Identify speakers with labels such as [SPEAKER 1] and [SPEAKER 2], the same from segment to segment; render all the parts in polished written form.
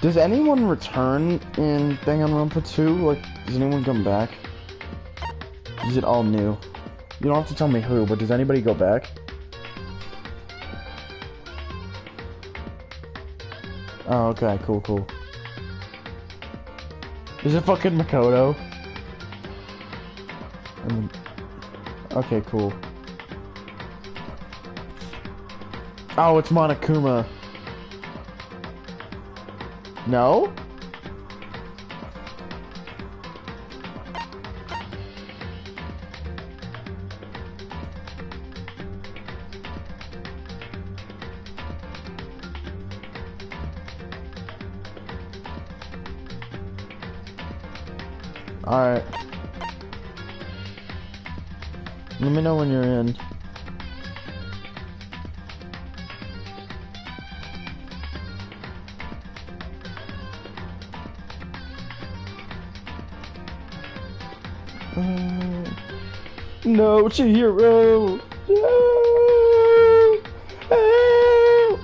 [SPEAKER 1] Does anyone return in Danganronpa 2? Like, does anyone come back? Is it all new? You don't have to tell me who, but does anybody go back? Oh, okay, cool, cool. Is it fucking Makoto? Okay, cool. Oh, it's Monokuma. No? Alright. Let me know when you're in. No, Chihiro! No! Help!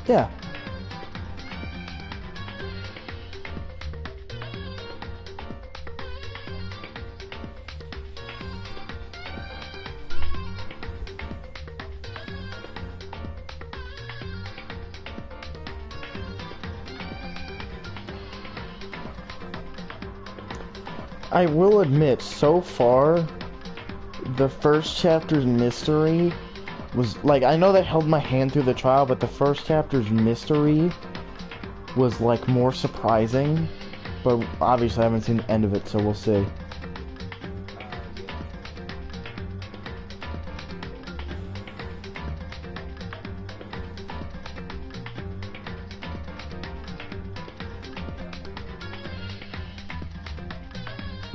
[SPEAKER 1] Yeah. I will admit, so far, the first chapter's mystery was, like, I know that held my hand through the trial, but the first chapter's mystery was, like, more surprising. But obviously I haven't seen the end of it, so we'll see.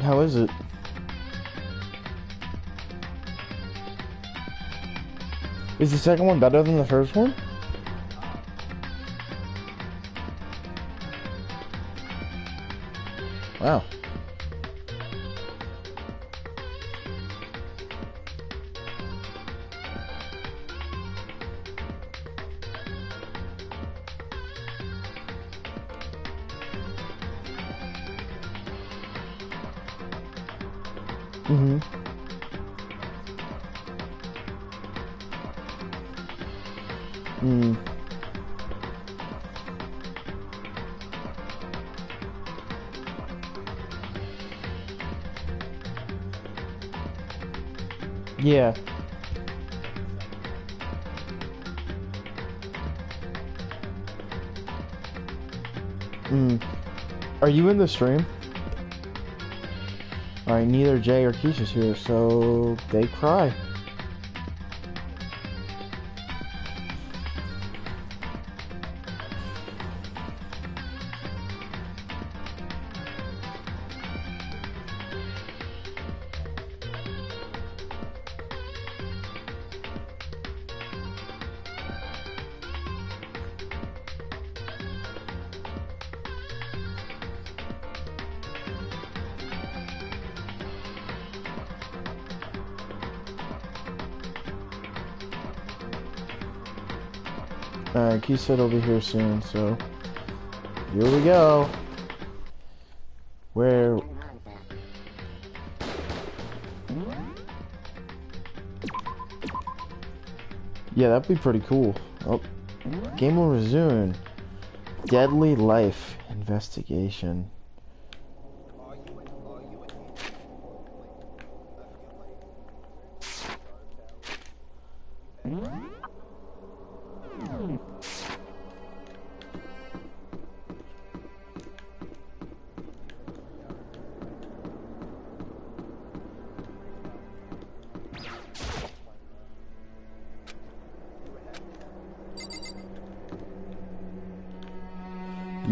[SPEAKER 1] How is it? Is the second one better than the first one? Wow. Mm-hmm. Mm. Yeah. Mm. Are you in the stream? Alright, neither Jay or Keisha's here, so they cry. Alright, Keith said he'll be here soon, so here we go. Where? Yeah, that'd be pretty cool. Oh, game will resume. Deadly Life Investigation.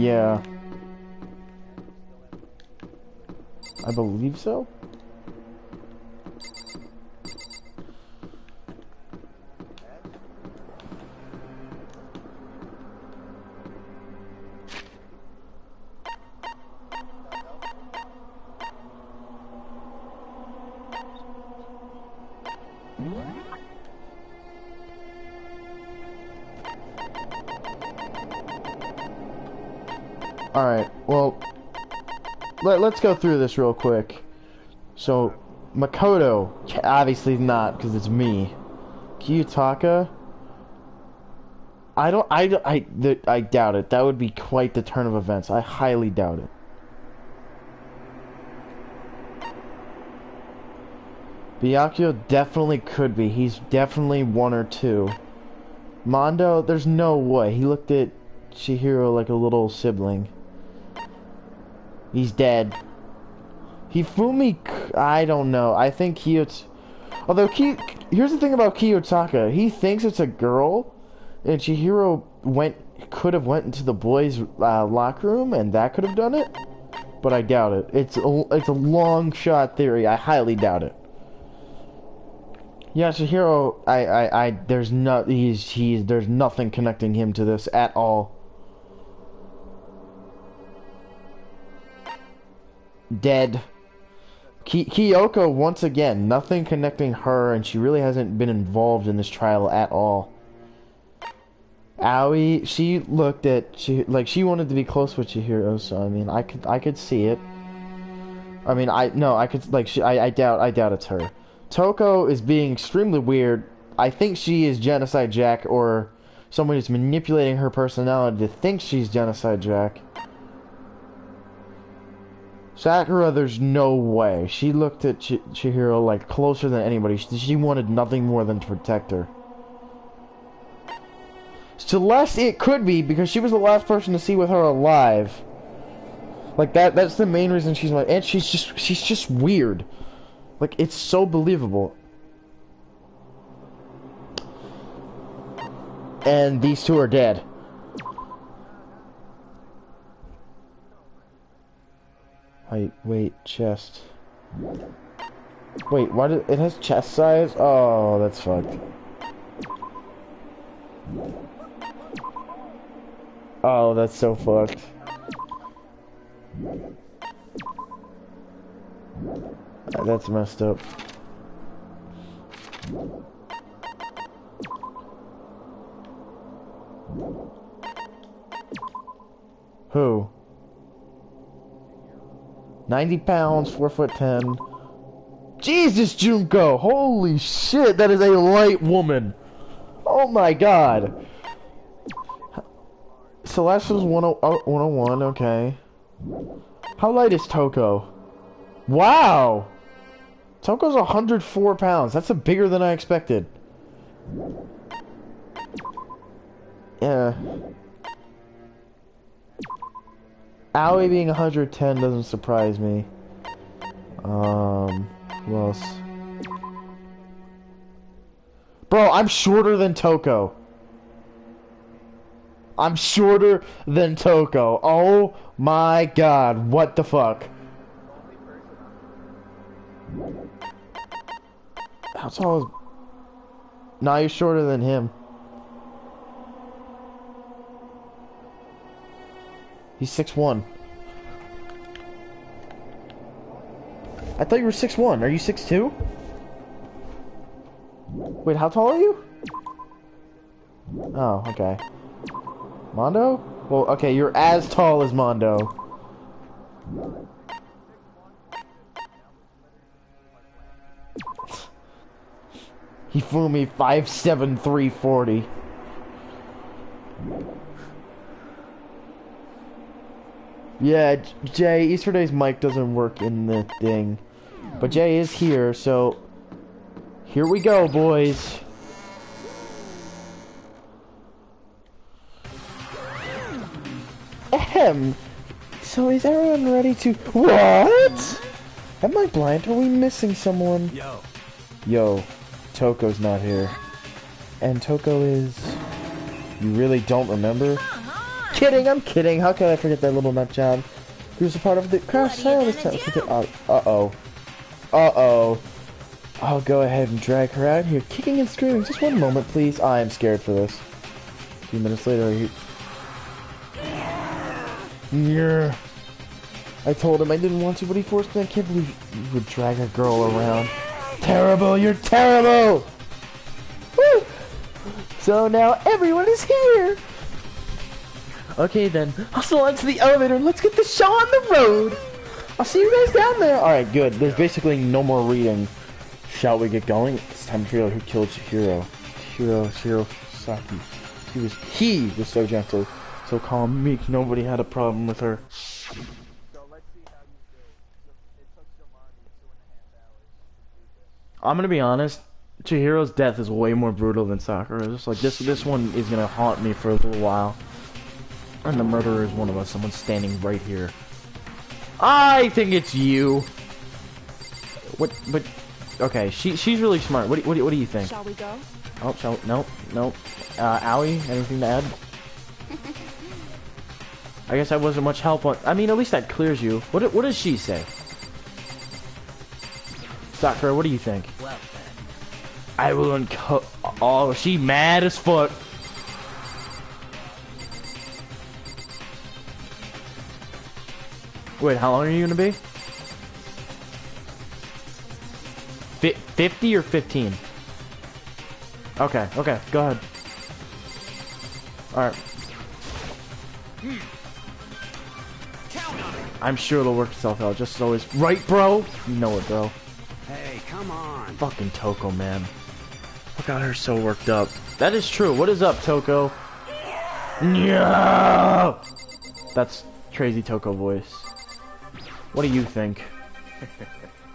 [SPEAKER 1] Yeah. I believe so. Alright, well, let's go through this real quick. So, Makoto, obviously not, because it's me. Kiyotaka, I doubt it. That would be quite the turn of events. I highly doubt it. Byakuya definitely could be. He's definitely one or two. Mondo, there's no way. He looked at Chihiro like a little sibling. He's dead. Hifumi, I don't know. I think Kiyotaka... Although, here's the thing about Kiyotaka. He thinks it's a girl, and Chihiro could have went into the boys' locker room, and that could have done it. But I doubt it. It's a long shot theory. I highly doubt it. Yeah, Chihiro, there's nothing connecting him to this at all. Dead. Kyoko, once again, nothing connecting her, and she really hasn't been involved in this trial at all. Aoi, she looked at, she wanted to be close with Chihiro, so I mean, I could see it. I mean, I doubt it's her. Toko is being extremely weird. I think she is Genocide Jack, or someone who's manipulating her personality to think she's Genocide Jack. Sakura, there's no way. She looked at Chihiro like closer than anybody. She wanted nothing more than to protect her. Celeste, it could be, because she was the last person to see with her alive. Like, that's the main reason she's like, and she's just weird. Like, it's so believable. And these two are dead. Wait, chest. Wait, why did it has chest size? Oh, that's fucked. Oh, that's so fucked. That's messed up. Who? 90 pounds, 4'10". Jesus, Junko! Holy shit, that is a light woman. Oh my god. Celeste was 101, okay. How light is Toko? Wow! Toko's 104 pounds. That's bigger than I expected. Yeah. Aoi being 110 doesn't surprise me. Who else? Bro, I'm shorter than Toko. I'm shorter than Toko. Oh my god, what the fuck? How tall is... Nah, you're shorter than him. He's 6'1". I thought you were 6'1". Are you 6'2"? Wait, how tall are you? Oh, okay. Mondo? Well, okay, you're as tall as Mondo. Hifumi 5'7", 340. Yeah, Jay, Easter Day's mic doesn't work in the thing. But Jay is here, so... Here we go, boys. Ahem. So is everyone ready to... What? Am I blind? Are we missing someone? Yo, Toko's not here. And Toko is... You really don't remember? kidding, I'm kidding. How could I forget that little nut job? He was a part of the crash sale this time. Uh-oh. Uh-oh. I'll go ahead and drag her out here, kicking and screaming. Just one moment, please. I am scared for this. A few minutes later, yeah. I told him I didn't want to, but he forced me. I can't believe you would drag a girl around. Terrible, you're terrible! Woo! So now everyone is here! Okay then, hustle onto the elevator and let's get the show on the road! I'll see you guys down there! Alright, good. There's basically no more reading. Shall we get going? It's time to figure out who killed Chihiro. Chihiro Saki. He was so gentle, so calm, meek, nobody had a problem with her.
[SPEAKER 2] So let's see how you do. It took Somani 2.5 hours to do this.
[SPEAKER 1] I'm gonna be honest, Chihiro's death is way more brutal than Sakura's. Like this one is gonna haunt me for a little while. And the murderer is one of us, someone standing right here. I think it's you. But okay, she's really smart. What do you think?
[SPEAKER 3] Shall we go?
[SPEAKER 1] Oh, nope. Owie, anything to add? I guess I wasn't much help on. I mean, at least that clears you. What does she say? Sakura, what do you think?
[SPEAKER 4] Well,
[SPEAKER 1] I will uncut. Oh, she mad as fuck. Wait, how long are you gonna be? 50 or 15? Okay, go ahead. Alright. I'm sure it'll work itself out, just as always. Right, bro? You know it, bro.
[SPEAKER 4] hey, come on.
[SPEAKER 1] Fucking Toko, man. I got her so worked up. That is true. What is up, Toko? No! That's crazy Toko voice. What do you think?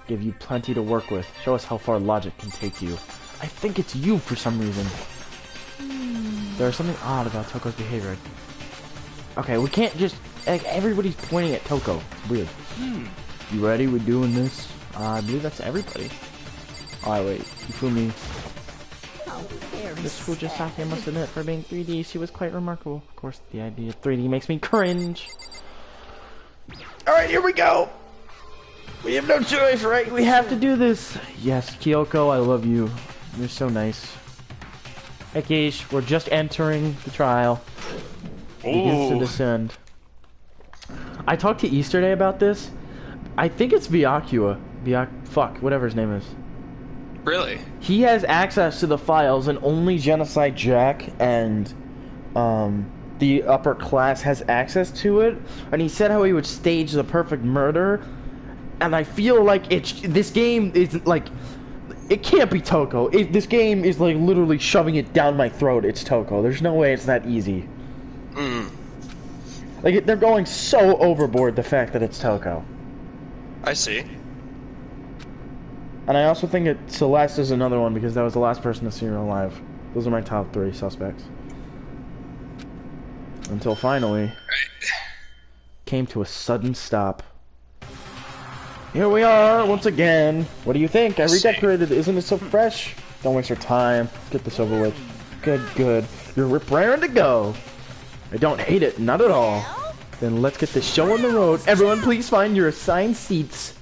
[SPEAKER 1] Give you plenty to work with. Show us how far logic can take you. I think it's you for some reason. There's something odd about Toko's behavior. Okay, we can't just... Like, everybody's pointing at Toko. It's weird. You ready? We're doing this? I believe that's everybody. Alright, wait. Ifumi. This Fujisaki, I must admit, for being 3D, she was quite remarkable. Of course, the idea of 3D makes me cringe. Alright, here we go! We have no choice, right? We have to do this! Yes, Kyoko, I love you. You're so nice. Hey, Keish, we're just entering the trial. Begins to descend. I talked to Easter Day about this. I think it's Byakua. Fuck, whatever his name is.
[SPEAKER 5] Really?
[SPEAKER 1] He has access to the files, and only Genocide Jack and the upper class has access to it. And he said how he would stage the perfect murder. And I feel like this game is like, it can't be Toko. This game is like literally shoving it down my throat. It's Toko. There's no way it's that easy. Like they're going so overboard the fact that it's Toko.
[SPEAKER 5] I see.
[SPEAKER 1] And I also think that Celeste is another one because that was the last person to see her alive. Those are my top 3 suspects. Until finally, came to a sudden stop. Here we are once again. What do you think? I redecorated. Isn't it so fresh? Don't waste your time. Get this over with. Good. You're raring to go. I don't hate it, not at all. Then let's get the show on the road. Everyone, please find your assigned seats.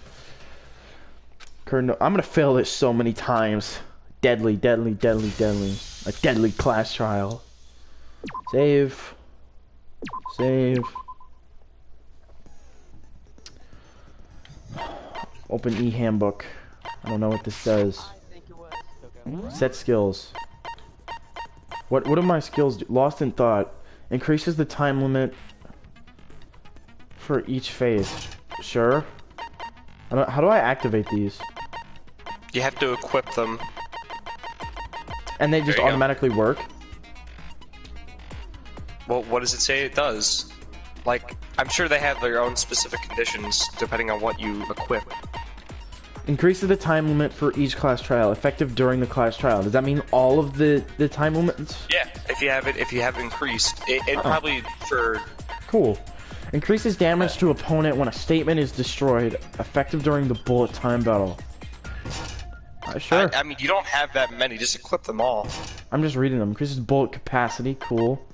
[SPEAKER 1] I'm gonna fail this so many times. Deadly. A deadly class trial. Save. Open e-handbook. I don't know what this does. Set skills. What do my skills do? Lost in thought. Increases the time limit for each phase. Sure. How do I activate these?
[SPEAKER 5] You have to equip them.
[SPEAKER 1] And they just automatically work?
[SPEAKER 5] Well, what does it say it does? Like, I'm sure they have their own specific conditions depending on what you equip.
[SPEAKER 1] Increases the time limit for each class trial, effective during the class trial. Does that mean all of the time limits?
[SPEAKER 5] Yeah, if you have increased, it probably for...
[SPEAKER 1] Cool. Increases damage to opponent when a statement is destroyed, effective during the bullet time battle. Sure.
[SPEAKER 5] I mean, you don't have that many, just equip them all.
[SPEAKER 1] I'm just reading them. Increases bullet capacity, cool.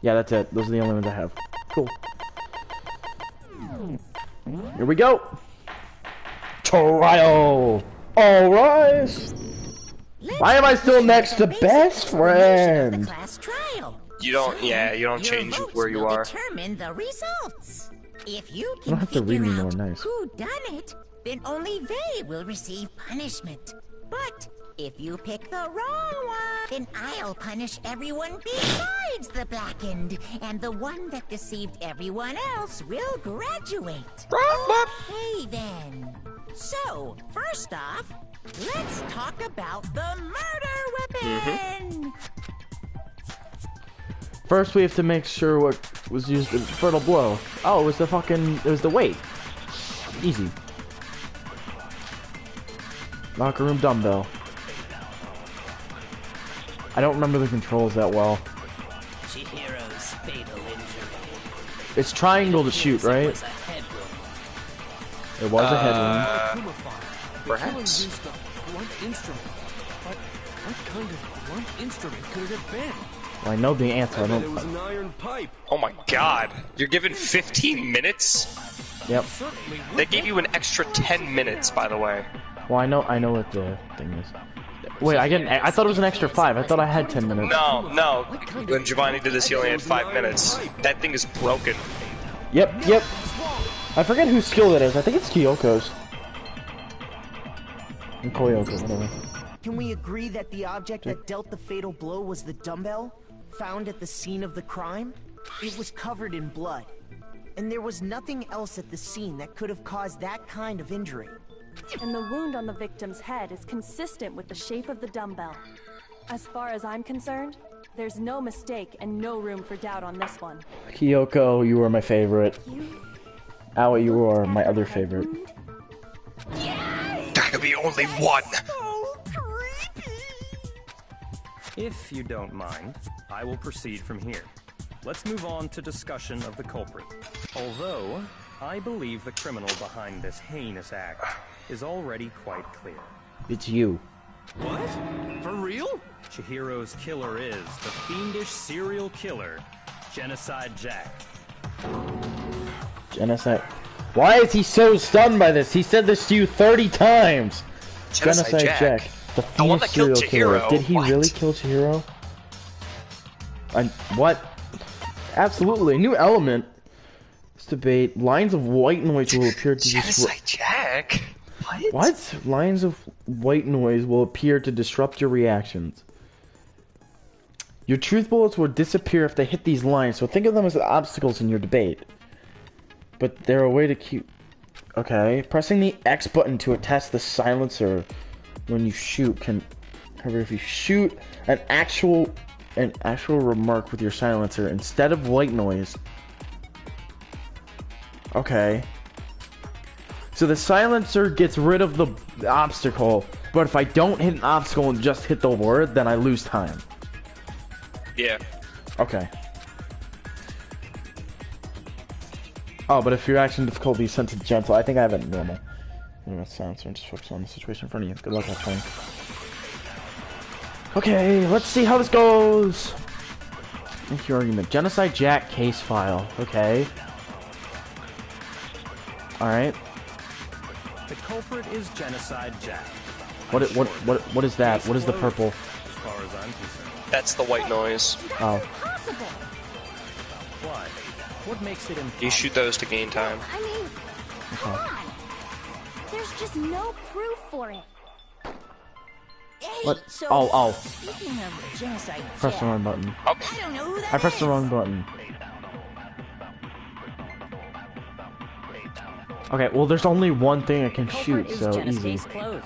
[SPEAKER 1] Yeah, that's it. Those are the only ones I have. Cool. Here we go. Trial. All rise. Why am I still next to best friend?
[SPEAKER 5] You don't. Yeah, you don't change where you are.
[SPEAKER 3] Determine the results. If you
[SPEAKER 1] don't
[SPEAKER 3] can
[SPEAKER 1] have to read
[SPEAKER 3] figure
[SPEAKER 1] anymore,
[SPEAKER 3] out
[SPEAKER 1] nice.
[SPEAKER 3] who done it, then only they will receive punishment. But if you pick the wrong one, then I'll punish everyone besides the blackened, and the one that deceived everyone else will graduate. Okay then. So, first off, let's talk about the murder weapon.
[SPEAKER 1] First, we have to make sure what was used in fatal blow. Oh, it was the weight. Easy. Locker room dumbbell. I don't remember the controls that well.
[SPEAKER 6] Chihiro's fatal injury.
[SPEAKER 1] It's triangle to shoot, right? It was a head wound.
[SPEAKER 5] Perhaps.
[SPEAKER 6] What kind of blunt instrument could it have been?
[SPEAKER 1] Well, I know the answer. I
[SPEAKER 6] It
[SPEAKER 1] don't.
[SPEAKER 6] was an iron pipe.
[SPEAKER 5] Oh my god. You're given 15 minutes?
[SPEAKER 1] Yep.
[SPEAKER 5] They gave you an extra 10 minutes, by the way.
[SPEAKER 1] Well, I know what the thing is. Wait, I thought it was an extra 5. I thought I had 10 minutes.
[SPEAKER 5] No. When Giovanni did this, he only had 5 minutes. That thing is broken.
[SPEAKER 1] Yep. I forget whose skill that is. I think it's Kyoko's. And Koyoko, whatever.
[SPEAKER 7] Can we agree that the object that dealt the fatal blow was the dumbbell, found at the scene of the crime? It was covered in blood, and there was nothing else at the scene that could have caused that kind of injury.
[SPEAKER 8] And the wound on the victim's head is consistent with the shape of the dumbbell. As far as I'm concerned, there's no mistake and no room for doubt on this one.
[SPEAKER 1] Kyoko, you were my favorite. Aoi, you are my other favorite.
[SPEAKER 5] There could be only one.
[SPEAKER 9] If you don't mind, I will proceed from here. Let's move on to discussion of the culprit. Although, I believe the criminal behind this heinous act is already quite clear.
[SPEAKER 1] It's you.
[SPEAKER 6] What? For real?
[SPEAKER 9] Chihiro's killer is the fiendish serial killer, Genocide Jack.
[SPEAKER 1] Genocide. Why is he so stunned by this? He said this to you 30 times. Genocide Jack. The
[SPEAKER 5] one that killed
[SPEAKER 1] serial killer.
[SPEAKER 5] Chihiro.
[SPEAKER 1] Did he
[SPEAKER 5] What?
[SPEAKER 1] really kill Chihiro? What? Absolutely. New element. This debate. Lines of white noise will appear to
[SPEAKER 5] Genocide Jack?
[SPEAKER 1] What? Lines of white noise will appear to disrupt your reactions. Your truth bullets will disappear if they hit these lines, so think of them as obstacles in your debate. But they're a way to keep... Okay. Pressing the X button to attach the silencer when you shoot can... However, if you shoot an actual remark with your silencer instead of white noise... Okay. So the silencer gets rid of the obstacle, but if I don't hit an obstacle and just hit the word, then I lose time.
[SPEAKER 5] Yeah.
[SPEAKER 1] Okay. Oh, but if your action difficulty is set to gentle, I think I have it normal. Silencer and just focus on the situation in front of you. Good luck, that's fine. Okay, let's see how this goes. Make your argument. Genocide Jack case file. Okay. Alright.
[SPEAKER 9] The culprit is Genocide Jack.
[SPEAKER 1] What is that? What is the purple?
[SPEAKER 9] As far as I'm concerned.
[SPEAKER 5] That's the white noise.
[SPEAKER 1] Oh.
[SPEAKER 9] Why? What makes it impossible?
[SPEAKER 5] You shoot those to gain time.
[SPEAKER 8] I mean, come on. There's just no proof for it.
[SPEAKER 3] Hey,
[SPEAKER 1] What?
[SPEAKER 3] so,
[SPEAKER 1] Oh.
[SPEAKER 3] speaking of Genocide
[SPEAKER 1] Press the
[SPEAKER 3] Jack,
[SPEAKER 1] wrong button.
[SPEAKER 3] I don't know who that
[SPEAKER 1] I pressed the
[SPEAKER 3] is.
[SPEAKER 1] wrong button. Okay, well there's only one thing I can shoot, so easy.
[SPEAKER 8] Closed.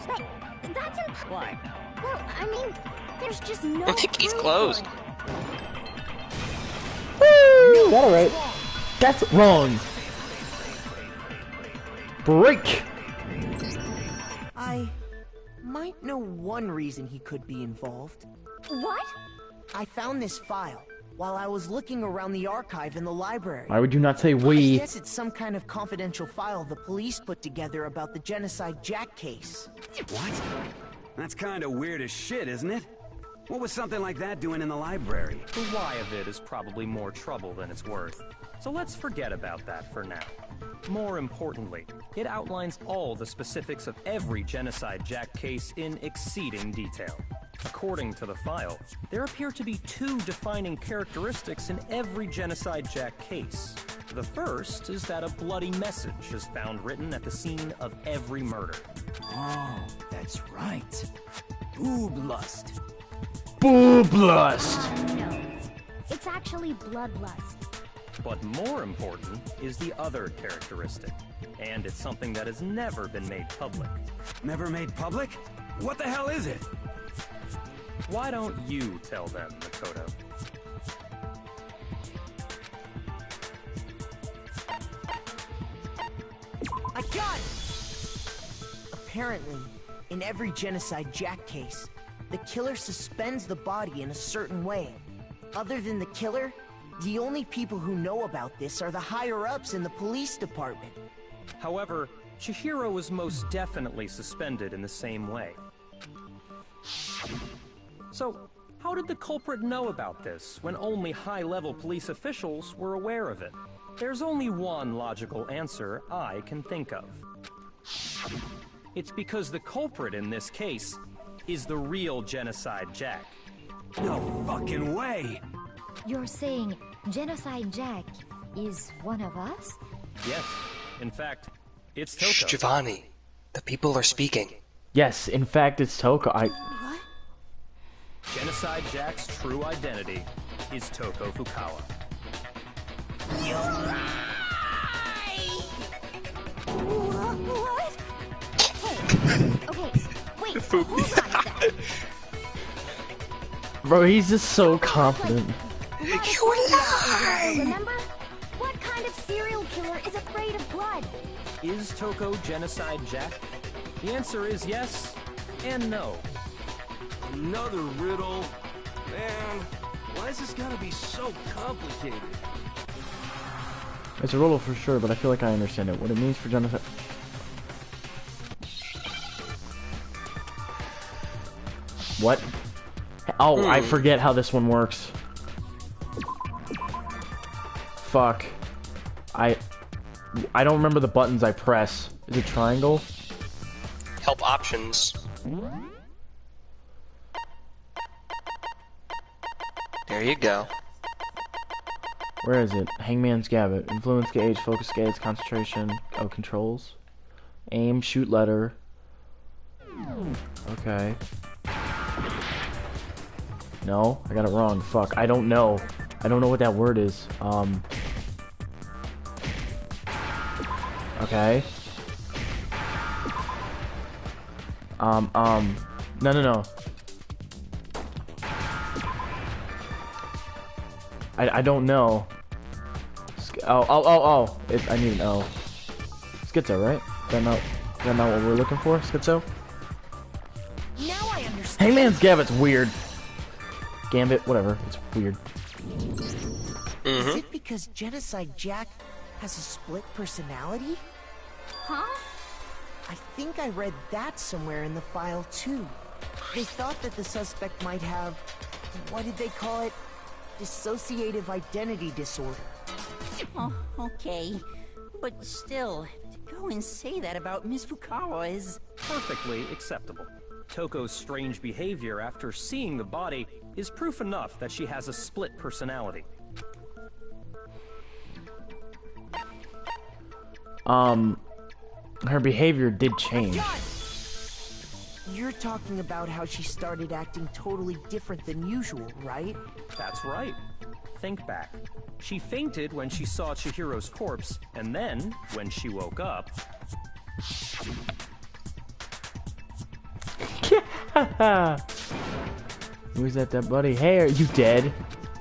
[SPEAKER 8] That's
[SPEAKER 3] Why?
[SPEAKER 8] well, I mean, there's just no
[SPEAKER 5] I think he's
[SPEAKER 8] proof
[SPEAKER 5] closed.
[SPEAKER 8] for it.
[SPEAKER 1] Woo! That alright. That's wrong. Break!
[SPEAKER 7] I might know one reason he could be involved.
[SPEAKER 8] What?
[SPEAKER 7] I found this file while I was looking around the archive in the library.
[SPEAKER 1] Why would you not say
[SPEAKER 7] I
[SPEAKER 1] we?
[SPEAKER 7] guess it's some kind of confidential file the police put together about the Genocide Jack case.
[SPEAKER 4] What? That's kind of weird as shit, isn't it? What was something like that doing in the library?
[SPEAKER 9] The why of it is probably more trouble than it's worth. So let's forget about that for now. More importantly, it outlines all the specifics of every Genocide Jack case in exceeding detail. According to the file, there appear to be 2 defining characteristics in every Genocide Jack case. The first is that a bloody message is found written at the scene of every murder.
[SPEAKER 6] Oh, that's right. Boob lust.
[SPEAKER 1] Boob lust!
[SPEAKER 10] No, it's actually bloodlust.
[SPEAKER 9] But more important is the other characteristic, and it's something that has never been made public.
[SPEAKER 4] Never made public? What the hell is it?
[SPEAKER 9] Why don't you tell them, Makoto?
[SPEAKER 7] I got it! Apparently, in every Genocide Jack case, the killer suspends the body in a certain way. Other than the killer, the only people who know about this are the higher-ups in the police department.
[SPEAKER 9] However, Chihiro was most definitely suspended in the same way. So, how did the culprit know about this when only high-level police officials were aware of it? There's only one logical answer I can think of. It's because the culprit in this case is the real Genocide Jack.
[SPEAKER 4] No fucking way!
[SPEAKER 10] You're saying Genocide Jack is one of us?
[SPEAKER 9] Yes, in fact, it's Toko.
[SPEAKER 5] Shh, Giovanni. The people are speaking.
[SPEAKER 1] Yes, in fact, it's Toko.
[SPEAKER 10] What?
[SPEAKER 9] Genocide Jack's true identity is Toko Fukawa.
[SPEAKER 3] You lie!
[SPEAKER 10] What? Hey, okay, wait, hold on a second.
[SPEAKER 1] Bro, he's just so confident.
[SPEAKER 10] You lie! Remember? What kind of serial killer is afraid of blood?
[SPEAKER 9] Is Toko Genocide Jack? The answer is yes and no.
[SPEAKER 6] Another riddle. Man, why is this gotta be so complicated?
[SPEAKER 1] It's a riddle for sure, but I feel like I understand it. What it means for genocide. What? Oh, I forget how this one works. Fuck. I don't remember the buttons I press. Is it triangle?
[SPEAKER 5] Help options. There you go.
[SPEAKER 1] Where is it? Hangman's Gambit. Influence gauge, focus gauge, concentration. Oh, controls. Aim, shoot letter. Okay. No, I got it wrong. Fuck, I don't know. I don't know what that word is. Okay. No. I don't know. Oh. I need an O. Schizo, right? Is that not what we're looking for? Schizo?
[SPEAKER 7] Now I understand.
[SPEAKER 1] Hangman's Gambit's weird. Gambit, whatever. It's weird.
[SPEAKER 7] Is it because Genocide Jack has a split personality?
[SPEAKER 10] Huh?
[SPEAKER 7] I think I read that somewhere in the file too. They thought that the suspect might have, what did they call it? Dissociative identity disorder.
[SPEAKER 3] Oh, okay. But still, to go and say that about Miss Fukawa is...
[SPEAKER 9] Perfectly acceptable. Toko's strange behavior after seeing the body is proof enough that she has a split personality.
[SPEAKER 1] Her behavior did change.
[SPEAKER 7] You're talking about how she started acting totally different than usual, right?
[SPEAKER 9] That's right. Think back. She fainted when she saw Chihiro's corpse, and then, when she woke up...
[SPEAKER 1] Who's that dead buddy? Hey, are you dead?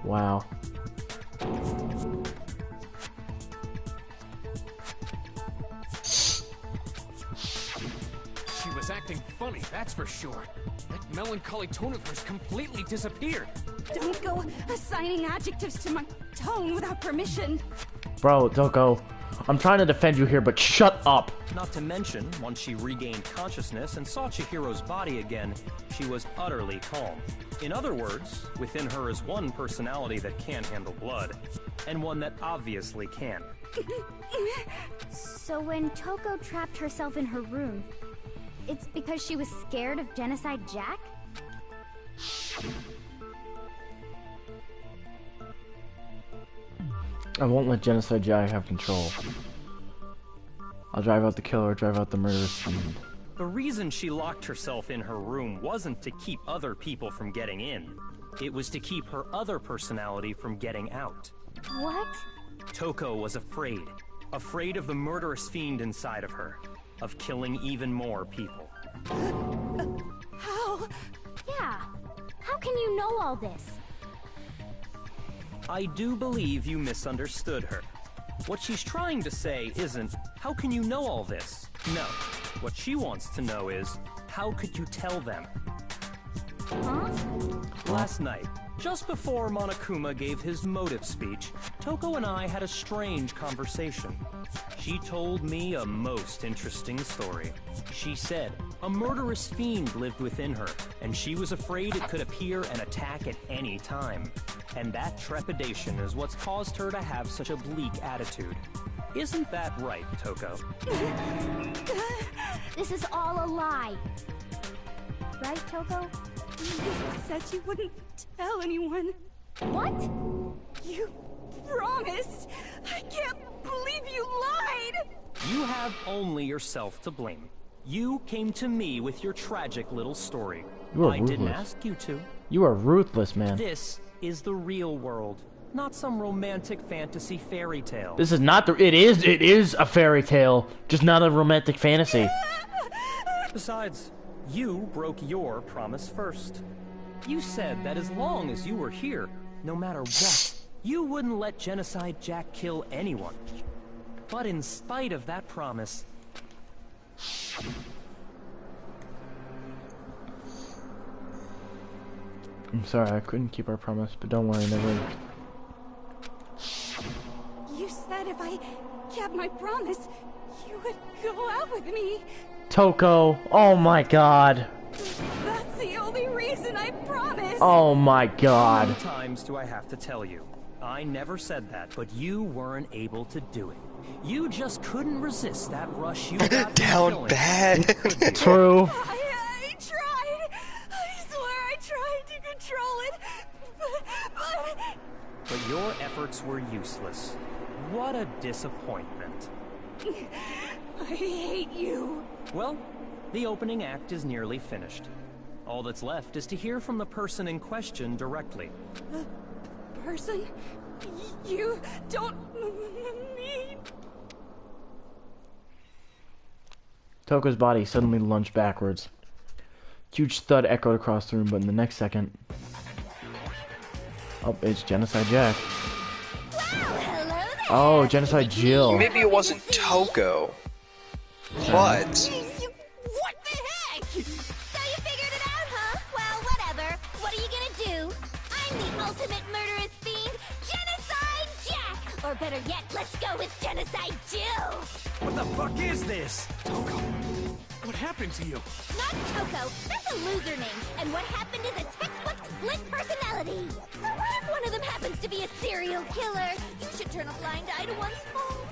[SPEAKER 1] Wow.
[SPEAKER 6] She was acting funny, that's for sure. That melancholy tone of hers completely disappeared.
[SPEAKER 8] Don't go assigning adjectives to my tone without permission.
[SPEAKER 1] Bro, don't go. I'm trying to defend you here, but shut up.
[SPEAKER 9] Not to mention, once she regained consciousness and saw Chihiro's body again, she was utterly calm. In other words, within her is one personality that can't handle blood, and one that obviously can.
[SPEAKER 10] So when Toko trapped herself in her room, it's because she was scared of Genocide Jack?
[SPEAKER 1] I won't let Genocide Jack have control. I'll drive out the killer, drive out the murderous fiend.
[SPEAKER 9] The reason she locked herself in her room wasn't to keep other people from getting in. It was to keep her other personality from getting out.
[SPEAKER 10] What?
[SPEAKER 9] Toko was afraid. Afraid of the murderous fiend inside of her. Of killing even more people.
[SPEAKER 10] How? Yeah. How can you know all this?
[SPEAKER 9] I do believe you misunderstood her. What she's trying to say isn't, how can you know all this? No. What she wants to know is, how could you tell them?
[SPEAKER 10] Huh?
[SPEAKER 9] Last night, just before Monokuma gave his motive speech, Toko and I had a strange conversation. She told me a most interesting story. She said a murderous fiend lived within her, and she was afraid it could appear and attack at any time. And that trepidation is what's caused her to have such a bleak attitude. Isn't that right, Toko?
[SPEAKER 10] This is all a lie. Right, Toko?
[SPEAKER 11] You said you wouldn't tell anyone.
[SPEAKER 10] What?
[SPEAKER 11] You promised. I can't believe you lied.
[SPEAKER 9] You have only yourself to blame. You came to me with your tragic little story.
[SPEAKER 1] You are
[SPEAKER 9] I didn't
[SPEAKER 1] ruthless.
[SPEAKER 9] ask you to.
[SPEAKER 1] You are ruthless, man.
[SPEAKER 9] This is the real world, not some romantic fantasy fairy tale.
[SPEAKER 1] This is not the. It is a fairy tale, just not a romantic fantasy.
[SPEAKER 9] Besides, you broke your promise first. You said that as long as you were here, no matter what, you wouldn't let Genocide Jack kill anyone. But in spite of that promise...
[SPEAKER 1] I'm sorry, I couldn't keep our promise, but don't worry, never.
[SPEAKER 11] You said if I kept my promise, you would go out with me.
[SPEAKER 1] Toko, oh my god.
[SPEAKER 11] That's the only reason I promised.
[SPEAKER 1] Oh my
[SPEAKER 9] How
[SPEAKER 1] god.
[SPEAKER 9] many times do I have to tell you? I never said that, but you weren't able to do it. You just couldn't resist that rush you got from
[SPEAKER 5] Down
[SPEAKER 9] killing.
[SPEAKER 5] bad.
[SPEAKER 1] True.
[SPEAKER 11] I tried. I swear I tried to control it.
[SPEAKER 9] But your efforts were useless. What a disappointment.
[SPEAKER 11] I hate you.
[SPEAKER 9] Well, the opening act is nearly finished. All that's left is to hear from the person in question directly.
[SPEAKER 11] Person? You don't mean...
[SPEAKER 1] Toko's body suddenly lunged backwards. Huge thud echoed across the room, but in the next second... Oh, it's Genocide Jack. Oh, Genocide Jill.
[SPEAKER 5] Maybe it wasn't Toko. But...
[SPEAKER 10] What the heck? So you figured it out, huh? Well, whatever. What are you gonna do? I'm the ultimate murderous fiend, Genocide Jack! Or better yet, let's go with Genocide Jill!
[SPEAKER 4] What the fuck is this?
[SPEAKER 6] Toko, what happened to you?
[SPEAKER 10] Not Toko, that's a loser name, and what happened is a textbook split personality. So what if one of them happens to be a serial killer? You should turn a blind eye to one's fault.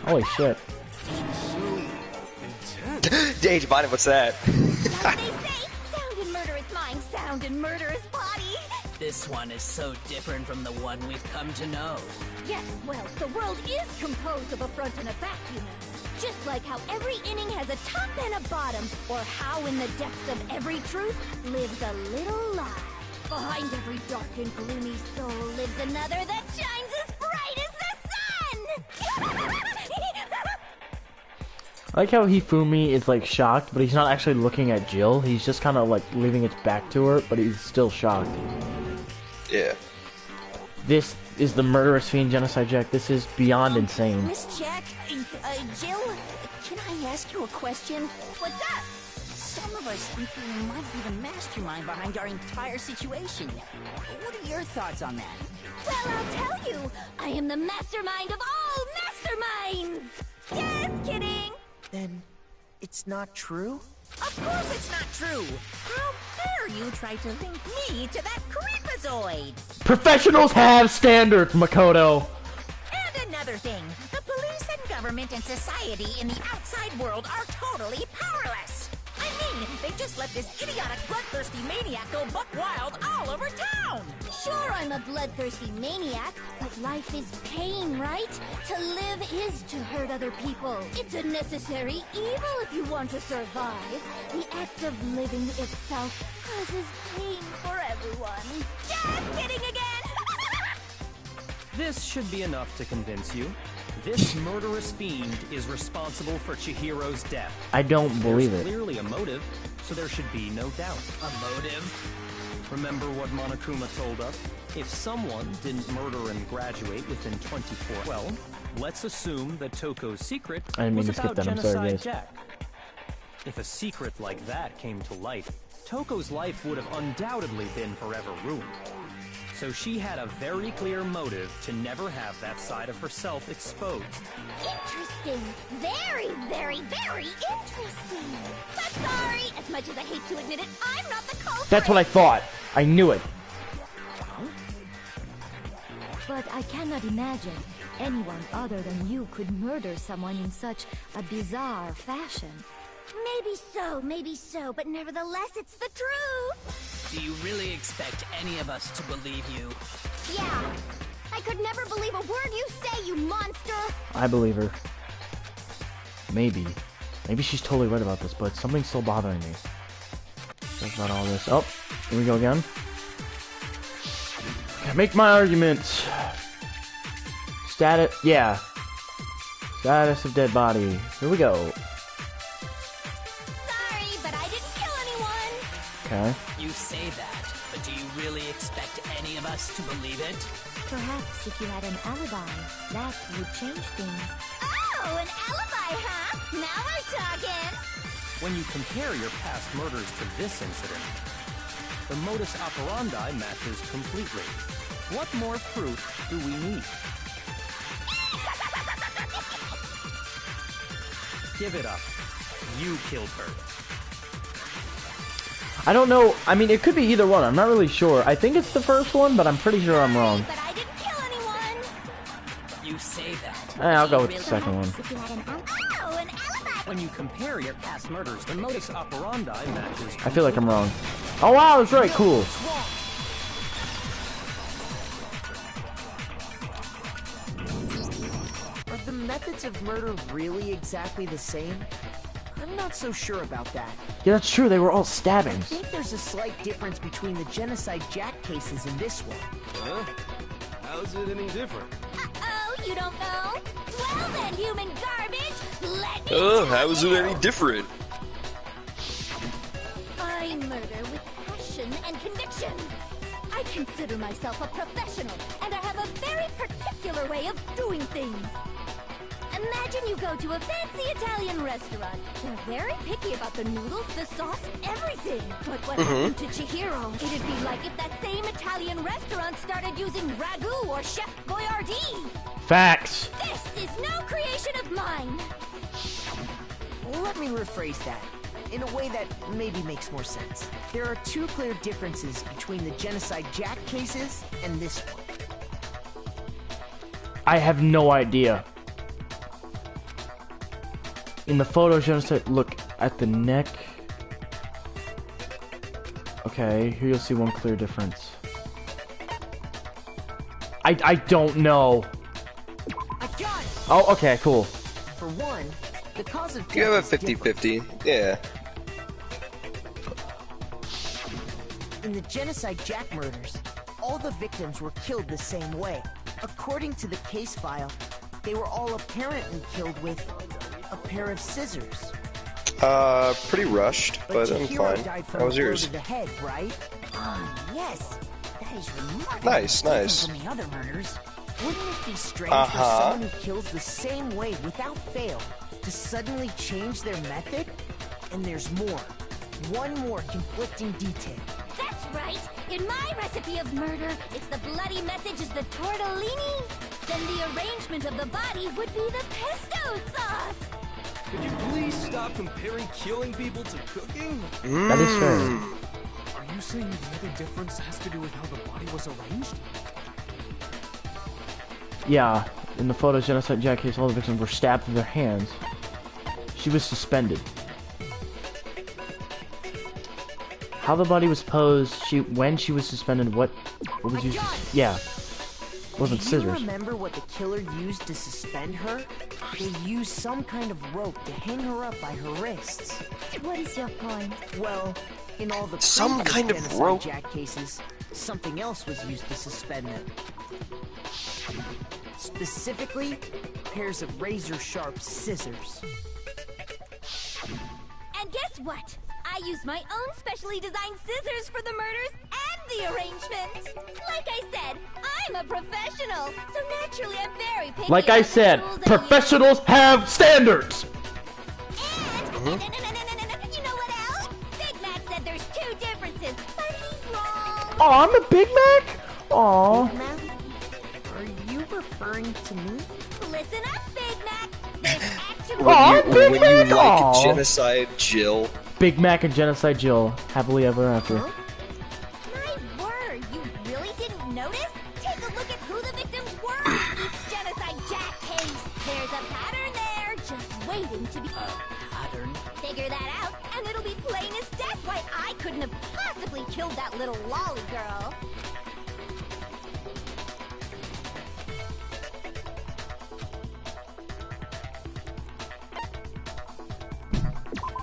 [SPEAKER 1] Holy shit.
[SPEAKER 5] Age Biden, what's that?
[SPEAKER 10] Like they say, sound in murderous mind, sound in murderous body.
[SPEAKER 12] This one is so different from the one we've come to know.
[SPEAKER 10] Yes, well, the world is composed of a front and a back, you know. Just like how every inning has a top and a bottom, or how in the depths of every truth lives a little lie. Behind every dark and gloomy soul lives another that shines as bright as the sun!
[SPEAKER 1] I like how Hifumi is like shocked, but he's not actually looking at Jill. He's just kind of like leaving its back to her, but he's still shocked.
[SPEAKER 5] Yeah.
[SPEAKER 1] This is the murderous fiend Genocide Jack. This is beyond insane.
[SPEAKER 12] Miss Jack, Jill, can I ask you a question?
[SPEAKER 10] What's up?
[SPEAKER 12] Some of us think you might be the mastermind behind our entire situation. What are your thoughts on that?
[SPEAKER 10] Well, I'll tell you. I am the mastermind of all masterminds. Just kidding.
[SPEAKER 7] Then it's not true?
[SPEAKER 3] Of course it's not true. How dare you try to link me to that creepazoid?
[SPEAKER 1] Professionals have standards, Makoto.
[SPEAKER 3] And another thing, the police and government and society in the outside world are totally powerless. I mean, they just let this idiotic, bloodthirsty maniac go buck wild all over town.
[SPEAKER 10] Sure, I'm a bloodthirsty maniac, but life is pain, right? To live is to hurt other people. It's a necessary evil if you want to survive. The act of living itself causes pain for everyone.
[SPEAKER 3] Just kidding again!
[SPEAKER 9] This should be enough to convince you. This murderous fiend is responsible for Chihiro's death.
[SPEAKER 1] I don't believe
[SPEAKER 9] There's
[SPEAKER 1] it.
[SPEAKER 9] clearly a motive, so there should be no doubt. A motive? Remember what Monokuma told us? If someone didn't murder and graduate within 24... Well, let's assume that Toko's secret
[SPEAKER 1] I didn't mean
[SPEAKER 9] was
[SPEAKER 1] to skip
[SPEAKER 9] about
[SPEAKER 1] that, I'm sorry,
[SPEAKER 9] Genocide
[SPEAKER 1] guys.
[SPEAKER 9] Jack. If a secret like that came to light, Toko's life would have undoubtedly been forever ruined. So she had a very clear motive to never have that side of herself exposed.
[SPEAKER 10] Interesting. Very, very, very interesting. But sorry, as much as I hate to admit it, I'm not the culprit.
[SPEAKER 1] That's what I thought. I knew it.
[SPEAKER 13] But I cannot imagine anyone other than you could murder someone in such a bizarre fashion.
[SPEAKER 10] Maybe so, but nevertheless, it's the truth.
[SPEAKER 14] Do you really expect any of us to believe you?
[SPEAKER 10] Yeah. I could never believe a word you say, you monster.
[SPEAKER 1] I believe her. Maybe. Maybe she's totally right about this, but something's still bothering me. That's about all this. Oh, here we go again. Make my argument. Status, yeah. Status of dead body. Here we go.
[SPEAKER 10] Sorry, but I didn't kill anyone.
[SPEAKER 1] Okay.
[SPEAKER 14] You say that, but do you really expect any of us to believe it?
[SPEAKER 13] Perhaps if you had an alibi, that would change things.
[SPEAKER 10] Oh, an alibi, huh? Now we're talking.
[SPEAKER 9] When you compare your past murders to this incident, the modus operandi matches completely. What more proof do we need? Give it up. You killed her.
[SPEAKER 1] I don't know. I mean, it could be either one. I'm not really sure. I think it's the first one, but I'm pretty sure I'm wrong.
[SPEAKER 10] But I didn't kill anyone.
[SPEAKER 14] You say that.
[SPEAKER 1] I'll go with the second one.
[SPEAKER 10] Oh, an alibi.
[SPEAKER 9] When you compare your past murders, the modus operandi matches.
[SPEAKER 1] I feel like I'm wrong. Oh wow, that's right. Cool.
[SPEAKER 7] Are the methods of murder really exactly the same? I'm not so sure about that.
[SPEAKER 1] Yeah, that's true. They were all
[SPEAKER 7] I
[SPEAKER 1] stabbings.
[SPEAKER 7] think there's a slight difference between the Genocide Jack cases and this one.
[SPEAKER 6] Huh? How's it any different?
[SPEAKER 10] Uh-oh, you don't know? Well then, human garbage, let me
[SPEAKER 5] How is it any different?
[SPEAKER 10] I murder with passion and conviction. I consider myself a professional, and I have a very particular way of doing things. Imagine you go to a fancy Italian restaurant. They're very picky about the noodles, the sauce, everything. But what happened to Chihiro? It'd be like if that same Italian restaurant started using ragu or Chef Boyardee.
[SPEAKER 1] Facts.
[SPEAKER 10] This is no creation of mine.
[SPEAKER 7] Let me rephrase that in a way that maybe makes more sense. There are two clear differences between the Genocide Jack cases and this one.
[SPEAKER 1] I have no idea. In the photo, genocide. Look at the neck. Okay, here you'll see one clear difference. I don't know.
[SPEAKER 7] I got it.
[SPEAKER 1] Oh, okay, cool.
[SPEAKER 7] For one, the cause of death
[SPEAKER 5] You have a
[SPEAKER 7] is different.
[SPEAKER 5] 50-50. Yeah.
[SPEAKER 7] In the Genocide Jack murders, all the victims were killed the same way. According to the case file, they were all apparently killed with a pair of scissors.
[SPEAKER 5] Pretty rushed, but I'm
[SPEAKER 7] Chihiro
[SPEAKER 5] fine.
[SPEAKER 7] died from
[SPEAKER 5] How
[SPEAKER 7] a
[SPEAKER 5] was
[SPEAKER 7] blow
[SPEAKER 5] yours?
[SPEAKER 7] to the head, right?
[SPEAKER 12] Yes. That is remarkable.
[SPEAKER 5] Nice, nice.
[SPEAKER 12] From the other murders.
[SPEAKER 7] Wouldn't it be strange for someone who kills the same way without fail to suddenly change their method? And there's more. One more conflicting detail.
[SPEAKER 10] That's right. In my recipe of murder, if the bloody message is the tortellini, then the arrangement of the body would be the pesto sauce.
[SPEAKER 6] Could you please stop comparing killing people to cooking?
[SPEAKER 1] That is fair.
[SPEAKER 15] Are you saying the other difference has to do with how the body was arranged?
[SPEAKER 1] Yeah, in the photo genocide Jack case, all the victims were stabbed with their hands. She was suspended. How the body was posed, when she was suspended, what was used? Yeah, wasn't scissors.
[SPEAKER 7] Do you remember what the killer used to suspend her? They used some kind of rope to hang her up by her wrists.
[SPEAKER 13] What is your point?
[SPEAKER 7] Well, in all the
[SPEAKER 5] Some
[SPEAKER 7] previous
[SPEAKER 5] kind of
[SPEAKER 7] genocide
[SPEAKER 5] rope?
[SPEAKER 7] Jack cases, something else was used to suspend them. Specifically, pairs of razor-sharp scissors.
[SPEAKER 10] And guess what? I used my own specially designed scissors for the murders and the arrangement. Like I said, I'm a professional, so naturally I'm very picky.
[SPEAKER 1] Like I
[SPEAKER 10] about the
[SPEAKER 1] said,
[SPEAKER 10] tools I
[SPEAKER 1] professionals have standards!
[SPEAKER 10] use. And, you know what else? Big Mac said there's two differences, but he's wrong.
[SPEAKER 1] Aw, I'm a Big Mac? Aw.
[SPEAKER 7] Big Mac? Are you referring to me?
[SPEAKER 10] Listen up, Big Mac. There's actually...
[SPEAKER 1] Aw, Big
[SPEAKER 5] When
[SPEAKER 1] Mac?
[SPEAKER 5] you like
[SPEAKER 1] Aw.
[SPEAKER 5] genocide Jill.
[SPEAKER 1] Big Mac and Genocide Jill, happily ever after.
[SPEAKER 10] My word, you really didn't notice? Take a look at who the victims were in each genocide Jack case. There's a pattern there, just waiting to be...
[SPEAKER 14] Pattern?
[SPEAKER 10] Figure that out, and it'll be plain as death why I couldn't have possibly killed that little lolly girl.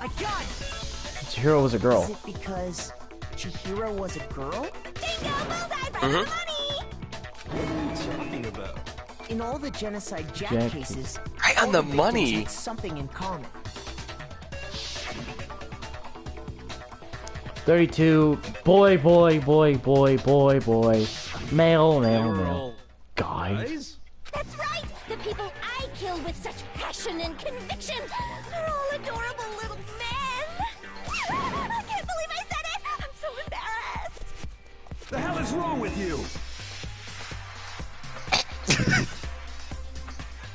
[SPEAKER 7] I got it!
[SPEAKER 1] Chihiro was a girl.
[SPEAKER 7] Is it because Chihiro was a girl?
[SPEAKER 10] Bingo! Bullseye! Right on the money!
[SPEAKER 6] What are you talking about?
[SPEAKER 7] In all the genocide Jack
[SPEAKER 1] Jack
[SPEAKER 7] cases,
[SPEAKER 5] Right on
[SPEAKER 7] all
[SPEAKER 5] the
[SPEAKER 7] victims
[SPEAKER 5] money.
[SPEAKER 7] had something in common.
[SPEAKER 1] 32. Boy, boy, boy, boy, boy, boy. Male,
[SPEAKER 6] They
[SPEAKER 1] male,
[SPEAKER 6] were
[SPEAKER 1] male.
[SPEAKER 6] all
[SPEAKER 1] Guys.
[SPEAKER 10] That's right! The people I killed with such passion and conviction are all adorable little men! I can't believe I said it! I'm so embarrassed!
[SPEAKER 6] The hell is wrong with you?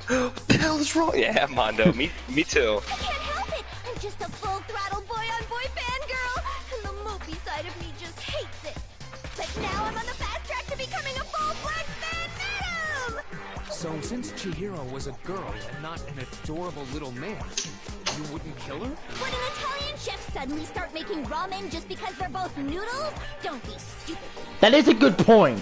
[SPEAKER 5] What the hell is wrong? Yeah, Mondo. Me too.
[SPEAKER 10] I can't help it! I'm just a full-throttle boy-on-boy fangirl, and the mopey side of me just hates it. But now I'm on the fast track to becoming a full-blood fan madam!
[SPEAKER 15] So since Chihiro was a girl and not an adorable little man, you wouldn't kill her?
[SPEAKER 10] Would an Italian chef suddenly start making ramen just because they're both noodles? Don't be stupid.
[SPEAKER 1] That is a good point.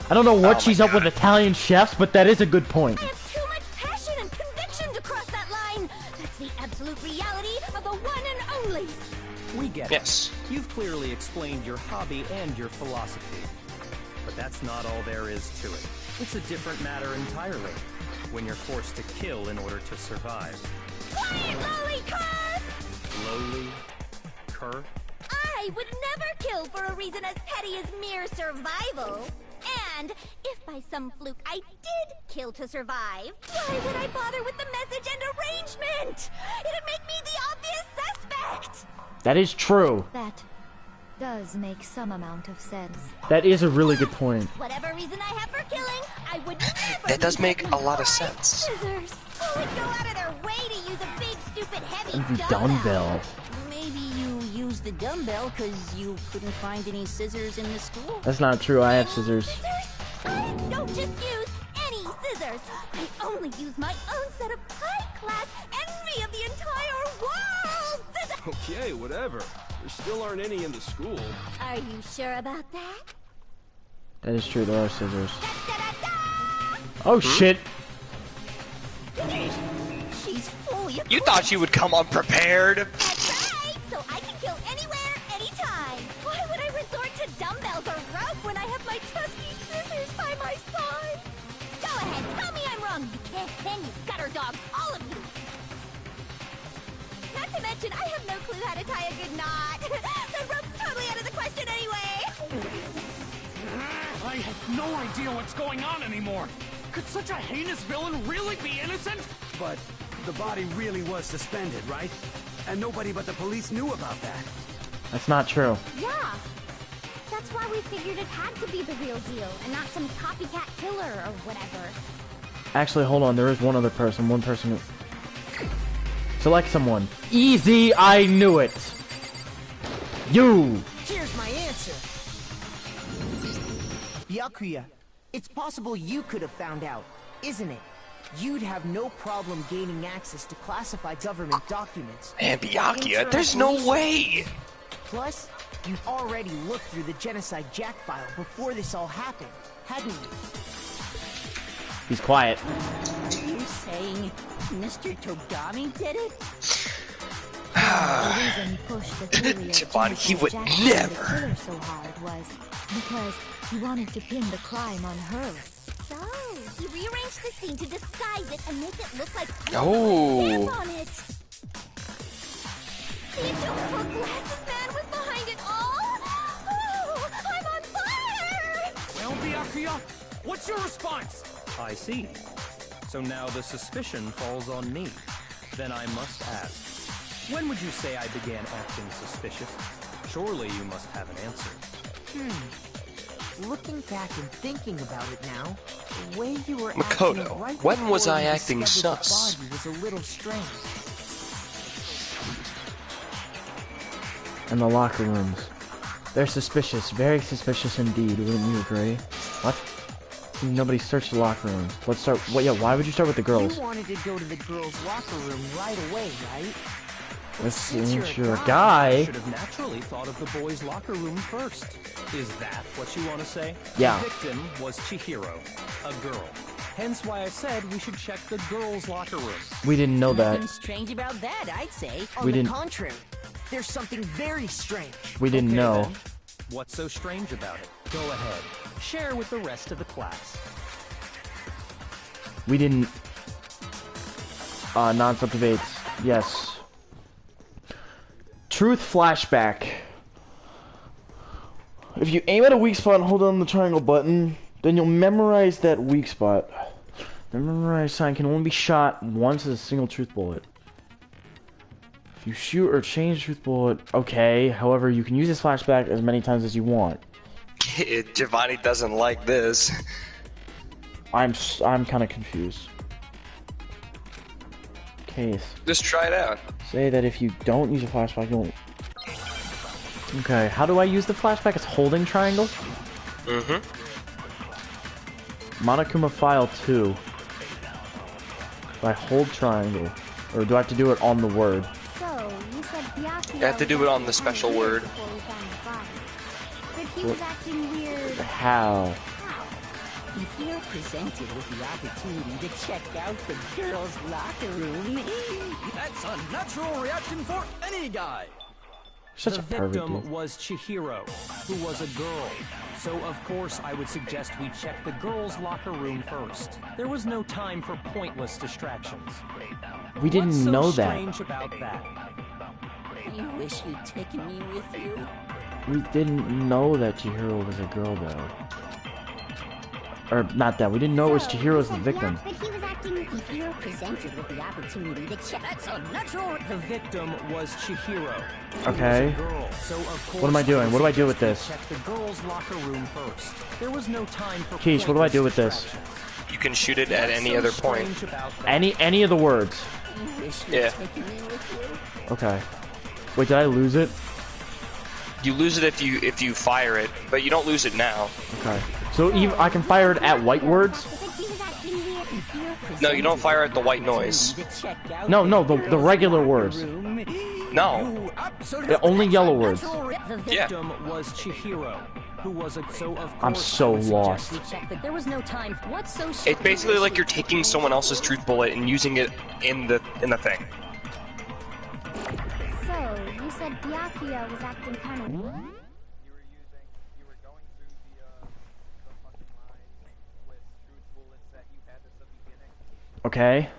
[SPEAKER 1] I don't know what
[SPEAKER 5] Oh
[SPEAKER 1] she's
[SPEAKER 5] my
[SPEAKER 1] up with Italian chefs, but that is a good point.
[SPEAKER 10] I have too much passion and conviction to cross that line. That's the absolute reality of the one and only.
[SPEAKER 9] We get
[SPEAKER 5] Yes.
[SPEAKER 9] it. You've clearly explained your hobby and your philosophy. But that's not all there is to it. It's a different matter entirely. When you're forced to kill in order to survive.
[SPEAKER 10] Quiet, lolly cur!
[SPEAKER 9] Lowly? Cur?
[SPEAKER 10] I would never kill for a reason as petty as mere survival. And if by some fluke I did kill to survive, why would I bother with the message and arrangement? It'd make me the obvious suspect.
[SPEAKER 1] That is true.
[SPEAKER 13] That does make some amount of sense.
[SPEAKER 1] That is a really good point.
[SPEAKER 10] Whatever reason I have for killing, I would never.
[SPEAKER 5] That does
[SPEAKER 10] use
[SPEAKER 5] make
[SPEAKER 10] my
[SPEAKER 5] a lot of
[SPEAKER 10] bright
[SPEAKER 5] sense.
[SPEAKER 10] Scissors. Who would go out of their way to use a big, stupid, heavy
[SPEAKER 1] The dumbbell.
[SPEAKER 12] Maybe you used the dumbbell because you couldn't find any scissors in the school.
[SPEAKER 1] That's not true. I have scissors.
[SPEAKER 10] I don't just use any scissors. I only use my own set of high-class envy of the entire world. Scissors.
[SPEAKER 6] Okay, whatever. There still aren't any in the school.
[SPEAKER 10] Are you sure about that?
[SPEAKER 1] That is true. There are scissors. Oh shit!
[SPEAKER 10] She's fully
[SPEAKER 5] You thought you would come unprepared.
[SPEAKER 10] That's right! So I can kill anywhere, anytime! Why would I resort to dumbbells or rope when I have my trusty scissors by my side? Go ahead, tell me I'm wrong, you can, you gutter dogs, all of you! Not to mention, I have no clue how to tie a good knot. The rope's totally out of the question anyway!
[SPEAKER 15] I have no idea what's going on anymore. Could such a heinous villain really be innocent?
[SPEAKER 4] But the body really was suspended, right? And nobody but the police knew about that.
[SPEAKER 1] That's not true.
[SPEAKER 10] Yeah, That's why we figured it had to be the real deal, and not some copycat killer or whatever.
[SPEAKER 1] Actually, hold on. There is one other person. One person. Select someone. Easy. I knew it. You.
[SPEAKER 7] Here's my answer. Byakuya, it's possible you could have found out, isn't it? You'd have no problem gaining access to classified government documents.
[SPEAKER 5] Man, Byakuya, there's no way!
[SPEAKER 7] Plus, you already looked through the Genocide Jack file before this all happened, hadn't you?
[SPEAKER 1] He's quiet.
[SPEAKER 12] Are you saying Mr. Togami did it?
[SPEAKER 13] The reason he pushed the theory of
[SPEAKER 5] Giovanni, he would
[SPEAKER 13] Jack
[SPEAKER 5] never.
[SPEAKER 13] the killer so hard was because he wanted to pin the crime on her.
[SPEAKER 10] So, he rearranged the scene to disguise it and make it look like
[SPEAKER 5] Oh.
[SPEAKER 10] stamp on it. The Indomitable Glasses Man was behind it all? Oh, I'm on fire!
[SPEAKER 15] Well, Byakuya, what's your response?
[SPEAKER 9] I see. So now the suspicion falls on me. Then I must ask, when would you say I began acting suspicious? Surely you must have an answer.
[SPEAKER 7] Looking back and thinking about it now, the way you were
[SPEAKER 5] Makoto,
[SPEAKER 7] acting right
[SPEAKER 5] when was
[SPEAKER 7] before
[SPEAKER 5] I
[SPEAKER 7] you
[SPEAKER 5] acting
[SPEAKER 7] discovered
[SPEAKER 5] sus?
[SPEAKER 7] the body was a little strange.
[SPEAKER 1] In the locker rooms. They're suspicious. Very suspicious indeed. Wouldn't you agree? What? Nobody searched the locker rooms. Let's start. What? Yeah. Why would you start with the girls?
[SPEAKER 7] You wanted to go to the girls' locker room right away, right?
[SPEAKER 1] Let's see.
[SPEAKER 7] Since you're a
[SPEAKER 1] You're a
[SPEAKER 9] I
[SPEAKER 1] guy.
[SPEAKER 9] should have naturally thought of the boys' locker room first. Is that what you want to say?
[SPEAKER 1] Yeah.
[SPEAKER 9] The victim was Chihiro, a girl. Hence why I said we should check the girls' locker room.
[SPEAKER 1] We didn't know that.
[SPEAKER 12] Nothing strange about that, I'd say.
[SPEAKER 7] On
[SPEAKER 1] We
[SPEAKER 7] the
[SPEAKER 1] didn't-
[SPEAKER 7] contrary, there's something very strange.
[SPEAKER 1] We didn't
[SPEAKER 9] Okay,
[SPEAKER 1] know.
[SPEAKER 9] then. What's so strange about it? Go ahead. Share with the rest of the class.
[SPEAKER 1] We didn't. Non-stop debates. Yes. Truth flashback. If you aim at a weak spot and hold down the triangle button, then you'll memorize that weak spot. The memorized sign can only be shot once as a single truth bullet. If you shoot or change truth bullet, okay. However, you can use this flashback as many times as you want.
[SPEAKER 5] Giovanni doesn't like this.
[SPEAKER 1] I'm kind of confused. Case.
[SPEAKER 5] Just try it out.
[SPEAKER 1] Say that if you don't use a flashback, you'll... Okay, how do I use the flashback? It's holding triangle?
[SPEAKER 5] Mm-hmm.
[SPEAKER 1] Monokuma file 2. Do I hold triangle? Or do I have to do it on the word?
[SPEAKER 10] So, you said Byakuya
[SPEAKER 5] You have to do it on the special word.
[SPEAKER 10] before we found the body. But he was acting weird.
[SPEAKER 1] How?
[SPEAKER 12] If you're presented with the opportunity to check out the girls' locker room,
[SPEAKER 6] That's a natural reaction for any guy.
[SPEAKER 1] Such
[SPEAKER 9] The
[SPEAKER 1] a pervert,
[SPEAKER 9] victim
[SPEAKER 1] dude.
[SPEAKER 9] was Chihiro, who was a girl. So of course I would suggest we check the girls' locker room first. There was no time for pointless distractions.
[SPEAKER 1] We didn't
[SPEAKER 9] What's so
[SPEAKER 1] know that.
[SPEAKER 9] strange about that?
[SPEAKER 12] you wish you'd taken me with you.
[SPEAKER 1] We didn't know that Chihiro was a girl, though. Or, not that. We didn't know it was Chihiro as the victim.
[SPEAKER 10] But he was acting...
[SPEAKER 12] If you're presented with the opportunity to check, that's a natural.
[SPEAKER 9] The victim was Chihiro.
[SPEAKER 1] Okay.
[SPEAKER 9] Who was a girl. So of course
[SPEAKER 1] What am I doing? What do I do with this?
[SPEAKER 9] Check the girls' locker room first. There was no time for
[SPEAKER 1] Keish, what do I do with this?
[SPEAKER 9] distractions.
[SPEAKER 5] You can shoot it at any other point.
[SPEAKER 9] Strange about that.
[SPEAKER 1] Any of the words.
[SPEAKER 12] You wish you'd
[SPEAKER 5] Yeah.
[SPEAKER 12] taken me with you.
[SPEAKER 1] Okay. Wait, did I lose it?
[SPEAKER 5] You lose it if you fire it, but you don't lose it now.
[SPEAKER 1] Okay. So even I can fire it at white words?
[SPEAKER 10] But he was acting weird.
[SPEAKER 5] No, you don't fire at the white noise.
[SPEAKER 1] No, the regular words.
[SPEAKER 5] No.
[SPEAKER 1] Only yellow words.
[SPEAKER 9] The
[SPEAKER 5] Yeah.
[SPEAKER 9] victim was Chihiro, who was a so of course
[SPEAKER 1] I'm so
[SPEAKER 9] I would suggest
[SPEAKER 1] lost.
[SPEAKER 9] we check the
[SPEAKER 12] There was no time. What's so
[SPEAKER 5] It's basically like you're taking someone else's truth bullet and using it in the thing.
[SPEAKER 10] So, you said Byakuya was acting kind of...
[SPEAKER 2] You were going through the fucking lines with truth bullets that you had at the beginning.
[SPEAKER 1] Okay.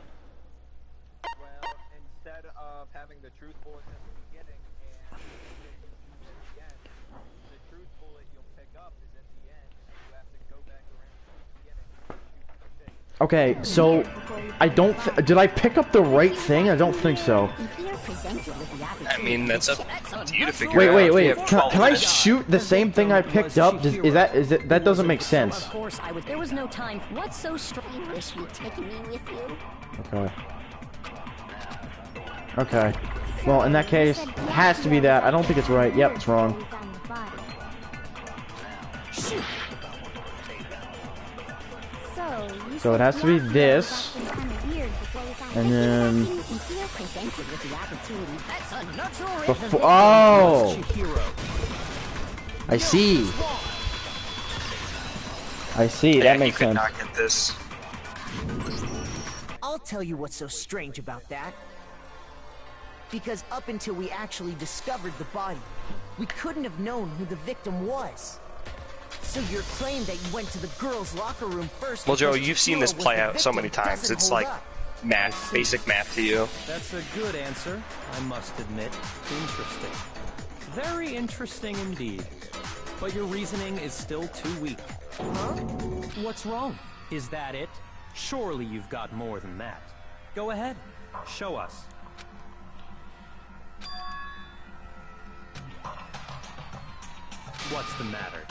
[SPEAKER 2] Well, instead of having the truth bullet at the beginning and at the end, the truth bullet you'll pick up is at the end, and you have to go back around to the beginning and shoot the shit.
[SPEAKER 1] Okay, so I don't. Did I pick up the right thing? I don't think so.
[SPEAKER 10] If you're
[SPEAKER 5] I mean, that's up to you to figure out.
[SPEAKER 1] Wait.
[SPEAKER 5] You have
[SPEAKER 1] Can
[SPEAKER 5] 12
[SPEAKER 1] I
[SPEAKER 5] minutes.
[SPEAKER 1] shoot the same thing I picked up? That doesn't make sense.
[SPEAKER 12] Of course I was. There was no time. What's so strange? You wish you'd taken me with you.
[SPEAKER 1] Okay. Okay. Well, in that case, it has to be that. I don't think it's right. Yep, it's wrong. So it has to be this. And then... Before... Oh! I see. I see. That makes sense.
[SPEAKER 5] Not get this.
[SPEAKER 7] I'll tell you what's so strange about that. Because up until we actually discovered the body, we couldn't have known who the victim was. So your claim that you went to the girls' locker room first...
[SPEAKER 5] Well, Joe, you've seen this play out so many times. It's like math, basic math to you.
[SPEAKER 9] That's a good answer, I must admit. Interesting. Very interesting indeed. But your reasoning is still too weak. Huh? What's wrong? Is that it? Surely you've got more than that. Go ahead. Show us. What's the matter?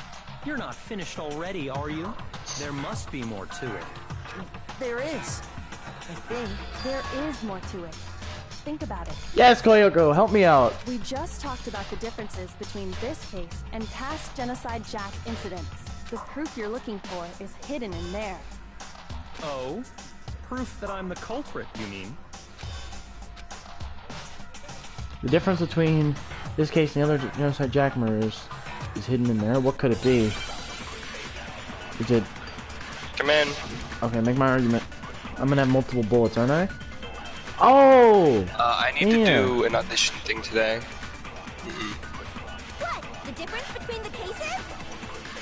[SPEAKER 9] You're not finished already, are you? There must be more to it.
[SPEAKER 7] There is. I think.
[SPEAKER 8] There is more to it. Think about it.
[SPEAKER 1] Yes, Koyoko, help me out.
[SPEAKER 8] We just talked about the differences between this case and past Genocide Jack incidents. The proof you're looking for is hidden in there.
[SPEAKER 9] Oh? Proof that I'm the culprit, you mean?
[SPEAKER 1] The difference between this case and the other Genocide Jack murders is hidden in there. What could it be? Is it...
[SPEAKER 5] Come in.
[SPEAKER 1] Okay, make my argument. I'm gonna have multiple bullets, aren't I? Oh!
[SPEAKER 5] I need to do an audition thing today.
[SPEAKER 10] What? The difference between the cases?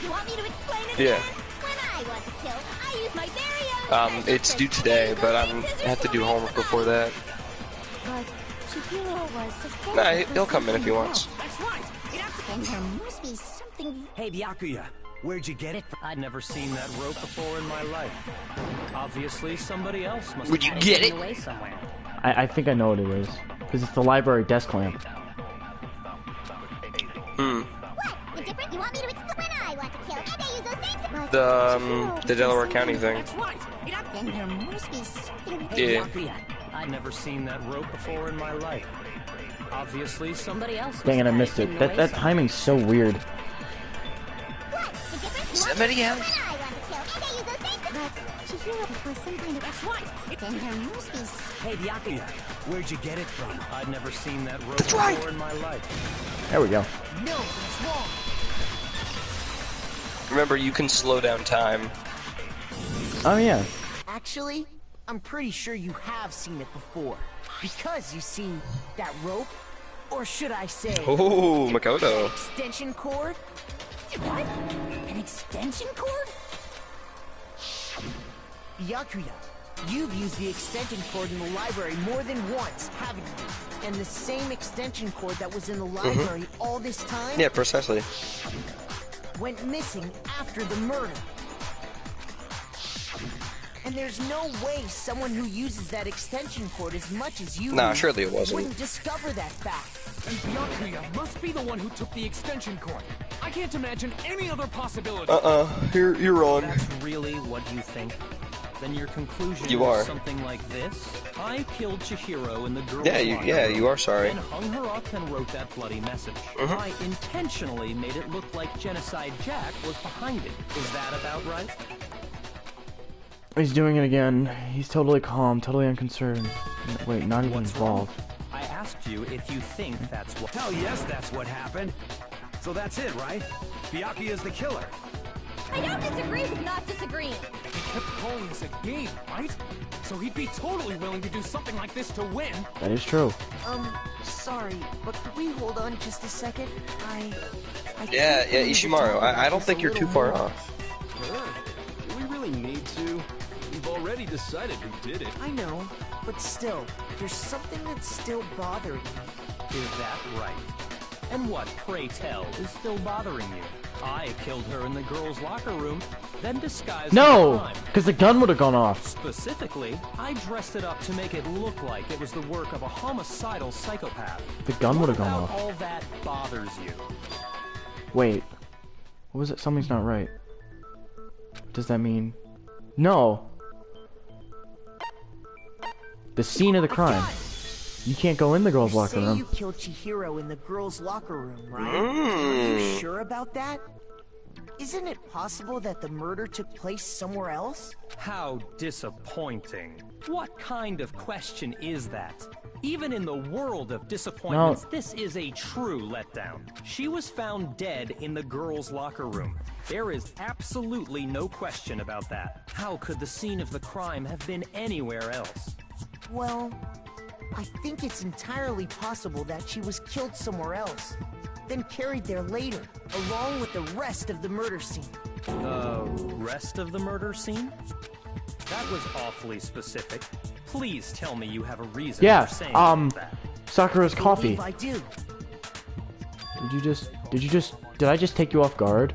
[SPEAKER 10] You want me to explain it
[SPEAKER 5] Yeah.
[SPEAKER 10] again? When I want to kill, I use my very own...
[SPEAKER 5] It's due today, but I have to do homework before that.
[SPEAKER 13] But Chihiro was suspended.
[SPEAKER 5] Nah, he'll come in if he wants.
[SPEAKER 10] That's right. Then there must be something...
[SPEAKER 4] Hey, Byakuya, where'd you get it?
[SPEAKER 9] I'd never seen that rope before in my life. Obviously, somebody else must
[SPEAKER 5] Would you
[SPEAKER 9] have
[SPEAKER 5] get
[SPEAKER 9] taken
[SPEAKER 5] it?
[SPEAKER 9] away somewhere.
[SPEAKER 1] I think I know what it is. Because it's the library desk lamp.
[SPEAKER 10] What? The difference? You want me to explain when I want to kill, and I use those things?
[SPEAKER 5] The Delaware County thing.
[SPEAKER 10] That's right. Then there must be something...
[SPEAKER 5] Yeah.
[SPEAKER 9] I'd never seen that rope before in my life. Obviously, somebody else must
[SPEAKER 1] Dang it, I
[SPEAKER 9] have
[SPEAKER 1] missed
[SPEAKER 9] taken
[SPEAKER 1] it.
[SPEAKER 9] away
[SPEAKER 1] That timing's so weird.
[SPEAKER 10] What? The difference?
[SPEAKER 5] Somebody else?
[SPEAKER 10] When I want to kill, and I use those things... But Chihiro was some kind of... That's right. Then there must be...
[SPEAKER 4] Hey, Byakuya, where'd you get it from?
[SPEAKER 9] I'd never seen that rope
[SPEAKER 5] That's right.
[SPEAKER 9] before in my life.
[SPEAKER 1] There we go.
[SPEAKER 7] No, that's wrong.
[SPEAKER 5] Remember, you can slow down time.
[SPEAKER 1] Oh, yeah.
[SPEAKER 7] Actually, I'm pretty sure you have seen it before. Because you see that rope? Or should I say...
[SPEAKER 5] Oh, Makoto.
[SPEAKER 7] Extension cord?
[SPEAKER 10] What? An extension cord?
[SPEAKER 7] Byakuya, you've used the extension cord in the library more than once, haven't you? And the same extension cord that was in the library all this time
[SPEAKER 5] Yeah, precisely.
[SPEAKER 7] went missing after the murder. And there's no way someone who uses that extension cord as much as you
[SPEAKER 5] Nah,
[SPEAKER 7] do
[SPEAKER 5] surely it wasn't.
[SPEAKER 7] wouldn't discover that fact.
[SPEAKER 15] And Byakuya must be the one who took the extension cord. I can't imagine any other possibility.
[SPEAKER 5] You're wrong.
[SPEAKER 9] That's really what you think? Then your conclusion
[SPEAKER 5] You are.
[SPEAKER 9] is something like this? I killed Chihiro in the girl's
[SPEAKER 5] Yeah,
[SPEAKER 9] locker room,
[SPEAKER 5] you are sorry.
[SPEAKER 9] Then hung her up and wrote that bloody message. I intentionally made it look like Genocide Jack was behind it. Is that about right?
[SPEAKER 1] He's doing it again. He's totally calm, totally unconcerned. Wait, not even involved.
[SPEAKER 9] I asked you if you think that's what...
[SPEAKER 4] Hell yes, that's what happened. So that's it, right? Byakuya's the killer.
[SPEAKER 10] I don't disagree with not disagreeing.
[SPEAKER 15] He kept calling this a game, right? So he'd be totally willing to do something like this to win.
[SPEAKER 1] That is true.
[SPEAKER 7] Sorry, but could we hold on just a second?
[SPEAKER 5] Yeah, Ishimaru. I don't think you're too far off.
[SPEAKER 6] Sure. Do we really need to? We've already decided who did it.
[SPEAKER 7] I know, but still, there's something that's still bothering me.
[SPEAKER 9] Is that right? And what, pray tell, is still bothering you? I killed her in the girls' locker room, then disguised
[SPEAKER 1] No!
[SPEAKER 9] the crime.
[SPEAKER 1] Because the gun would have gone off.
[SPEAKER 9] Specifically, I dressed it up to make it look like it was the work of a homicidal psychopath.
[SPEAKER 1] The gun would have gone
[SPEAKER 9] What about
[SPEAKER 1] off.
[SPEAKER 9] all that bothers you?
[SPEAKER 1] Wait. What was it? Something's not right. What does that mean? No! The scene of the crime. You can't go in the girls' locker
[SPEAKER 7] You
[SPEAKER 1] room.
[SPEAKER 7] say you killed Chihiro in the girls' locker room, right? Are you sure about that? Isn't it possible that the murder took place somewhere else?
[SPEAKER 9] How disappointing. What kind of question is that? Even in the world of disappointments,
[SPEAKER 1] No.
[SPEAKER 9] this is a true letdown. She was found dead in the girls' locker room. There is absolutely no question about that. How could the scene of the crime have been anywhere else?
[SPEAKER 7] Well, I think it's entirely possible that she was killed somewhere else, then carried there later, along with the rest of the murder scene.
[SPEAKER 9] The rest of the murder scene? That was awfully specific. Please tell me you have a reason
[SPEAKER 1] Yeah,
[SPEAKER 9] for saying that.
[SPEAKER 1] Sakura's coffee.
[SPEAKER 7] I do.
[SPEAKER 1] Did I just take you off guard?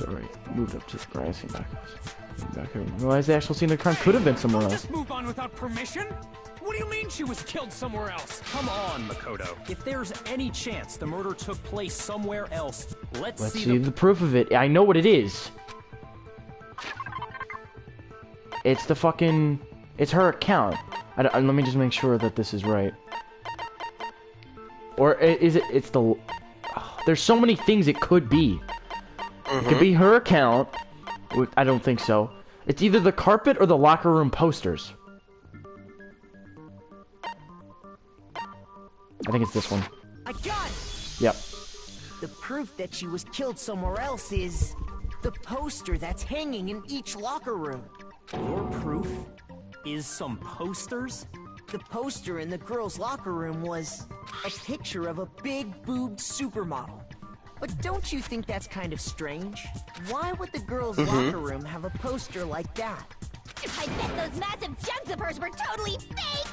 [SPEAKER 1] Alright, moved up to the grassy back here. Realize the actual scene of the crime could have been somewhere else.
[SPEAKER 15] Just moved on without permission? What do you mean she was killed somewhere else?
[SPEAKER 9] Come on, Makoto. If there's any chance the murder took place somewhere else, let's
[SPEAKER 1] Let's
[SPEAKER 9] see
[SPEAKER 1] see the proof of it. I know what it is. It's the fucking... It's her account. Let me just make sure that this is right. Or is it... It's the... There's so many things it could be. It could be her account. I don't think so. It's either the carpet or the locker room posters. I think it's this one.
[SPEAKER 7] I got it!
[SPEAKER 1] Yep.
[SPEAKER 7] The proof that she was killed somewhere else is the poster that's hanging in each locker room.
[SPEAKER 9] Your proof is some posters?
[SPEAKER 7] The poster in the girls' locker room was a picture of a big-boobed supermodel. But don't you think that's kind of strange? Why would the girls' locker room have a poster like that?
[SPEAKER 10] I bet those massive jugs of hers were totally fake!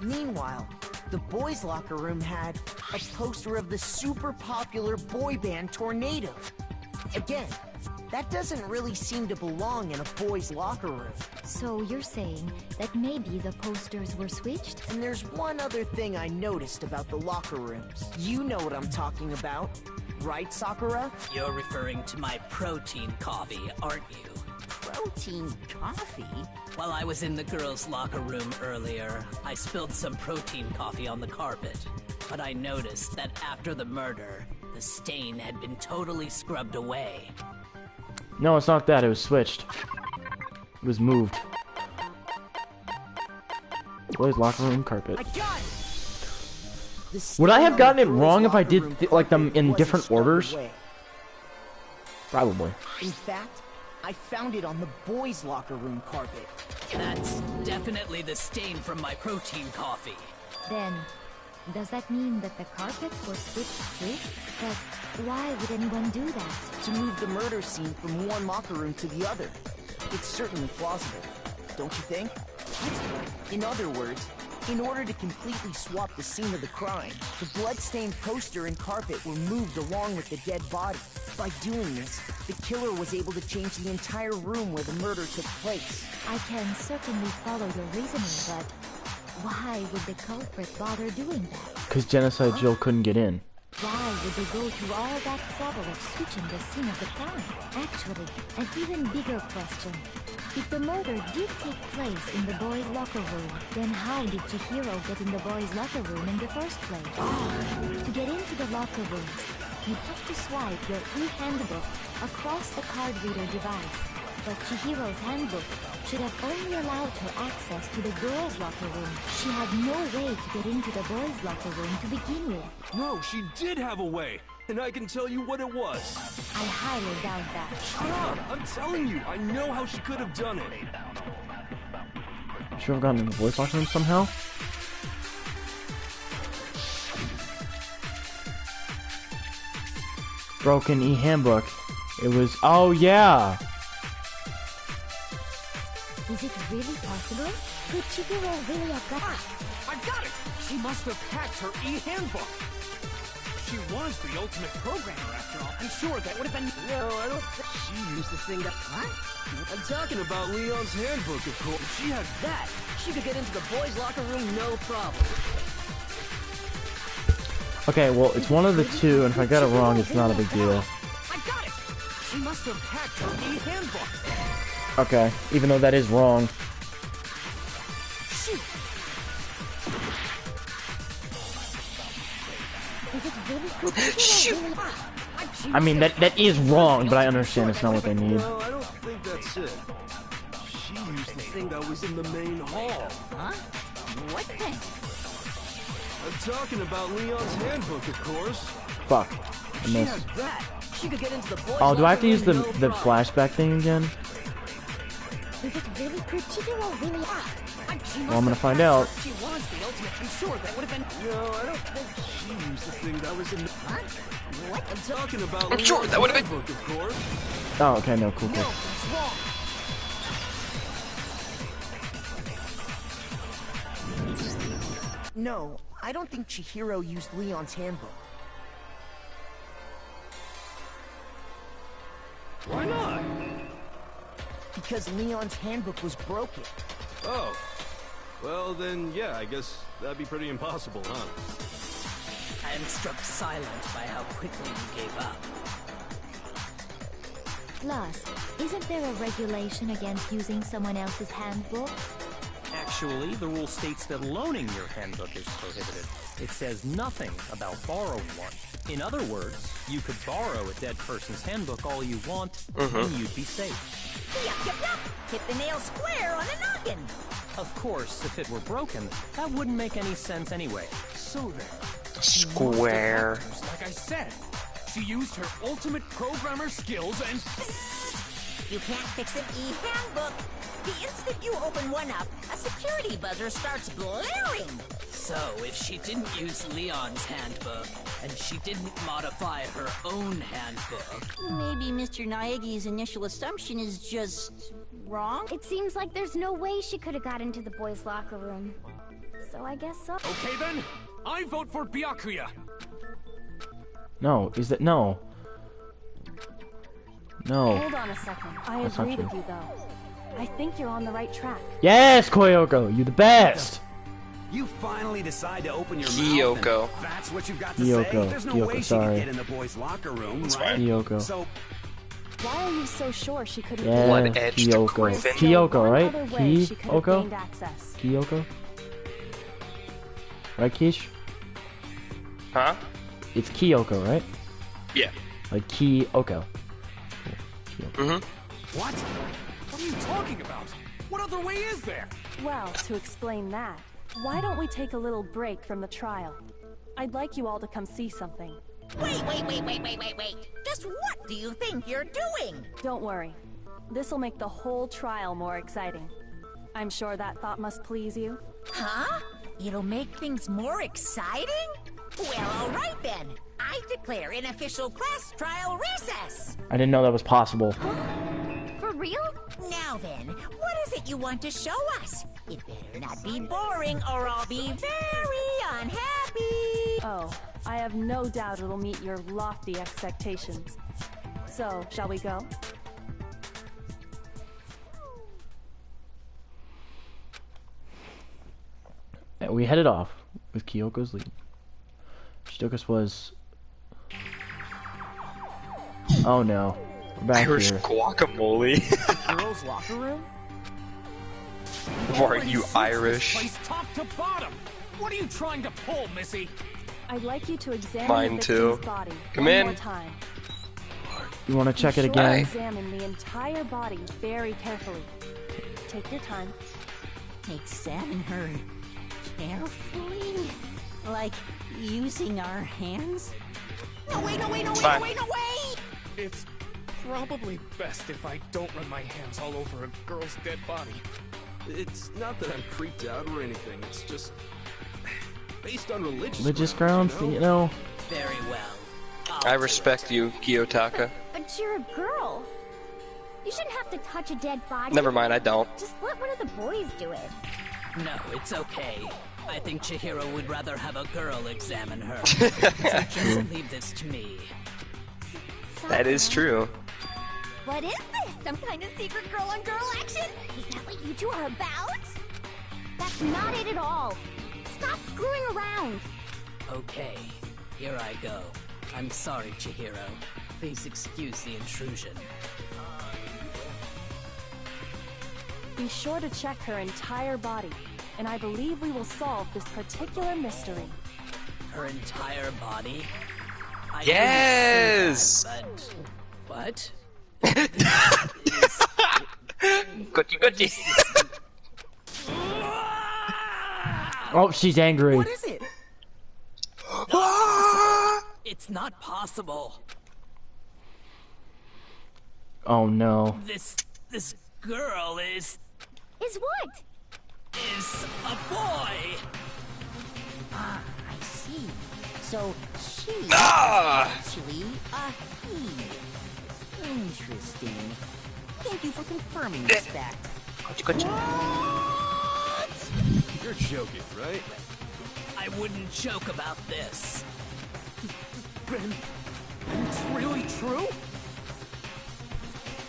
[SPEAKER 7] Meanwhile, the boys' locker room had a poster of the super popular boy band Tornado. Again, that doesn't really seem to belong in a boys' locker room.
[SPEAKER 13] So you're saying that maybe the posters were switched?
[SPEAKER 7] And there's one other thing I noticed about the locker rooms. You know what I'm talking about, right, Sakura?
[SPEAKER 14] You're referring to my protein coffee, aren't you?
[SPEAKER 12] Protein coffee?
[SPEAKER 14] While I was in the girls' locker room earlier, I spilled some protein coffee on the carpet. But I noticed that after the murder, the stain had been totally scrubbed away.
[SPEAKER 1] No, it's not that. It was switched. It was moved. Boys' locker room carpet.
[SPEAKER 7] I got it!
[SPEAKER 1] Would I have gotten it wrong if I did like them in different orders? Probably.
[SPEAKER 7] In fact, I found it on the boys' locker room carpet.
[SPEAKER 14] That's definitely the stain from my protein coffee.
[SPEAKER 13] Then, does that mean that the carpets were switched too? But why would anyone do that?
[SPEAKER 7] To move the murder scene from one locker room to the other. It's certainly plausible, don't you think? In other words, in order to completely swap the scene of the crime, the blood-stained poster and carpet were moved along with the dead body. By doing this, the killer was able to change the entire room where the murder took place.
[SPEAKER 13] I can certainly follow your reasoning, but why would the culprit bother doing that?
[SPEAKER 1] Because Genocide Jill couldn't get in.
[SPEAKER 13] Why would they go through all that trouble of switching the scene of the crime? Actually, an even bigger question. If the murder did take place in the boys' locker room, then how did Chihiro get in the boys' locker room in the first place? To get into the locker rooms, you have to swipe your e-handbook across the card reader device. But Chihiro's handbook should have only allowed her access to the girls' locker room. She had no way to get into the boys' locker room to begin with.
[SPEAKER 6] No, she did have a way, and I can tell you what it was.
[SPEAKER 13] I highly doubt that.
[SPEAKER 6] Shut up! I'm telling you, I know how she could have done it.
[SPEAKER 1] Should have gotten in the boys' locker room somehow. Broken e-handbook. It was... Oh, yeah!
[SPEAKER 13] Is it really possible? Could Chihiro really have got it?
[SPEAKER 15] I got it! She must have hacked her e-handbook. She was the ultimate programmer, after all. I'm sure that would have been...
[SPEAKER 6] No, I don't think she used the thing that... What? I'm talking about Leon's handbook, of course. If she had that, she could get into the boys' locker room no problem.
[SPEAKER 1] Okay, well, it's one of the two, and if I got it wrong, it's not a big deal.
[SPEAKER 15] I got it! She must have hacked her e-handbook.
[SPEAKER 1] Okay, even though that is wrong.
[SPEAKER 13] Shoot! Is it really good?
[SPEAKER 1] I mean, that is wrong, but I understand it's not what they need.
[SPEAKER 6] No, I don't think that's it. She used the thing that was in the main hall.
[SPEAKER 12] Huh? What thing?
[SPEAKER 6] I'm talking about Leon's handbook, of course.
[SPEAKER 1] Fuck. I
[SPEAKER 6] She
[SPEAKER 1] missed.
[SPEAKER 6] had that. She could get into the boys'
[SPEAKER 1] Oh, do I have
[SPEAKER 6] locker
[SPEAKER 1] to use the
[SPEAKER 6] room no problem.
[SPEAKER 1] flashback thing again?
[SPEAKER 13] Is it really pretty or really act?
[SPEAKER 1] Well, I'm gonna find out.
[SPEAKER 15] She was the ultimate. I'm sure that would have been...
[SPEAKER 6] No, I don't think she used the thing that was in the...
[SPEAKER 12] Huh? What?
[SPEAKER 6] I'm talking about
[SPEAKER 5] I'm sure
[SPEAKER 6] Leon's
[SPEAKER 5] that would have been...
[SPEAKER 6] handbook, of course.
[SPEAKER 1] Oh, okay, no, cool, cool.
[SPEAKER 15] It's wrong.
[SPEAKER 7] No, I don't think Chihiro used Leon's handbook.
[SPEAKER 6] Why not?
[SPEAKER 7] Because Leon's handbook was broken.
[SPEAKER 6] Oh. Well, then, yeah, I guess that'd be pretty impossible, huh?
[SPEAKER 14] I am struck silent by how quickly you gave up.
[SPEAKER 13] Plus, isn't there a regulation against using someone else's handbook?
[SPEAKER 9] Actually, the rule states that loaning your handbook is prohibited. It says nothing about borrowing one. In other words, you could borrow a dead person's handbook all you want, and you'd be safe.
[SPEAKER 3] Yup, yup, yup! Hit the nail square on the noggin!
[SPEAKER 9] Of course, if it were broken, that wouldn't make any sense anyway.
[SPEAKER 15] So then...
[SPEAKER 5] Square.
[SPEAKER 15] Like I said, she used her ultimate programmer skills and...
[SPEAKER 3] You can't fix an e-handbook! The instant you open one up, a security buzzer starts blaring!
[SPEAKER 14] So, if she didn't use Leon's handbook, and she didn't modify her own handbook...
[SPEAKER 12] Maybe Mr. Naegi's initial assumption is just... wrong?
[SPEAKER 13] It seems like there's no way she could have got into the boys' locker room. So I guess so.
[SPEAKER 15] Okay then, I vote for Byakuya.
[SPEAKER 1] No, is that no? No.
[SPEAKER 8] Hold on a second. I
[SPEAKER 1] That's not
[SPEAKER 8] agree with
[SPEAKER 1] true.
[SPEAKER 8] you, though. I think you're on the right track.
[SPEAKER 1] Yes, Koyoko, you the best.
[SPEAKER 4] You finally decide to open your
[SPEAKER 5] Kyoko.
[SPEAKER 4] mouth. And that's what you've got to
[SPEAKER 1] Kyoko.
[SPEAKER 4] say. There's no
[SPEAKER 1] Kyoko,
[SPEAKER 4] way she
[SPEAKER 1] sorry.
[SPEAKER 4] could get in the boys' locker room,
[SPEAKER 5] That's
[SPEAKER 4] right?
[SPEAKER 5] fine.
[SPEAKER 1] Kyoko.
[SPEAKER 4] So
[SPEAKER 8] Why are you so sure she couldn't
[SPEAKER 1] Yeah,
[SPEAKER 5] Blood-edged
[SPEAKER 1] Kyoko.
[SPEAKER 5] griffin.
[SPEAKER 1] Kyoko,
[SPEAKER 8] One
[SPEAKER 1] right?
[SPEAKER 8] other way she could have
[SPEAKER 1] Kyoko?
[SPEAKER 8] gained access.
[SPEAKER 1] Kyoko? Right, Kish?
[SPEAKER 5] Huh?
[SPEAKER 1] It's Kyoko, right?
[SPEAKER 5] Yeah.
[SPEAKER 1] Like Kyoko.
[SPEAKER 15] What? What are you talking about? What other way is there?
[SPEAKER 8] Well, to explain that, why don't we take a little break from the trial? I'd like you all to come see something.
[SPEAKER 3] Wait! Just what do you think you're doing?
[SPEAKER 8] Don't worry. This'll make the whole trial more exciting. I'm sure that thought must please you.
[SPEAKER 3] Huh? It'll make things more exciting? Well, alright then. I declare an official class trial recess.
[SPEAKER 1] I didn't know that was possible.
[SPEAKER 3] For real? Now then, what is it you want to show us? It better not be boring or I'll be very unhappy.
[SPEAKER 8] Oh, I have no doubt it'll meet your lofty expectations. So, shall we go?
[SPEAKER 1] And we headed off with Kyoko's lead. Shidoka's was... Oh no. We're back
[SPEAKER 5] Irish
[SPEAKER 1] here.
[SPEAKER 5] guacamole.
[SPEAKER 7] Girls' locker room?
[SPEAKER 5] Are you Irish?
[SPEAKER 15] Place top to bottom. What are you trying to pull, Missy?
[SPEAKER 8] I'd like you to examine
[SPEAKER 5] Mine
[SPEAKER 8] the
[SPEAKER 5] too.
[SPEAKER 8] victim's body
[SPEAKER 5] Come
[SPEAKER 8] one
[SPEAKER 5] in.
[SPEAKER 8] more time.
[SPEAKER 1] You want to check it
[SPEAKER 8] Be sure to
[SPEAKER 1] again?
[SPEAKER 8] examine the entire body very carefully. Take your time.
[SPEAKER 12] Examine her carefully? Like using our hands?
[SPEAKER 3] No, wait!
[SPEAKER 5] Fine.
[SPEAKER 15] It's probably best if I don't run my hands all over a girl's dead body.
[SPEAKER 6] It's not that I'm creeped out or anything. It's just based on
[SPEAKER 1] Religious grounds, you know?
[SPEAKER 14] Very well.
[SPEAKER 5] I respect you, Kiyotaka.
[SPEAKER 13] But you're a girl. You shouldn't have to touch a dead body.
[SPEAKER 5] Never mind, I don't.
[SPEAKER 13] Just let one of the boys do it.
[SPEAKER 14] No, it's okay. I think Chihiro would rather have a girl examine her. So just leave this to me.
[SPEAKER 5] That is true.
[SPEAKER 10] What is this? Some kind of secret girl-on-girl action? Is that what you two are about? That's not it at all. Stop screwing around.
[SPEAKER 14] Okay, here I go. I'm sorry, Chihiro. Please excuse the intrusion.
[SPEAKER 8] Be sure to check her entire body, and I believe we will solve this particular mystery.
[SPEAKER 14] Her entire body? I
[SPEAKER 5] Yes!
[SPEAKER 14] didn't see that, but...
[SPEAKER 5] Goody.
[SPEAKER 1] Oh, she's angry.
[SPEAKER 14] What is it? It's not possible.
[SPEAKER 1] Oh no.
[SPEAKER 14] This girl is
[SPEAKER 10] what?
[SPEAKER 14] Is a boy.
[SPEAKER 3] Ah, I see. So she is actually a he. Interesting. Thank you for confirming this fact.
[SPEAKER 4] You're joking, right?
[SPEAKER 14] I wouldn't joke about this.
[SPEAKER 7] Ben, it's really true?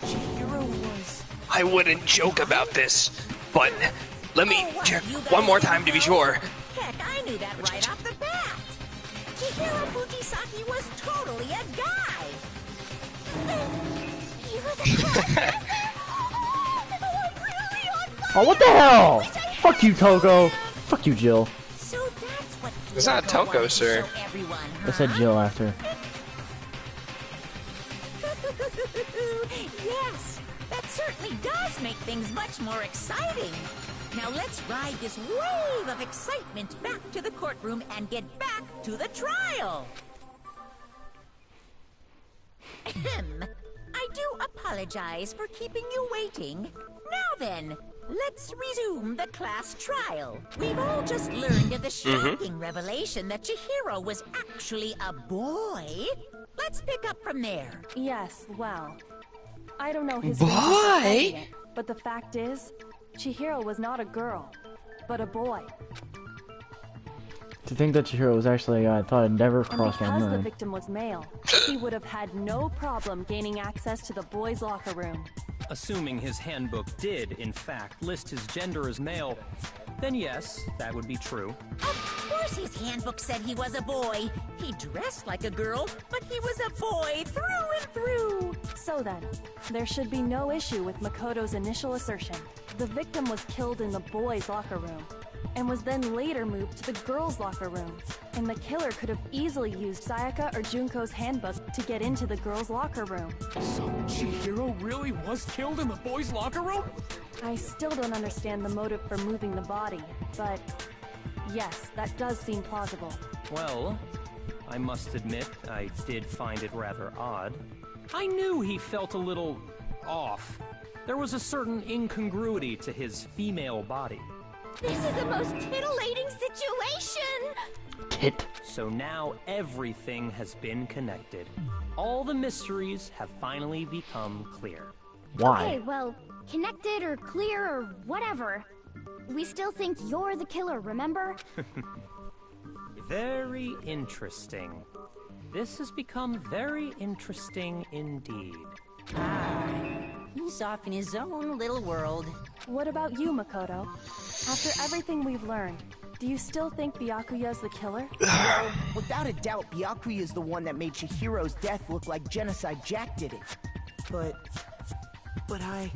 [SPEAKER 7] Chihiro was...
[SPEAKER 5] I wouldn't joke about this, but let me check one more time to be sure.
[SPEAKER 3] Heck, I knew that right off the bat. Chihiro Fujisaki was totally a guy.
[SPEAKER 10] He was a
[SPEAKER 1] Oh, what the hell? Fuck you, Toko. Fuck you, Jill.
[SPEAKER 3] So that's what
[SPEAKER 5] It's not Toko, sir.
[SPEAKER 1] I said Jill after.
[SPEAKER 3] Yes, that certainly does make things much more exciting. Now let's ride this wave of excitement back to the courtroom and get back to the trial. Ahem. I do apologize for keeping you waiting. Now then, let's resume the class trial. We've all just learned of the shocking revelation that Chihiro was actually a boy. Let's pick up from there.
[SPEAKER 8] Yes, well, I don't know his
[SPEAKER 5] Boy?
[SPEAKER 8] reasons for hiding it, but the fact is, Chihiro was not a girl, but a boy.
[SPEAKER 1] To think that Chihiro was actually a guy, I thought it never
[SPEAKER 8] And
[SPEAKER 1] crossed my
[SPEAKER 8] because the
[SPEAKER 1] mind.
[SPEAKER 8] victim was male, he would have had no problem gaining access to the boys' locker room.
[SPEAKER 9] Assuming his handbook did, in fact, list his gender as male, then yes, that would be true.
[SPEAKER 3] Of course his handbook said he was a boy. He dressed like a girl, but he was a boy through and through.
[SPEAKER 8] So then, there should be no issue with Makoto's initial assertion. The victim was killed in the boys' locker room, and was then later moved to the girls' locker room. And the killer could have easily used Sayaka or Junko's handbook to get into the girls' locker room.
[SPEAKER 15] So Chihiro really was killed in the boys' locker room?
[SPEAKER 8] I still don't understand the motive for moving the body, but yes, that does seem plausible.
[SPEAKER 9] Well, I must admit, I did find it rather odd. I knew he felt a little off. There was a certain incongruity to his female body.
[SPEAKER 10] This is the most titillating situation!
[SPEAKER 1] Tit.
[SPEAKER 9] So now everything has been connected. All the mysteries have finally become clear.
[SPEAKER 1] Why?
[SPEAKER 10] Okay, well, connected or clear or whatever. We still think you're the killer, remember?
[SPEAKER 9] Very interesting. This has become very interesting indeed.
[SPEAKER 3] He's off in his own little world.
[SPEAKER 8] What about you, Makoto? After everything we've learned, do you still think Byakuya's the killer?
[SPEAKER 7] Well, without a doubt, Byakuya is the one that made Chihiro's death look like Genocide Jack did it. But I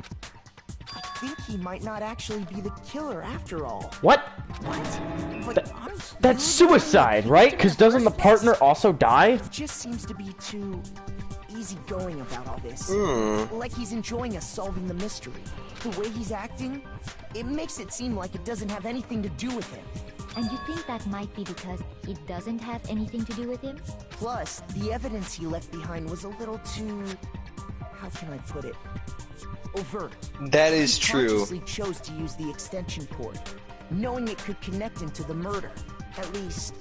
[SPEAKER 7] think he might not actually be the killer after all.
[SPEAKER 1] What?
[SPEAKER 7] What? But
[SPEAKER 1] That's suicide, right? Because doesn't the partner also die?
[SPEAKER 7] He just seems to be too easygoing about all this. Like he's enjoying us solving the mystery. The way he's acting, it makes it seem like it doesn't have anything to do with him.
[SPEAKER 13] And you think that might be because it doesn't have anything to do with him?
[SPEAKER 7] Plus, the evidence he left behind was a little too... how can I put it? Overt.
[SPEAKER 5] That is
[SPEAKER 7] He
[SPEAKER 5] true.
[SPEAKER 7] consciously chose to use the extension port, knowing it could connect him to the murder. At least,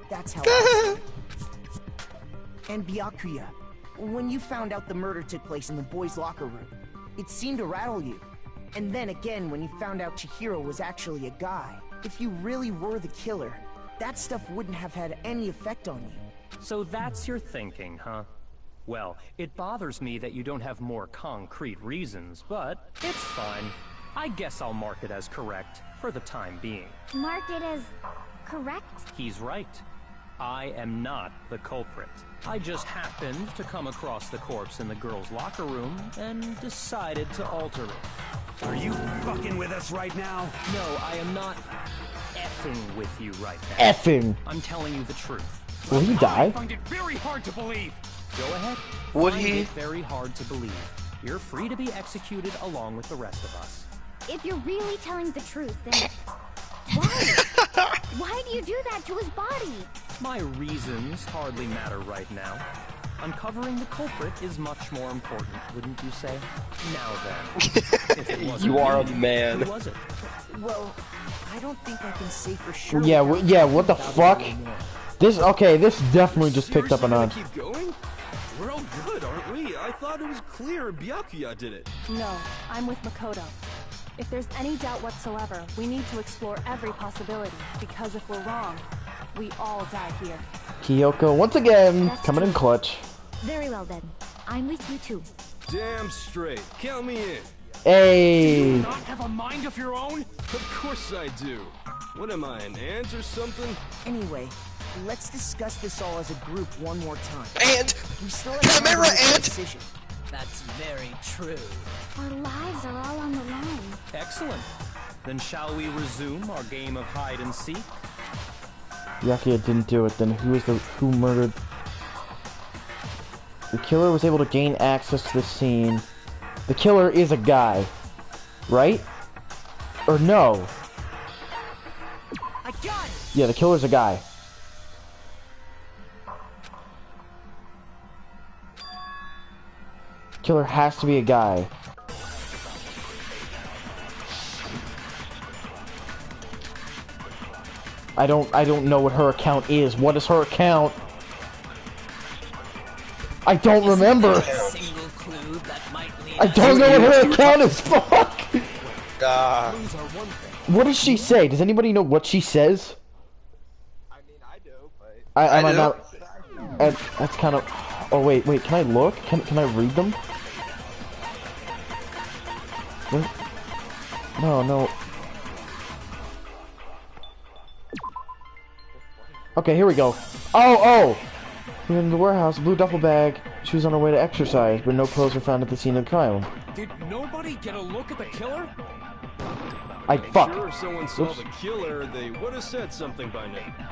[SPEAKER 7] that's how I see it. And Byakuya, when you found out the murder took place in the boys' locker room, it seemed to rattle you. And then again, when you found out Chihiro was actually a guy, if you really were the killer, that stuff wouldn't have had any effect on you.
[SPEAKER 9] So that's your thinking, huh? Well, it bothers me that you don't have more concrete reasons, but it's fine. I guess I'll mark it as correct for the time being.
[SPEAKER 13] Mark it as correct?
[SPEAKER 9] He's right. I am not the culprit. I just happened to come across the corpse in the girls' locker room and decided to alter it.
[SPEAKER 4] Are you fucking with us right now?
[SPEAKER 9] No, I am not effing with you right now.
[SPEAKER 1] Effing.
[SPEAKER 9] I'm telling you the truth.
[SPEAKER 1] Will he die?
[SPEAKER 15] I find it very hard to believe.
[SPEAKER 9] Go ahead.
[SPEAKER 5] Would
[SPEAKER 9] Find
[SPEAKER 5] he?
[SPEAKER 9] it very hard to believe. You're free to be executed along with the rest of us.
[SPEAKER 13] If you're really telling the truth, then why? Why do you do that to his body?
[SPEAKER 9] My reasons hardly matter right now. Uncovering the culprit is much more important, wouldn't you say? Now then, if it wasn't
[SPEAKER 5] You are a
[SPEAKER 9] you,
[SPEAKER 5] man.
[SPEAKER 9] Who was it?
[SPEAKER 7] Well, I don't think I can say for sure.
[SPEAKER 1] Yeah, yeah, what the fuck?
[SPEAKER 7] Anymore.
[SPEAKER 1] This, okay, this definitely just picked up a notch.
[SPEAKER 16] Keep going? We're all good, aren't we? I thought it was clear Byakuya did it.
[SPEAKER 8] No, I'm with Makoto. If there's any doubt whatsoever, we need to explore every possibility, because if we're wrong, we all die here.
[SPEAKER 1] Kyoko, once again, coming in clutch.
[SPEAKER 13] Very well then. I'm with you too.
[SPEAKER 16] Damn straight. Count me in.
[SPEAKER 1] Hey.
[SPEAKER 15] Do you not have a mind of your own?
[SPEAKER 16] Of course I do. What am I, an ant or something?
[SPEAKER 7] Anyway, let's discuss this all as a group one more time.
[SPEAKER 5] Ant!
[SPEAKER 7] We still have time to make a decision.
[SPEAKER 14] That's very true.
[SPEAKER 13] Our lives are all on the line.
[SPEAKER 9] Excellent. Then shall we resume our game of hide and seek?
[SPEAKER 1] Byakuya didn't do it, then who murdered? The killer was able to gain access to the scene. The killer is a guy, right? Or no?
[SPEAKER 7] I got it.
[SPEAKER 1] Yeah, the killer's a guy. Killer has to be a guy. I don't know what her account is. What is her account? I don't remember. I don't know what her account is. Fuck. What does she say? Does anybody know what she says?
[SPEAKER 2] I mean, I do, but
[SPEAKER 1] I might not. That's kind of. Oh wait, can I look? Can I read them? No. Okay, here we go. Oh! We went in the warehouse, blue duffel bag. She was on her way to exercise, but no clothes were found at the scene of the crime.
[SPEAKER 15] Did nobody get a look at the killer?
[SPEAKER 1] Fuck.
[SPEAKER 16] Sure, if someone saw the killer, they would have said something by now.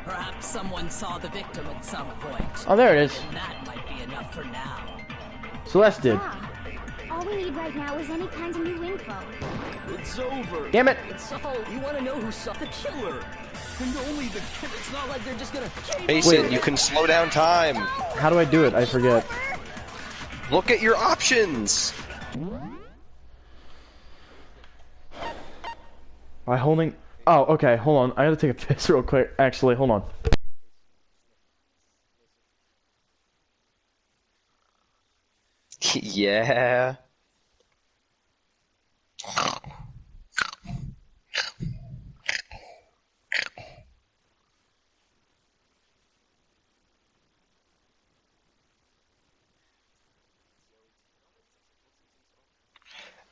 [SPEAKER 14] Perhaps someone saw the victim at some point.
[SPEAKER 1] Oh, there it is.
[SPEAKER 14] And that might be enough for now.
[SPEAKER 1] Celeste did.
[SPEAKER 13] All we need right now is any kind of new info.
[SPEAKER 16] It's over.
[SPEAKER 1] Damn it.
[SPEAKER 6] So, you want to know who saw the killer? And only the killer. It's not like they're just gonna.
[SPEAKER 5] Mason, you can slow down time.
[SPEAKER 1] How do I do it? I forget.
[SPEAKER 5] Look at your options.
[SPEAKER 1] By holding. Oh, okay. Hold on. I gotta take a piss real quick. Actually, hold on.
[SPEAKER 5] Yeah.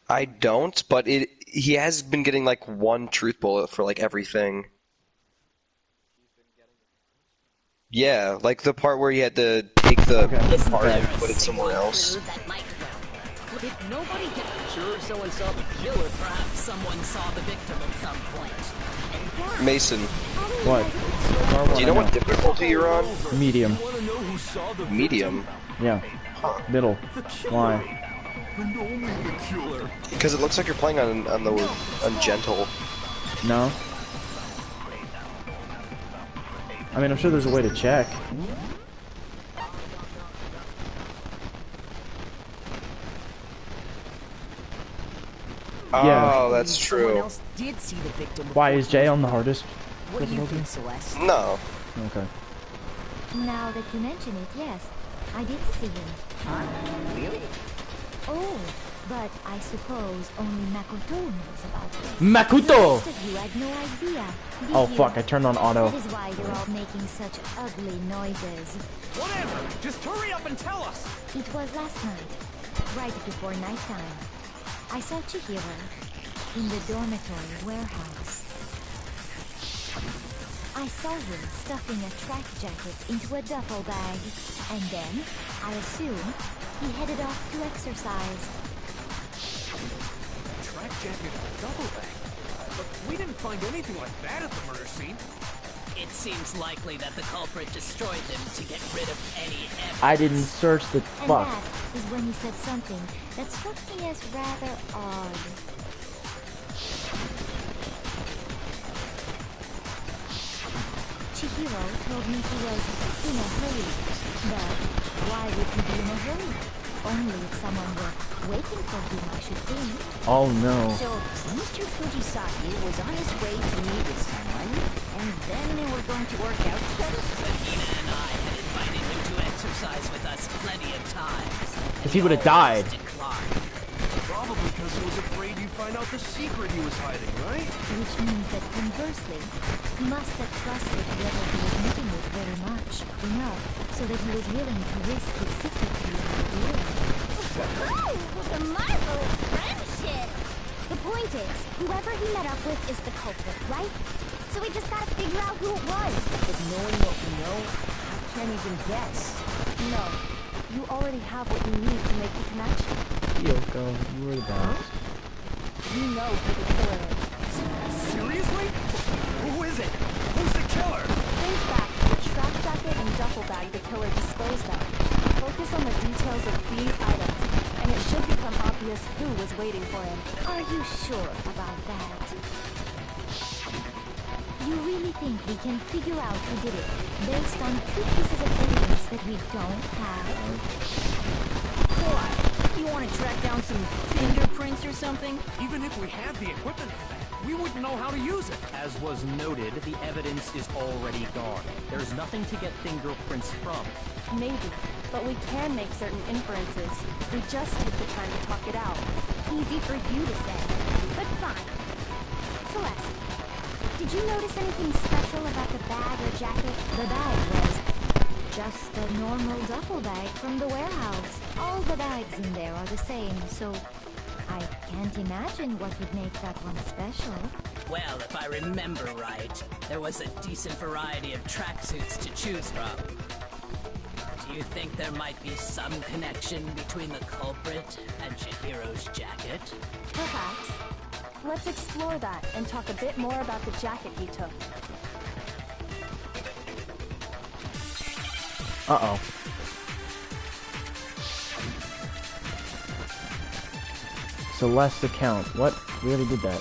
[SPEAKER 5] I don't, but he has been getting like one truth bullet for like everything. Yeah, like the part where he had to take the part and put it somewhere else.
[SPEAKER 6] Did nobody get sure someone saw the killer?
[SPEAKER 14] Perhaps someone saw the victim at some point.
[SPEAKER 5] Mason.
[SPEAKER 1] What?
[SPEAKER 5] Do you know what difficulty you're on?
[SPEAKER 1] Medium.
[SPEAKER 5] Medium?
[SPEAKER 1] Yeah. Middle. Why?
[SPEAKER 5] Because it looks like you're playing on gentle.
[SPEAKER 1] No. I mean, I'm sure there's a way to check. Yeah.
[SPEAKER 5] Oh, that's true.
[SPEAKER 7] Someone else did see the victim.
[SPEAKER 1] Why is Jay on the hardest?
[SPEAKER 7] What do you think, Celeste?
[SPEAKER 5] No.
[SPEAKER 1] Okay.
[SPEAKER 13] Now that you mention it, yes, I did see him.
[SPEAKER 7] Really?
[SPEAKER 13] Oh, But I suppose only Makoto knows about this.
[SPEAKER 1] Makoto!
[SPEAKER 13] The rest of you had no idea. Did
[SPEAKER 1] Oh
[SPEAKER 13] you?
[SPEAKER 1] fuck, I turned on auto.
[SPEAKER 13] That is why you're all making such ugly noises.
[SPEAKER 15] Whatever! Just hurry up and tell us!
[SPEAKER 13] It was last night, right before nighttime. I saw Chihiro in the dormitory warehouse. I saw him stuffing a track jacket into a duffel bag, and then, I assume, he headed off to exercise.
[SPEAKER 15] Track jacket and a duffel bag? But we didn't find anything like that at the murder scene.
[SPEAKER 14] It seems likely that the culprit destroyed them to get rid of any evidence.
[SPEAKER 1] I didn't search the
[SPEAKER 13] And
[SPEAKER 1] fuck.
[SPEAKER 13] that is when he said something that struck me as rather odd. Chihiro told me he was in a hurry, but why would he be in a hurry? Only if someone were waiting for him, I should think.
[SPEAKER 1] Oh no.
[SPEAKER 12] So, Mr. Fujisaki was on his way to meet with someone, and then they were going to work out together?
[SPEAKER 14] Akina and I had invited him to exercise with us plenty of times.
[SPEAKER 1] If he would have died.
[SPEAKER 14] Declined.
[SPEAKER 16] Probably because he was afraid you'd find out the secret he was hiding, right?
[SPEAKER 13] Which means that conversely, he must have trusted whoever he was meeting with very much, enough, so that he was willing to risk his secret to reveal.
[SPEAKER 10] Oh, the marvelous friendship! The point is, whoever he met up with is the culprit, right? So we just gotta figure out who it was.
[SPEAKER 7] But knowing what we know, I can't even guess.
[SPEAKER 8] No, you already have what you need to make the connection.
[SPEAKER 1] Yoko, you were the best.
[SPEAKER 8] You know who the killer is.
[SPEAKER 15] Seriously? Who is it? Who's the killer?
[SPEAKER 8] Think back to the track jacket and duffel bag the killer disposed of. Focus on the details of these items, and it should become obvious who was waiting for him.
[SPEAKER 13] Are you sure about that? You really think we can figure out who did it based on 2 pieces of evidence that we don't have?
[SPEAKER 6] What? You want to track down some fingerprints or something?
[SPEAKER 15] Even if we had the equipment for that, we wouldn't know how to use it.
[SPEAKER 9] As was noted, the evidence is already gone. There's nothing to get fingerprints from.
[SPEAKER 8] Maybe, but we can make certain inferences. We just take the time to talk it out.
[SPEAKER 10] Easy for you to say, but fine. Celeste, did you notice anything special about the bag or jacket?
[SPEAKER 13] The bag was just a normal duffel bag from the warehouse. All the bags in there are the same, so I can't imagine what would make that one special.
[SPEAKER 14] Well, if I remember right, there was a decent variety of tracksuits to choose from. Do you think there might be some connection between the culprit and Chihiro's jacket?
[SPEAKER 8] Perhaps. Let's explore that and talk a bit more about the jacket he took.
[SPEAKER 1] Uh-oh. Celeste account. What? We already did that.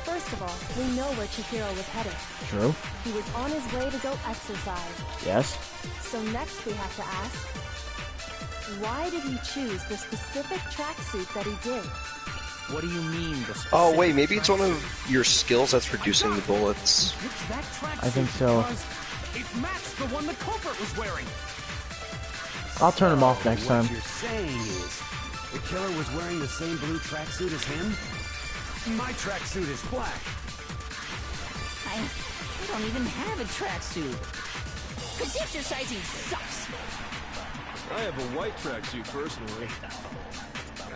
[SPEAKER 8] First of all, we know where Chihiro was headed.
[SPEAKER 1] True.
[SPEAKER 8] He was on his way to go exercise.
[SPEAKER 1] Yes.
[SPEAKER 8] So next we have to ask, why did he choose the specific tracksuit that he did?
[SPEAKER 9] What do you mean, the specific
[SPEAKER 5] Oh wait, maybe it's one of your skills that's producing the bullets.
[SPEAKER 1] I think so.
[SPEAKER 15] It matched the one the culprit was wearing.
[SPEAKER 1] I'll turn him off next time.
[SPEAKER 16] What you're saying is, the killer was wearing the same blue tracksuit as him?
[SPEAKER 15] My tracksuit is black.
[SPEAKER 12] I don't even have a tracksuit. Cause exercising sucks.
[SPEAKER 16] I have a white tracksuit personally.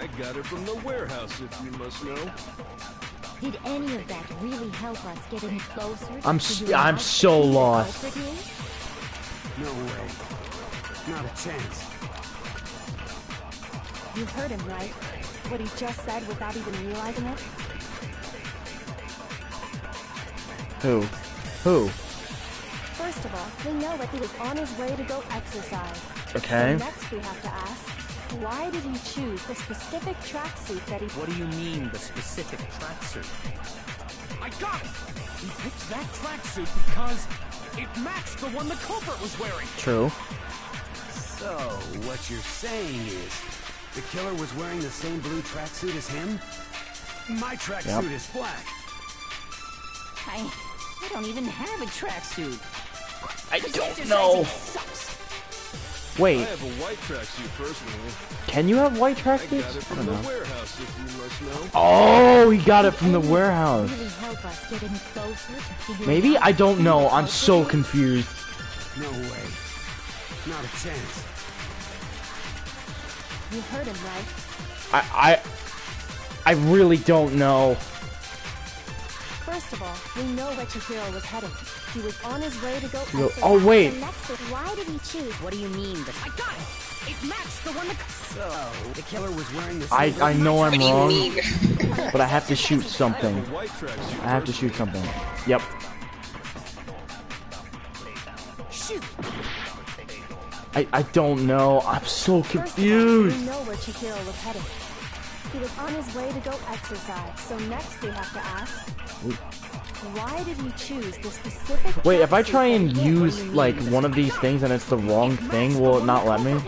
[SPEAKER 16] I got it from the warehouse, if you must know.
[SPEAKER 13] Did any of that really help us get any closer?
[SPEAKER 1] I'm so lost.
[SPEAKER 16] No way. Not a chance.
[SPEAKER 8] You heard him, right? What he just said without even realizing it?
[SPEAKER 1] Who? Who?
[SPEAKER 8] First of all, we know that he was on his way to go exercise.
[SPEAKER 1] Okay.
[SPEAKER 8] So next we have to ask, why did he choose the specific tracksuit that he...
[SPEAKER 9] What do you mean, the specific tracksuit?
[SPEAKER 15] I got it! He picked that tracksuit because it matched the one the culprit was wearing.
[SPEAKER 1] True.
[SPEAKER 16] So, what you're saying is, the killer was wearing the same blue tracksuit as him?
[SPEAKER 15] My tracksuit is black.
[SPEAKER 12] I don't even have a tracksuit.
[SPEAKER 1] I
[SPEAKER 12] Cause
[SPEAKER 1] don't
[SPEAKER 12] exercising
[SPEAKER 1] know.
[SPEAKER 12] sucks.
[SPEAKER 1] Wait.
[SPEAKER 16] I have a white tracksuit personally.
[SPEAKER 1] Can you have white
[SPEAKER 16] I got it
[SPEAKER 1] tracksuits? I
[SPEAKER 16] from
[SPEAKER 1] don't
[SPEAKER 16] the
[SPEAKER 1] know.
[SPEAKER 16] warehouse, if you must know.
[SPEAKER 1] Oh, he got it from the warehouse.
[SPEAKER 13] Really help us get any closer to figuring
[SPEAKER 1] Maybe?
[SPEAKER 13] out
[SPEAKER 1] I don't
[SPEAKER 13] who
[SPEAKER 1] know.
[SPEAKER 13] the
[SPEAKER 1] I'm
[SPEAKER 13] culprit
[SPEAKER 1] so
[SPEAKER 13] is?
[SPEAKER 1] confused.
[SPEAKER 15] No way. Not a chance.
[SPEAKER 8] You heard him, right?
[SPEAKER 1] I really don't know.
[SPEAKER 8] First of all, we know where Chihiro was heading. He was on his way to go
[SPEAKER 1] Yo,
[SPEAKER 8] exercise.
[SPEAKER 1] oh, wait.
[SPEAKER 8] The next bit, why did he choose?
[SPEAKER 6] What do you mean?
[SPEAKER 14] I got it! It matched the one that...
[SPEAKER 15] So, the killer was wearing the
[SPEAKER 1] I know I'm
[SPEAKER 5] What do you
[SPEAKER 1] wrong,
[SPEAKER 5] mean?
[SPEAKER 1] but I have to shoot something.
[SPEAKER 16] A white tracksuit
[SPEAKER 1] I have to shoot something. Yep.
[SPEAKER 8] Shoot!
[SPEAKER 1] I don't know. I'm so
[SPEAKER 8] First of all,
[SPEAKER 1] confused.
[SPEAKER 8] we know where Chihiro was heading. He was on his way to go exercise. So next we have to ask, why did he choose the specific...
[SPEAKER 1] Wait, if I try
[SPEAKER 8] tracksuit
[SPEAKER 1] and
[SPEAKER 8] that he
[SPEAKER 1] use
[SPEAKER 8] wore?
[SPEAKER 1] like one of these things and it's the wrong thing, will it not let me?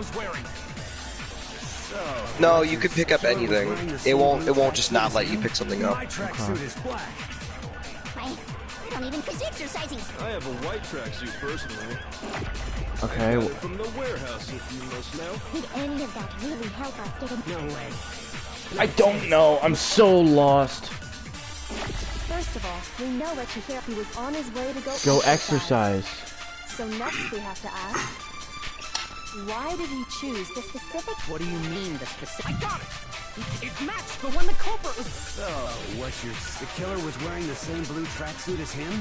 [SPEAKER 5] No, you could pick up anything. It won't just not let you pick something up.
[SPEAKER 15] My tracksuit is black.
[SPEAKER 10] I don't even miss exercising.
[SPEAKER 16] I have a white tracksuit personally.
[SPEAKER 1] Okay.
[SPEAKER 16] Got it from the warehouse, if you must know.
[SPEAKER 13] Could any of that really help us get any...
[SPEAKER 15] No way.
[SPEAKER 1] I don't know. I'm so lost.
[SPEAKER 8] First of all, we know where Chihiro... He was on his way to
[SPEAKER 1] Go exercise.
[SPEAKER 8] So next we have to ask, why did he choose the specific...
[SPEAKER 6] What do you mean, the specific...
[SPEAKER 14] I got it! It matched the one the culprit was...
[SPEAKER 15] So, what's your... The killer was wearing the same blue tracksuit as him?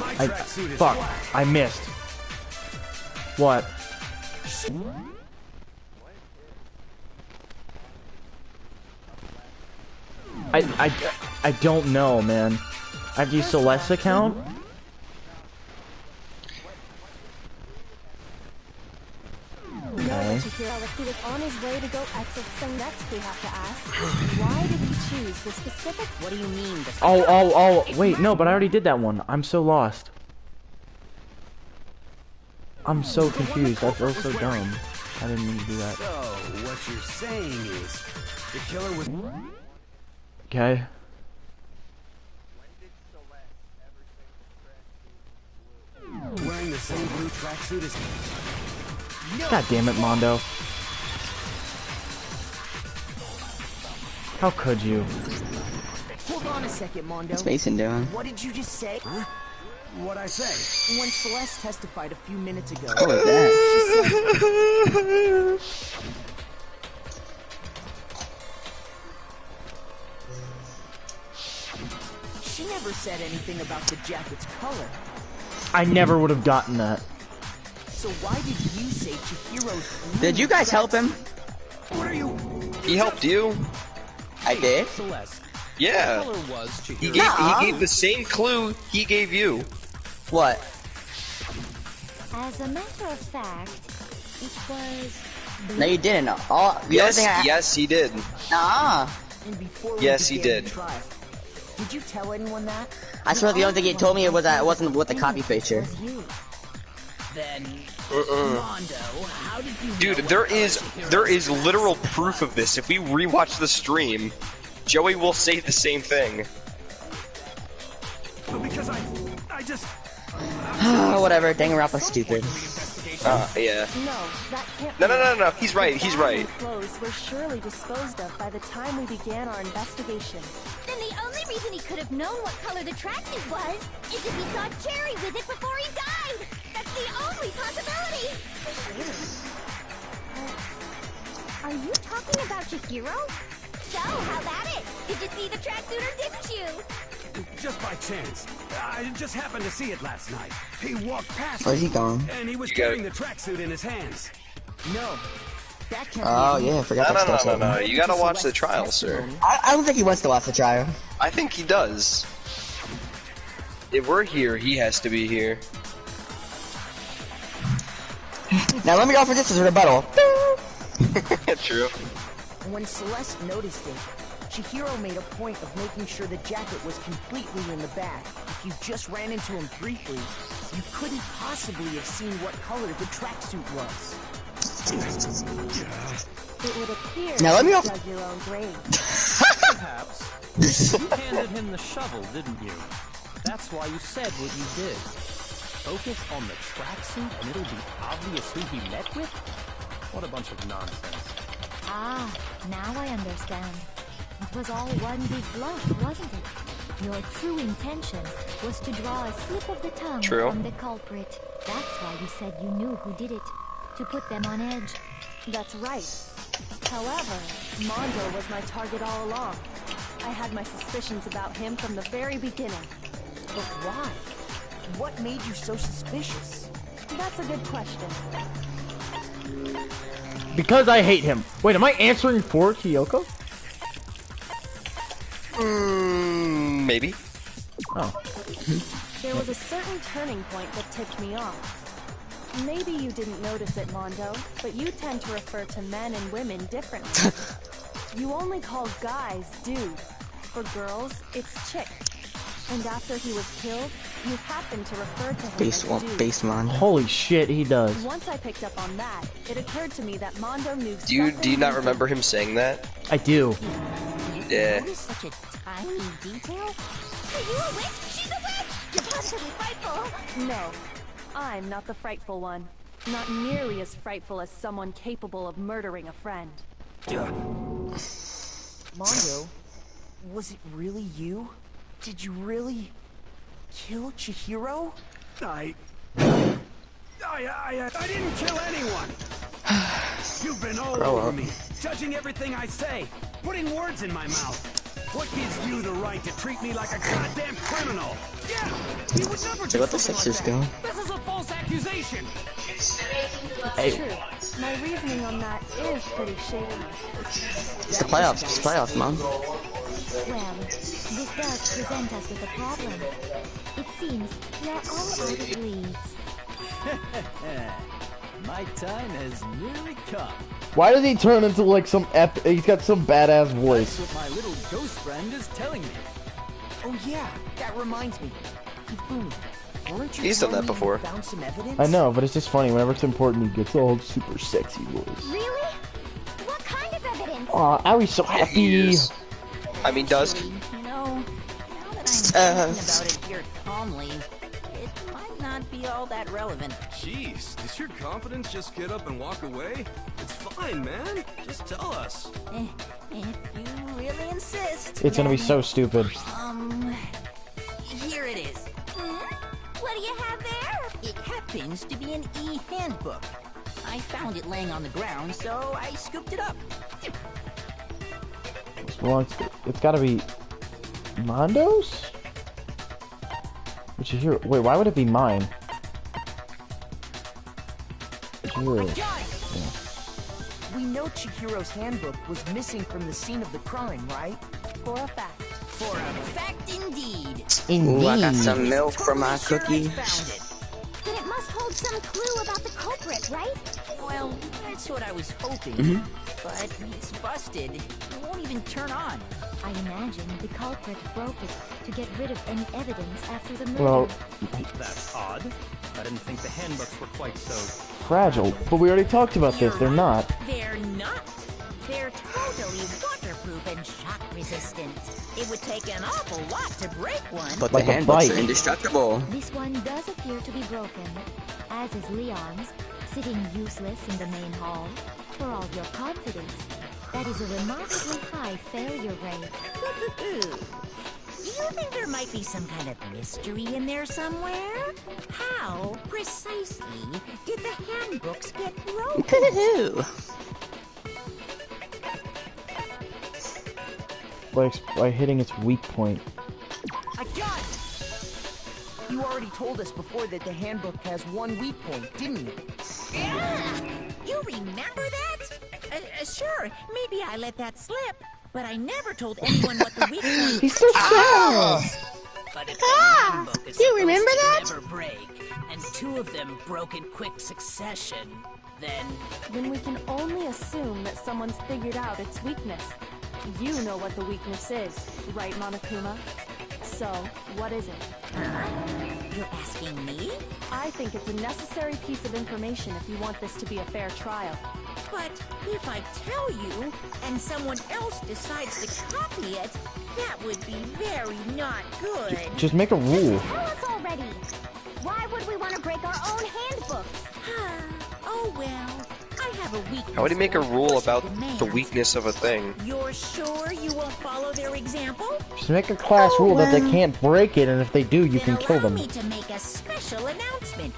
[SPEAKER 15] My
[SPEAKER 1] I
[SPEAKER 15] tracksuit is
[SPEAKER 1] fuck.
[SPEAKER 15] black.
[SPEAKER 1] I missed. What? I don't know, man. I have to use Celeste's account?
[SPEAKER 8] We know where Chihiro... He was on his way to go exercise. So next we have to ask, why did he choose the specific...
[SPEAKER 6] What do you mean, the...
[SPEAKER 1] Oh, wait, no, but I already did that one. I'm so lost. I'm so confused. I feel so dumb. I didn't mean to do that.
[SPEAKER 15] So, what you're saying is, the killer was...
[SPEAKER 1] Okay.
[SPEAKER 15] wearing the same blue tracksuit as...
[SPEAKER 1] God damn it, Mondo. How could you?
[SPEAKER 7] Hold on a second, Mondo.
[SPEAKER 17] What's Mason doing?
[SPEAKER 7] What did you just say?
[SPEAKER 15] Huh? What'd I say?
[SPEAKER 7] When Celeste testified a few minutes ago,
[SPEAKER 17] What was that?
[SPEAKER 7] she never said anything about the jacket's color.
[SPEAKER 1] I never would have gotten that.
[SPEAKER 7] So why did you say Chihiro's...
[SPEAKER 17] Did you guys help him?
[SPEAKER 15] What are you...
[SPEAKER 5] He helped you.
[SPEAKER 17] I did.
[SPEAKER 9] Celeste,
[SPEAKER 5] Yeah.
[SPEAKER 9] color was
[SPEAKER 5] He
[SPEAKER 9] Chihiro.
[SPEAKER 5] gave the same clue he gave you.
[SPEAKER 17] What?
[SPEAKER 13] As a matter of fact, it was...
[SPEAKER 17] No, you didn't. Oh, the
[SPEAKER 5] Yes,
[SPEAKER 17] other thing
[SPEAKER 5] yes, he did.
[SPEAKER 17] Nah.
[SPEAKER 7] And before
[SPEAKER 5] Yes, he
[SPEAKER 7] began the
[SPEAKER 5] did.
[SPEAKER 7] trial, did you tell anyone that?
[SPEAKER 17] I swear the only thing he told me was that it wasn't with the copy picture.
[SPEAKER 14] Then, Mondo, how did you
[SPEAKER 5] Dude,
[SPEAKER 14] know
[SPEAKER 5] there
[SPEAKER 14] what color
[SPEAKER 5] is
[SPEAKER 14] Chihiro was?
[SPEAKER 5] literal proof of this. If we rewatch the stream, Joey will say the same thing.
[SPEAKER 15] Because I just...
[SPEAKER 17] Whatever, Danganronpa's stupid.
[SPEAKER 5] Yeah.
[SPEAKER 8] No, that can't
[SPEAKER 5] No, he's right,
[SPEAKER 8] The
[SPEAKER 5] he's
[SPEAKER 8] bag
[SPEAKER 5] right.
[SPEAKER 8] and clothes were surely disposed of by the time we began our investigation.
[SPEAKER 10] Then the only reason he could have known what color the tracksuit was is if he saw Cherry with it before he died. That's the only possibility.
[SPEAKER 13] Are you talking about Chihiro?
[SPEAKER 10] So, how about it? Did you see the tracksuit or didn't you?
[SPEAKER 15] Just by chance. I just happened to see it last night. He walked past
[SPEAKER 17] Where's he
[SPEAKER 15] me,
[SPEAKER 17] going?
[SPEAKER 15] and he was
[SPEAKER 5] You got
[SPEAKER 15] carrying
[SPEAKER 5] it.
[SPEAKER 15] the tracksuit in his hands.
[SPEAKER 7] No. That can't
[SPEAKER 17] Oh,
[SPEAKER 7] be
[SPEAKER 17] yeah, I forgot that
[SPEAKER 5] No,
[SPEAKER 17] stuff.
[SPEAKER 5] you gotta watch the trial, sir.
[SPEAKER 17] I don't think he wants to watch the trial.
[SPEAKER 5] I think he does. If we're here, he has to be here.
[SPEAKER 17] Now let me offer this as a rebuttal.
[SPEAKER 5] True.
[SPEAKER 7] When Celeste noticed it, Chihiro made a point of making sure the jacket was completely in the bag. If you just ran into him briefly, you couldn't possibly have seen what color the tracksuit was.
[SPEAKER 8] It would appear
[SPEAKER 17] Now let me
[SPEAKER 8] you
[SPEAKER 17] off-
[SPEAKER 8] dug your own grave.
[SPEAKER 9] Perhaps. You handed him the shovel, didn't you? That's why you said what you did. focus on the tracksuit and it'll be obvious who he met with? What a bunch of nonsense.
[SPEAKER 13] Ah, now I understand. It was all one big bluff, wasn't it? Your true intention was to draw a slip of the tongue from the culprit. That's why you said you knew who did it. To put them on edge.
[SPEAKER 8] That's right. However, Mondo was my target all along. I had my suspicions about him from the very beginning.
[SPEAKER 7] But why? What made you so suspicious?
[SPEAKER 8] That's a good question.
[SPEAKER 1] Because I hate him. Wait, am I answering for Kyoko?
[SPEAKER 5] Maybe.
[SPEAKER 1] Oh.
[SPEAKER 8] There was a certain turning point that tipped me off. Maybe you didn't notice it, Mondo, but you tend to refer to men and women differently. You only call guys dude. For girls, it's chick. And after he was killed, you happen to refer to him as dude.
[SPEAKER 17] Base Mondo.
[SPEAKER 1] Holy shit, he does.
[SPEAKER 8] Once I picked up on that, it occurred to me that Mondo knew
[SPEAKER 5] Do you not remember him saying that?
[SPEAKER 1] I do.
[SPEAKER 5] Yeah.
[SPEAKER 3] Notice such a tiny detail? Are you a witch? She's a witch! You're positively frightful!
[SPEAKER 8] No, I'm not the frightful one. Not nearly as frightful as someone capable of murdering a friend.
[SPEAKER 7] Mondo, was it really you? Did you really kill Chihiro?
[SPEAKER 4] I didn't kill anyone! You've been all over me, judging everything I say, putting words in my mouth. What gives you the right to treat me like a goddamn criminal? Yeah, he would never do
[SPEAKER 17] What the
[SPEAKER 4] something
[SPEAKER 17] Sixers
[SPEAKER 4] like
[SPEAKER 17] doing?
[SPEAKER 4] that. This is a false accusation.
[SPEAKER 8] That's true. My reasoning on that is pretty shaky.
[SPEAKER 17] It's the playoffs. It's playoffs, Mom.
[SPEAKER 13] Well, this does present us with a problem. It seems we are all out of leads.
[SPEAKER 6] My time has nearly come.
[SPEAKER 1] Why does he turn into like some he's got some badass voice.
[SPEAKER 6] That's what my little ghost friend is telling me.
[SPEAKER 7] Oh yeah, that reminds me. Hifumi, weren't you
[SPEAKER 5] He's done that
[SPEAKER 7] telling me you
[SPEAKER 5] before.
[SPEAKER 7] found some evidence?
[SPEAKER 1] I know, but it's just funny. Whenever it's important, he gets all super sexy voice.
[SPEAKER 10] Really? What kind of evidence?
[SPEAKER 1] Aw, Ari's so happy.
[SPEAKER 5] I mean, does.
[SPEAKER 3] You know, now that I'm thinking about it here calmly, it might not be all that relevant.
[SPEAKER 16] Jeez, does your confidence just get up and walk away? It's fine, man. Just tell us.
[SPEAKER 3] If you really insist.
[SPEAKER 1] It's gonna be so stupid.
[SPEAKER 3] Here it is.
[SPEAKER 10] What do you have there?
[SPEAKER 3] It happens to be an e-handbook. I found it laying on the ground, so I scooped it up.
[SPEAKER 1] Well, it's gotta be Mondo's? Chihiro. Wait, why would it be mine? Chihiro.
[SPEAKER 7] We know Chihiro's handbook was missing from the scene of the crime, right?
[SPEAKER 8] For a fact.
[SPEAKER 3] For a fact indeed.
[SPEAKER 17] Ooh, I got some milk for my cookie.
[SPEAKER 10] Then it must hold some clue about the culprit, right?
[SPEAKER 3] Well, that's what I was hoping. But it's busted. It won't even turn on.
[SPEAKER 13] I imagine the culprit broke it to get rid of any evidence after the murder.
[SPEAKER 1] Well,
[SPEAKER 9] That's odd. I didn't think the handbooks were quite so
[SPEAKER 1] fragile. But we already talked about this. They're not.
[SPEAKER 3] They're not. They're totally waterproof and shock resistant. It would take an awful lot to break one.
[SPEAKER 17] But
[SPEAKER 1] Like
[SPEAKER 17] the
[SPEAKER 1] a
[SPEAKER 17] handbooks
[SPEAKER 1] bike.
[SPEAKER 17] are indestructible.
[SPEAKER 13] This one does appear to be broken, as is Leon's, sitting useless in the main hall. For all your confidence, that is a remarkably high failure rate.
[SPEAKER 3] Do you think there might be some kind of mystery in there somewhere? How, precisely, did the handbooks get broken?
[SPEAKER 1] By hitting its weak point.
[SPEAKER 7] I got it! You already told us before that the handbook has one weak point, didn't you?
[SPEAKER 3] Yeah! You remember that? Sure, maybe I let that slip, but I never told anyone what the weak point
[SPEAKER 1] He's so sad.
[SPEAKER 3] But if the handbook is
[SPEAKER 17] you remember that?
[SPEAKER 3] never break, and two of them broke in quick succession,
[SPEAKER 8] Then we can only assume that someone's figured out its weakness. You know what the weakness is, right, Monokuma? So, what is it?
[SPEAKER 3] You're asking me?
[SPEAKER 8] I think it's a necessary piece of information if you want this to be a fair trial.
[SPEAKER 3] But if I tell you, and someone else decides to copy it, that would be very not good.
[SPEAKER 1] Just make a rule.
[SPEAKER 10] Tell us already. Why would we want to books.
[SPEAKER 3] Oh well, I have a weakness.
[SPEAKER 5] How would he make a
[SPEAKER 3] for
[SPEAKER 5] rule about
[SPEAKER 3] demands.
[SPEAKER 5] the weakness of a thing?
[SPEAKER 3] You're sure you won't follow their example?
[SPEAKER 1] Just make a class rule that they can't break it, and if they do, you can kill them.
[SPEAKER 3] Allow me to make a special announcement.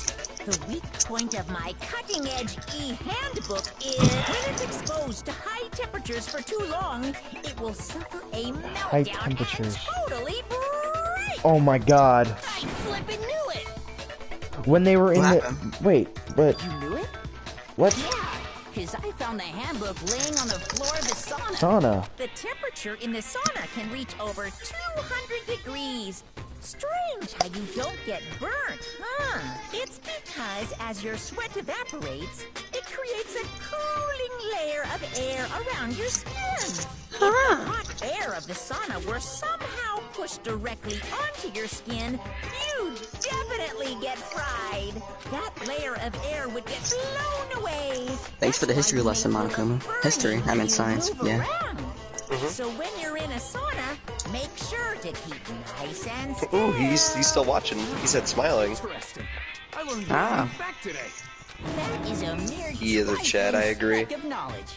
[SPEAKER 3] The weak point of my cutting-edge e-handbook is when it's exposed to high temperatures for too long, it will suffer a meltdown
[SPEAKER 1] High temperatures.
[SPEAKER 3] and totally break.
[SPEAKER 1] Oh my god.
[SPEAKER 3] I flippin' knew it.
[SPEAKER 1] When they were in the... Wait, but...
[SPEAKER 14] You knew it?
[SPEAKER 1] What?
[SPEAKER 14] Yeah, because I found the handbook laying on the floor of the sauna.
[SPEAKER 1] Sauna.
[SPEAKER 3] The temperature in the sauna can reach over 200 degrees. Strange how you don't get burnt, huh? It's because as your sweat evaporates, it creates a cooling layer of air around your skin. If the hot air of the sauna were somehow pushed directly onto your skin, you'd definitely get fried. That layer of air would get blown away.
[SPEAKER 17] Thanks for the history lesson, Monokuma. History, I meant science, yeah.
[SPEAKER 3] So when you're in a sauna, make sure to keep nice and still.
[SPEAKER 5] Ooh, he's still watching. He said smiling.
[SPEAKER 15] I learned
[SPEAKER 5] Ah.
[SPEAKER 15] a new fact today.
[SPEAKER 3] That is a mere
[SPEAKER 5] He is a Chad, I agree.
[SPEAKER 7] Of knowledge.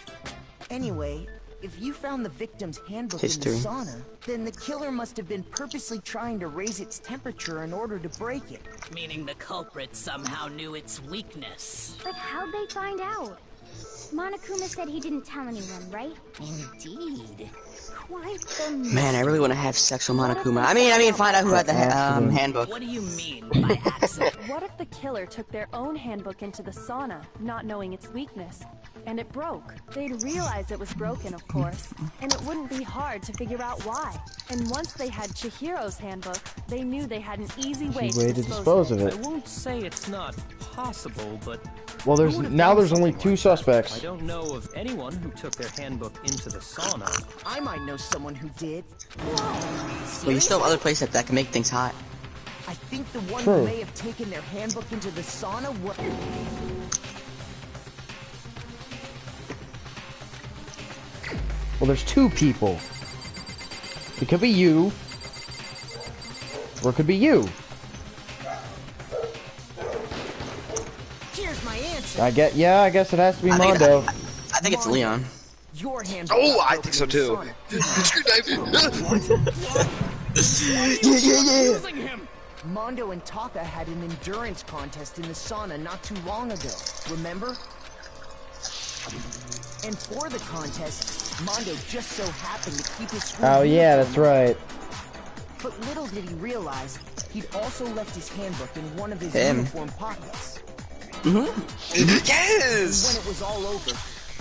[SPEAKER 7] Anyway, if you found the victim's handbook
[SPEAKER 17] History.
[SPEAKER 7] in the sauna, then the killer must have been purposely trying to raise its temperature in order to break it.
[SPEAKER 14] Meaning the culprit somehow knew its weakness.
[SPEAKER 13] But how'd they find out? Monokuma said he didn't tell anyone, right?
[SPEAKER 3] Indeed.
[SPEAKER 13] Quite the
[SPEAKER 17] Man, I really want to have sex with Monokuma. I mean, find out who had the handbook.
[SPEAKER 14] What do you mean by accident?
[SPEAKER 8] What if the killer took their own handbook into the sauna, not knowing its weakness, and it broke? They'd realize it was broken, of course, and it wouldn't be hard to figure out why. And once they had Chihiro's handbook, they knew they had an easy way to dispose of it.
[SPEAKER 9] I won't say it's not possible, but...
[SPEAKER 1] Well, there's only two suspects.
[SPEAKER 9] I don't know of anyone who took their handbook into the sauna.
[SPEAKER 7] I might know someone who did.
[SPEAKER 17] Well, you still have other places that can make things hot.
[SPEAKER 7] I think the one
[SPEAKER 1] True.
[SPEAKER 7] who may have taken their handbook into the sauna was...
[SPEAKER 1] Well, there's two people. It could be you. Or it could be you.
[SPEAKER 7] Here's my answer.
[SPEAKER 1] I guess it has to be Mondo.
[SPEAKER 17] I think it's Leon.
[SPEAKER 7] Your hand.
[SPEAKER 5] Oh, I think so too.
[SPEAKER 7] Yeah. Mondo and Taka had an endurance contest in the sauna not too long ago. Remember? And for the contest, Mondo just so happened to keep his school
[SPEAKER 1] Oh yeah, that's right.
[SPEAKER 7] But little did he realize, he'd also left his handbook in one of his
[SPEAKER 17] Him.
[SPEAKER 7] uniform pockets.
[SPEAKER 5] Yes!
[SPEAKER 7] When it was all over,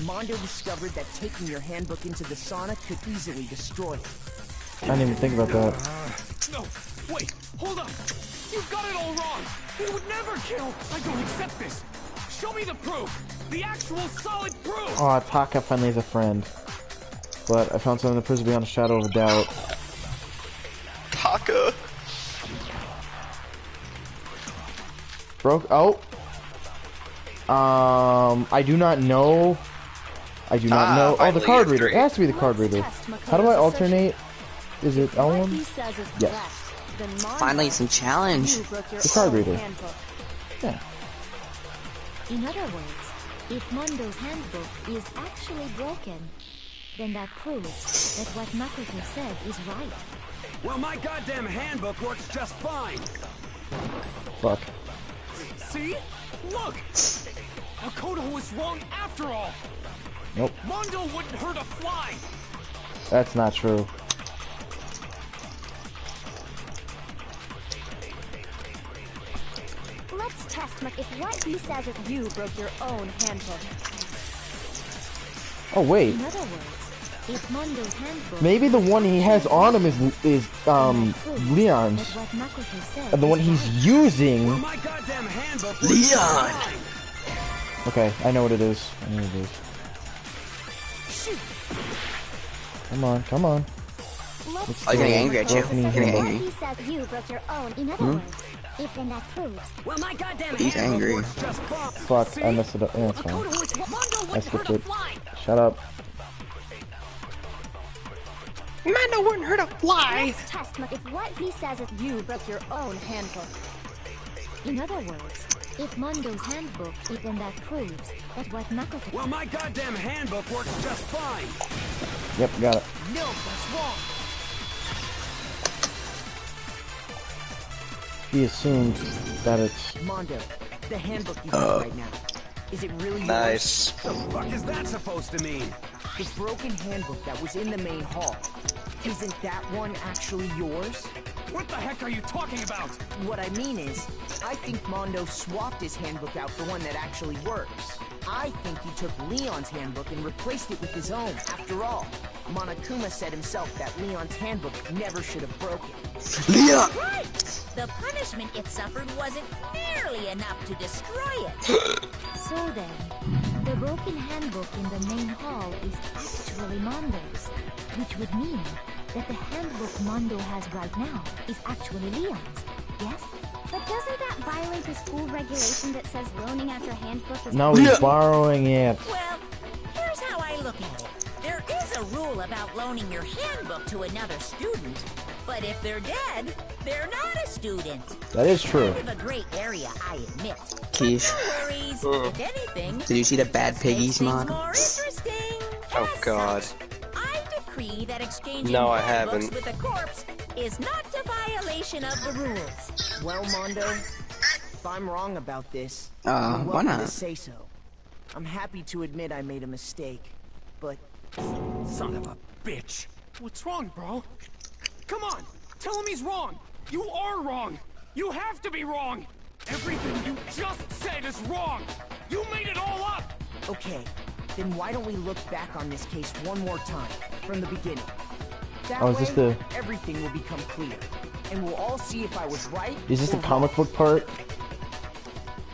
[SPEAKER 7] Mondo discovered that taking your handbook into the sauna could easily destroy it.
[SPEAKER 1] I didn't even think about that.
[SPEAKER 15] No, wait, hold up. You've got it all wrong. He would never kill. I don't accept this. Show me the proof. The actual solid proof.
[SPEAKER 1] Oh, Taka finally has a friend. But I found something that proves beyond a shadow of a doubt.
[SPEAKER 5] Taka.
[SPEAKER 1] Broke. Oh. I do not know. I do not know. Oh, the card reader. It has to be the card reader. How do I alternate? Is it L1? Yes.
[SPEAKER 17] Finally, some challenge.
[SPEAKER 1] The card reader. Yeah.
[SPEAKER 13] In other words, if Mondo's handbook is actually broken, then that proves that what Makoto said is right.
[SPEAKER 4] Well, my goddamn handbook works just fine.
[SPEAKER 1] Fuck.
[SPEAKER 15] See? Look! Makoto was wrong after all.
[SPEAKER 1] Nope.
[SPEAKER 15] Mondo wouldn't hurt a fly.
[SPEAKER 1] That's not true.
[SPEAKER 13] Let's test if what he says is
[SPEAKER 8] You broke your own handbook.
[SPEAKER 1] Oh wait.
[SPEAKER 13] In other words, if Mondo's handbook...
[SPEAKER 1] Maybe the one he has on him is Leon's.
[SPEAKER 13] What Makoto said
[SPEAKER 1] And the one he's using...
[SPEAKER 17] Leon!
[SPEAKER 1] Okay, I know what it is. I know what it is. Come on, come on.
[SPEAKER 13] Let's
[SPEAKER 17] I'm getting angry at you.
[SPEAKER 1] Broken
[SPEAKER 17] Getting
[SPEAKER 1] handbook.
[SPEAKER 17] angry.
[SPEAKER 13] He says you broke your own. In other words, if then that proves...
[SPEAKER 14] Well, my goddamn
[SPEAKER 17] He's angry.
[SPEAKER 1] Fuck, I messed it up. Yeah, it's fine. I skipped it. Shut up.
[SPEAKER 5] Mondo wouldn't hurt a fly.
[SPEAKER 13] Let's test if what he says is
[SPEAKER 8] You broke your own handbook.
[SPEAKER 13] in other words, If Mondo's handbook, then that proves that what Makoto...
[SPEAKER 4] Well, my goddamn handbook works just fine.
[SPEAKER 1] Yep, got it.
[SPEAKER 7] No, that's wrong.
[SPEAKER 1] He assumed that it's...
[SPEAKER 7] Mondo, the handbook you have right now. Is it really
[SPEAKER 5] nice.
[SPEAKER 7] yours?
[SPEAKER 4] The fuck is that supposed to mean?
[SPEAKER 7] The broken handbook that was in the main hall. Isn't that one actually yours?
[SPEAKER 4] What the heck are you talking about?
[SPEAKER 7] What I mean is, I think Mondo swapped his handbook out for one that actually works. I think he took Leon's handbook and replaced it with his own. After all, Monokuma said himself that Leon's handbook never should have broken.
[SPEAKER 17] Leon!
[SPEAKER 3] Right! The punishment it suffered wasn't nearly enough to destroy it.
[SPEAKER 13] So then, the broken handbook in the main hall is actually Mondo's, which would mean that the handbook Mondo has right now is actually Leon's, yes?
[SPEAKER 10] But doesn't that violate the school regulation that says loaning out your handbook is...
[SPEAKER 1] No, he's borrowing it.
[SPEAKER 3] Well, here's how I look at it. There is a rule about loaning your handbook to another student, but if they're dead, they're not a student.
[SPEAKER 1] That is true.
[SPEAKER 3] Kind of a gray area, I admit.
[SPEAKER 17] Keish.
[SPEAKER 3] No worries. If anything,
[SPEAKER 17] Did you see the Bad Piggies mod?
[SPEAKER 3] more interesting.
[SPEAKER 5] Oh god.
[SPEAKER 3] I decree that exchanging
[SPEAKER 5] No, I
[SPEAKER 3] handbooks
[SPEAKER 5] haven't.
[SPEAKER 3] with a corpse is not a violation of the rules.
[SPEAKER 7] Well, Mondo, if I'm wrong about this, you're
[SPEAKER 17] why
[SPEAKER 7] welcome
[SPEAKER 17] not?
[SPEAKER 7] to say so. I'm happy to admit I made a mistake, but...
[SPEAKER 4] Son of a bitch.
[SPEAKER 15] What's wrong, bro? Come on, tell him he's wrong. You are wrong. You have to be wrong. Everything you just said is wrong. You made it all up.
[SPEAKER 7] Okay, then why don't we look back on this case one more time, from the beginning? That
[SPEAKER 1] Oh, is this
[SPEAKER 7] way,
[SPEAKER 1] the-
[SPEAKER 7] everything will become clear, and we'll all see if I was right.
[SPEAKER 1] Is this the
[SPEAKER 7] or
[SPEAKER 1] comic book part?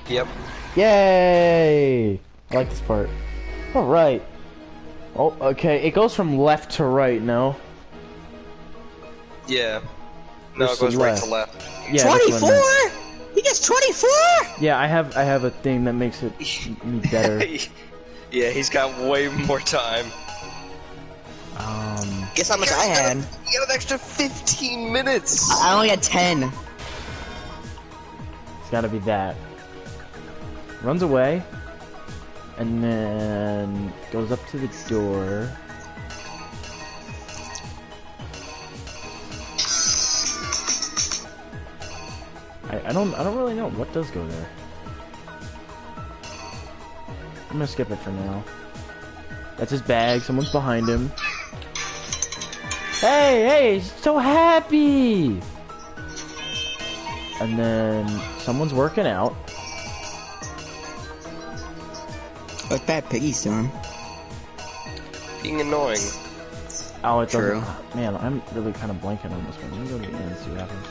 [SPEAKER 5] Yep.
[SPEAKER 1] Yay! I like this part. Alright. Oh, okay. It goes from left to right, no?
[SPEAKER 5] Yeah. No,
[SPEAKER 1] This
[SPEAKER 5] it goes
[SPEAKER 1] is
[SPEAKER 5] right to left.
[SPEAKER 1] Yeah, that's what I
[SPEAKER 17] 24?
[SPEAKER 1] meant.
[SPEAKER 17] He gets 24?
[SPEAKER 1] Yeah, I have a thing that makes it me better.
[SPEAKER 5] Yeah, he's got way more time.
[SPEAKER 17] Guess how much I had?
[SPEAKER 5] You got an extra 15 minutes!
[SPEAKER 17] I only had 10.
[SPEAKER 1] It's gotta be that. Runs away. And then goes up to the door. I don't really know what does go there. I'm gonna skip it for now. That's his bag. Someone's behind him. Hey, he's so happy. And then someone's working out.
[SPEAKER 17] What's Bad Piggy's doing?
[SPEAKER 5] Being annoying.
[SPEAKER 1] Oh, it
[SPEAKER 17] True.
[SPEAKER 1] doesn't. Man, I'm really kind of blanking on this one. Let me go to the end and see what happens.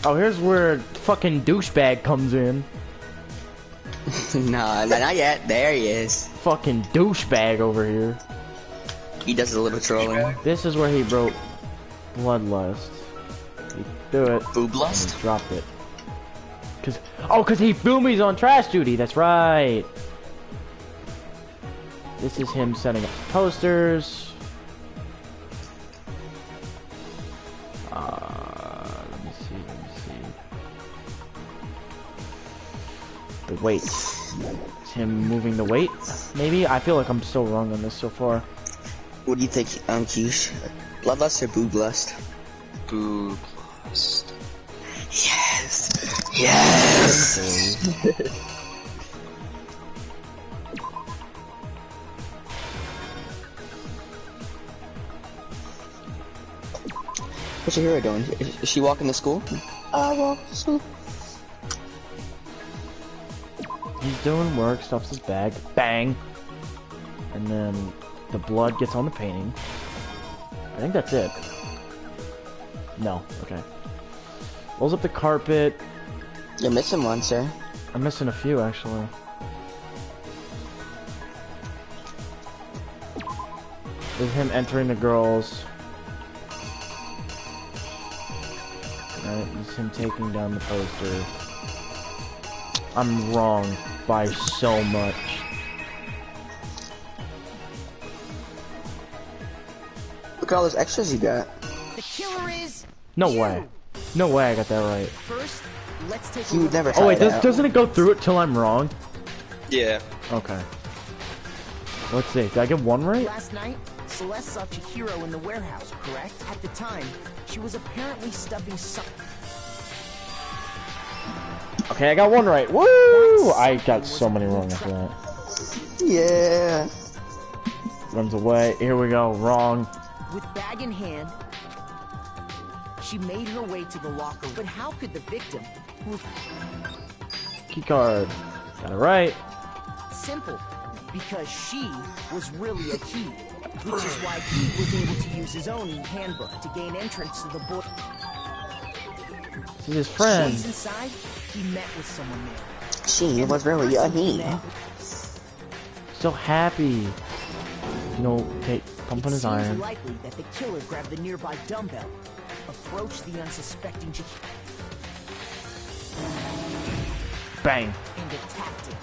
[SPEAKER 1] Oh, here's where fucking douchebag comes in.
[SPEAKER 17] Nah, not yet. There he is.
[SPEAKER 1] Fucking douchebag over here.
[SPEAKER 17] He does a little trolling.
[SPEAKER 1] This is where he wrote Bloodlust. He threw it.
[SPEAKER 17] Booblust?
[SPEAKER 1] And he dropped it. Cause he Boomy's on trash duty. That's right. This is him setting up posters. Let me see. The weight. It's him moving the weight. Maybe? I feel like I'm still wrong on this so far.
[SPEAKER 17] What do you think, Keish? Bloodlust or Booblust?
[SPEAKER 5] Booblust.
[SPEAKER 17] Yes! Yes! What's your hero doing? Is she walking to school? I walk to school.
[SPEAKER 1] He's doing work, stuffs his bag, bang! And then the blood gets on the painting. I think that's it. No, okay. Rolls up the carpet.
[SPEAKER 17] You're missing one, sir.
[SPEAKER 1] I'm missing a few, actually. There's him entering the girls. Right, this is him taking down the poster. I'm wrong by so much.
[SPEAKER 17] at all those extras you got.
[SPEAKER 7] The killer is
[SPEAKER 1] No way. No way I got that right.
[SPEAKER 7] First, let's take
[SPEAKER 17] You would never try
[SPEAKER 1] Oh wait,
[SPEAKER 17] it out.
[SPEAKER 1] doesn't it go through it till I'm wrong?
[SPEAKER 5] Yeah.
[SPEAKER 1] Okay. Let's see. Did I get one right?
[SPEAKER 7] Last night, Celeste saw Chihiro in the warehouse, correct? At the time, she was apparently stuffing something.
[SPEAKER 1] Okay, I got one right. Woo! I got so many wrong after that.
[SPEAKER 17] Yeah.
[SPEAKER 1] Runs away. Here we go. Wrong.
[SPEAKER 7] With bag in hand, she made her way to the locker. But how could the victim, who...
[SPEAKER 1] Key card. Got it right.
[SPEAKER 7] Simple. Because she was really a key. Which is why he was able to use his own handbook to gain entrance to the boy.
[SPEAKER 1] This is his friend.
[SPEAKER 7] Once inside, he met with someone there.
[SPEAKER 17] She was really a he.
[SPEAKER 1] So happy. You know, pumping his iron.
[SPEAKER 7] It seems likely that the killer grabbed the nearby dumbbell, approached the unsuspecting
[SPEAKER 1] Bang.
[SPEAKER 7] and attacked him.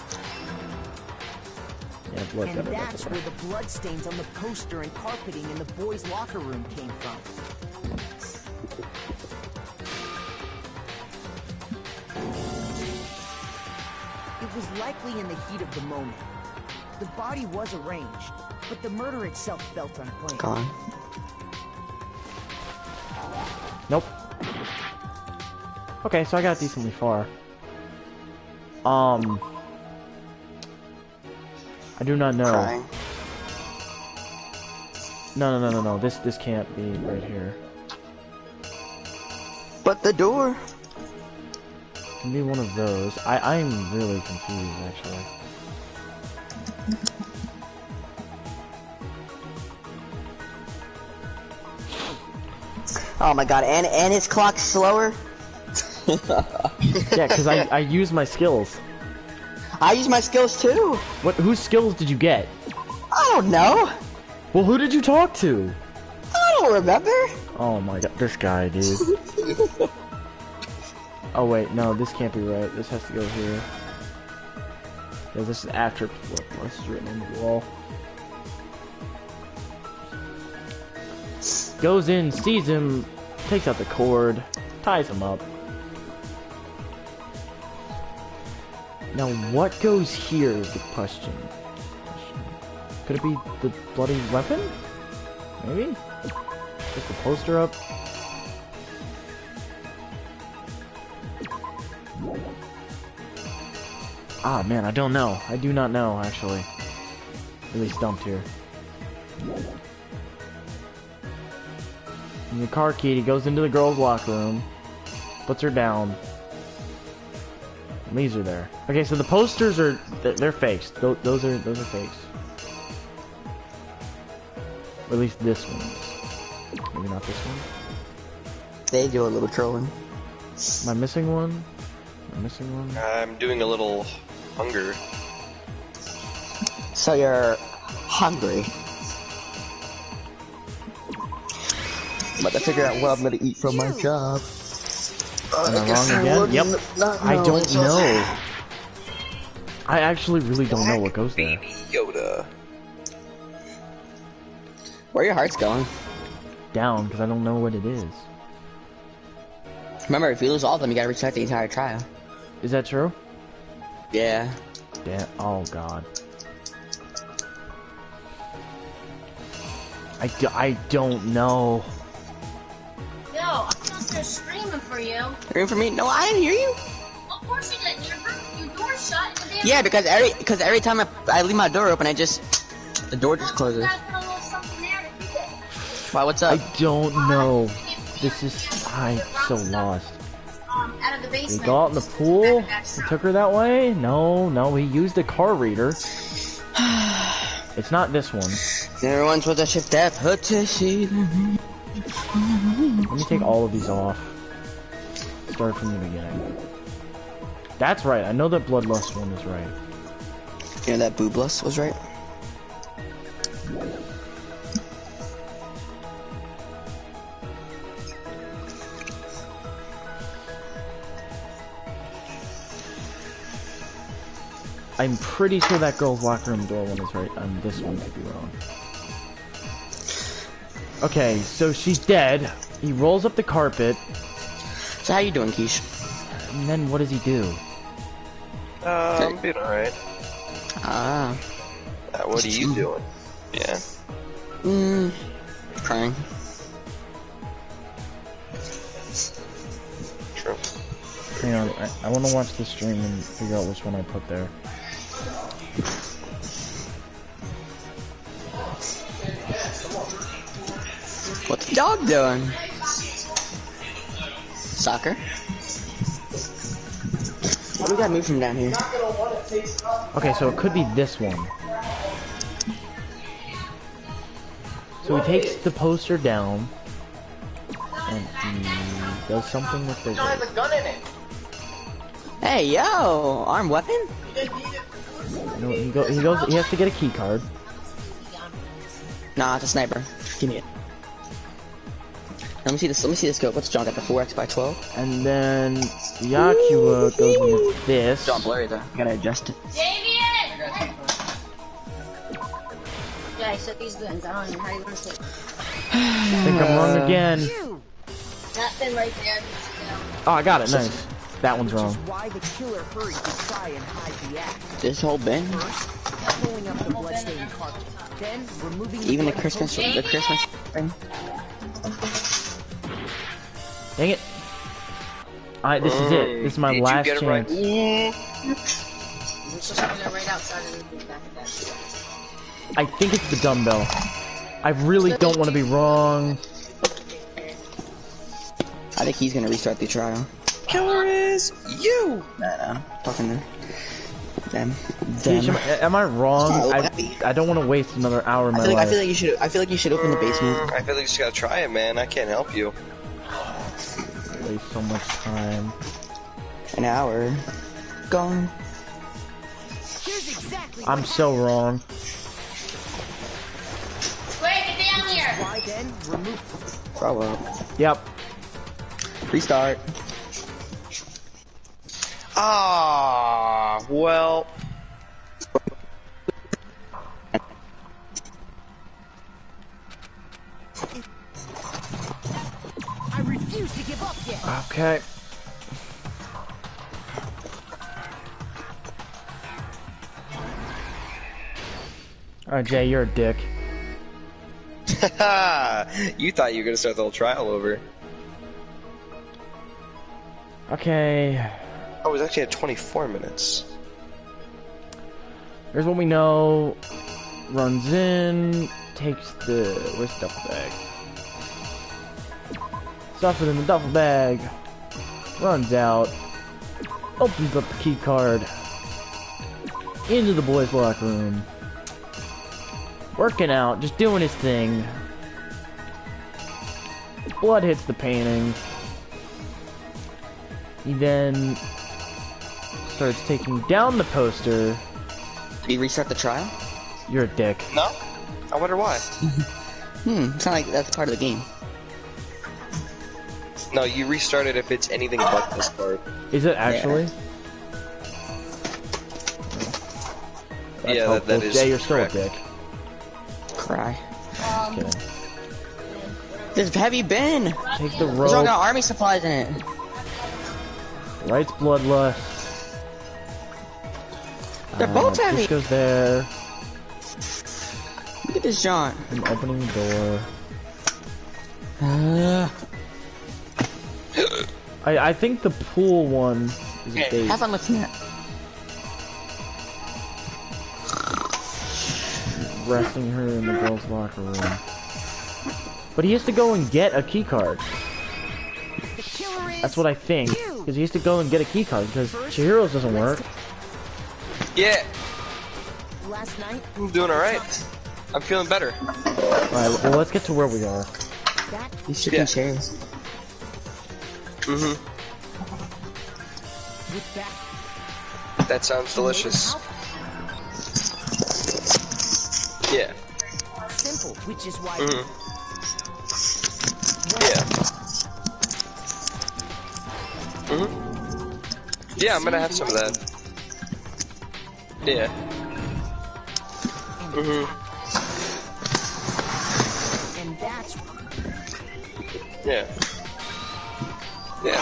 [SPEAKER 1] Yeah, blood
[SPEAKER 7] And
[SPEAKER 1] got it
[SPEAKER 7] that's
[SPEAKER 1] everywhere.
[SPEAKER 7] where the bloodstains on the poster and carpeting in the boys' locker room came from. It was likely in the heat of the moment. The body was arranged, but the murder itself felt unplanned.
[SPEAKER 17] Gone.
[SPEAKER 1] Nope. Okay, so I got decently far. I do not know.
[SPEAKER 17] Crying.
[SPEAKER 1] No. This can't be right here.
[SPEAKER 17] But the door.
[SPEAKER 1] Can be one of those. I'm really confused actually.
[SPEAKER 17] Oh my god, and his clock's slower?
[SPEAKER 1] Yeah, because I use my skills.
[SPEAKER 17] I use my skills too.
[SPEAKER 1] Whose skills did you get?
[SPEAKER 17] I don't know.
[SPEAKER 1] Well, who did you talk to?
[SPEAKER 17] I don't remember.
[SPEAKER 1] Oh my god, this guy, dude. Oh wait, no, this can't be right. This has to go here. Yeah, this is after what's written on the wall. Goes in, sees him, takes out the cord, ties him up. Now, what goes here is the question. Could it be the bloody weapon? Maybe? Put the poster up. Ah, man, I don't know. I do not know, actually. Really stumped here. And the car key, he goes into the girls' locker room, puts her down, and leaves her there. Okay, so the posters are, they're fakes. Those are fakes. Or at least this one is. Maybe not this one.
[SPEAKER 17] They do a little trolling.
[SPEAKER 1] Am I missing one? Am I missing one?
[SPEAKER 5] I'm doing a little hunger.
[SPEAKER 17] So you're hungry. I'm about to figure out what I'm gonna eat from my job.
[SPEAKER 1] Am I wrong again? Yep. I don't know. I actually really don't know what goes there.
[SPEAKER 5] Yoda.
[SPEAKER 17] Where are your hearts going?
[SPEAKER 1] Down, because I don't know what it is.
[SPEAKER 17] Remember, if you lose all of them, you gotta restart the entire trial.
[SPEAKER 1] Is that true?
[SPEAKER 17] Yeah.
[SPEAKER 1] Damn. Oh, God. I don't know.
[SPEAKER 18] Yo, I'm out there screaming for you.
[SPEAKER 17] Screaming for me? No, I didn't hear you.
[SPEAKER 18] Of course you didn't. Your door's shut. And the damn
[SPEAKER 17] Yeah, because every time I leave my door open, the door just closes. Why, what's up?
[SPEAKER 1] I don't know. I'm so lost.
[SPEAKER 18] out of the
[SPEAKER 1] Did
[SPEAKER 18] basement.
[SPEAKER 1] he go out in the pool and took her that way? No, he used a car reader. It's not this one.
[SPEAKER 17] There once was a ship that put to sea.
[SPEAKER 1] Let me take all of these off. Start from the beginning. That's right, I know that Bloodlust one is right.
[SPEAKER 17] You know that Booblust was right?
[SPEAKER 1] I'm pretty sure that girl's locker room door one is right. This one could be wrong. Okay, so she's dead. He rolls up the carpet.
[SPEAKER 17] So how you doing, Keish?
[SPEAKER 1] And then what does he do?
[SPEAKER 5] I'm doing alright.
[SPEAKER 17] Ah.
[SPEAKER 5] What are you doing? Yeah.
[SPEAKER 17] Crying.
[SPEAKER 5] True.
[SPEAKER 1] Hang on, I want to watch the stream and figure out which one I put there.
[SPEAKER 17] What's the dog doing? Soccer? What do we gotta move from down here?
[SPEAKER 1] Okay, so it could be this one. So he takes the poster down, and he does something with the.
[SPEAKER 2] It has a gun in it.
[SPEAKER 17] Hey, yo! Armed weapon?
[SPEAKER 1] No, he goes. He has to get a key card.
[SPEAKER 17] Nah, it's a sniper. Give me it. Let me see this. Let me see this scope. What's John got? The 4x by 12.
[SPEAKER 1] And then Yakua goes with this.
[SPEAKER 17] John blurry though. You gotta adjust it.
[SPEAKER 18] Damien! Yeah, I set these guns. I don't know how you want to take.
[SPEAKER 1] I think I'm wrong again.
[SPEAKER 18] That thing right there.
[SPEAKER 1] Oh, I got it. Nice. That one's wrong.
[SPEAKER 7] Why the killer hurried to try and hide the act.
[SPEAKER 17] This whole bin.
[SPEAKER 7] Pulling up the bloodstained carpet. Then removing
[SPEAKER 17] Even the Christmas thing.
[SPEAKER 1] Dang it. Alright, this is it. This is my last chance.
[SPEAKER 18] Right outside of the back of that.
[SPEAKER 1] I think it's the dumbbell. I really don't want to be wrong.
[SPEAKER 17] I think he's gonna restart the trial.
[SPEAKER 5] Killer is you!
[SPEAKER 17] No. Talking to them.
[SPEAKER 1] Teach, am I wrong? I don't want to waste another hour of my life.
[SPEAKER 17] I feel like you should. I feel like you should open the basement.
[SPEAKER 5] I feel like you just gotta try it, man. I can't help you.
[SPEAKER 1] Waste so much time.
[SPEAKER 17] An hour. Gone.
[SPEAKER 1] I'm so wrong.
[SPEAKER 18] Wait, get down here!
[SPEAKER 7] Why then remove?
[SPEAKER 17] Throw up.
[SPEAKER 1] Yep.
[SPEAKER 17] Restart.
[SPEAKER 5] Ah, well.
[SPEAKER 7] I refuse to give up yet.
[SPEAKER 1] Okay. Alright, Jay, you're a dick.
[SPEAKER 5] You thought you were gonna start the whole trial over.
[SPEAKER 1] Okay.
[SPEAKER 5] Oh, it was actually at 24 minutes.
[SPEAKER 1] Here's what we know. Runs in, takes the... Where's the duffel bag? Stuff it in the duffel bag. Runs out. Opens up the key card. Into the boys' locker room. Working out, just doing his thing. Blood hits the painting. He then starts taking down the poster.
[SPEAKER 17] Did he restart the trial?
[SPEAKER 1] You're a dick.
[SPEAKER 5] No? I wonder why.
[SPEAKER 17] It's not like that's part of the game.
[SPEAKER 5] No, you restart it if it's anything but this part.
[SPEAKER 1] Is it actually?
[SPEAKER 5] Yeah, that is
[SPEAKER 1] Jay, you're still a
[SPEAKER 5] correct.
[SPEAKER 1] dick.
[SPEAKER 17] Cry.
[SPEAKER 1] Just kidding.
[SPEAKER 17] There's heavy bin.
[SPEAKER 1] Take the
[SPEAKER 17] There's
[SPEAKER 1] rope.
[SPEAKER 17] all got army supplies in it.
[SPEAKER 1] Writes bloodlust.
[SPEAKER 17] They're both heavy.
[SPEAKER 1] This goes there.
[SPEAKER 17] Look at this John.
[SPEAKER 1] I'm opening the door. I think the pool one is a bait.
[SPEAKER 17] Have fun lifting that.
[SPEAKER 1] Resting her in the girls' locker room. But he has to go and get a key card. That's what I think. Because he has to go and get a key card because Chihiro's doesn't work.
[SPEAKER 5] Yeah,
[SPEAKER 7] Last night,
[SPEAKER 5] I'm doing alright. I'm feeling better.
[SPEAKER 1] Alright, well let's get to where we are.
[SPEAKER 17] These chicken chairs.
[SPEAKER 5] Mm-hmm. That sounds delicious. Yeah.
[SPEAKER 7] simple, which is why.
[SPEAKER 5] Yeah. Yeah, I'm gonna have some of that. Yeah.
[SPEAKER 7] And that's
[SPEAKER 5] Yeah. Yeah.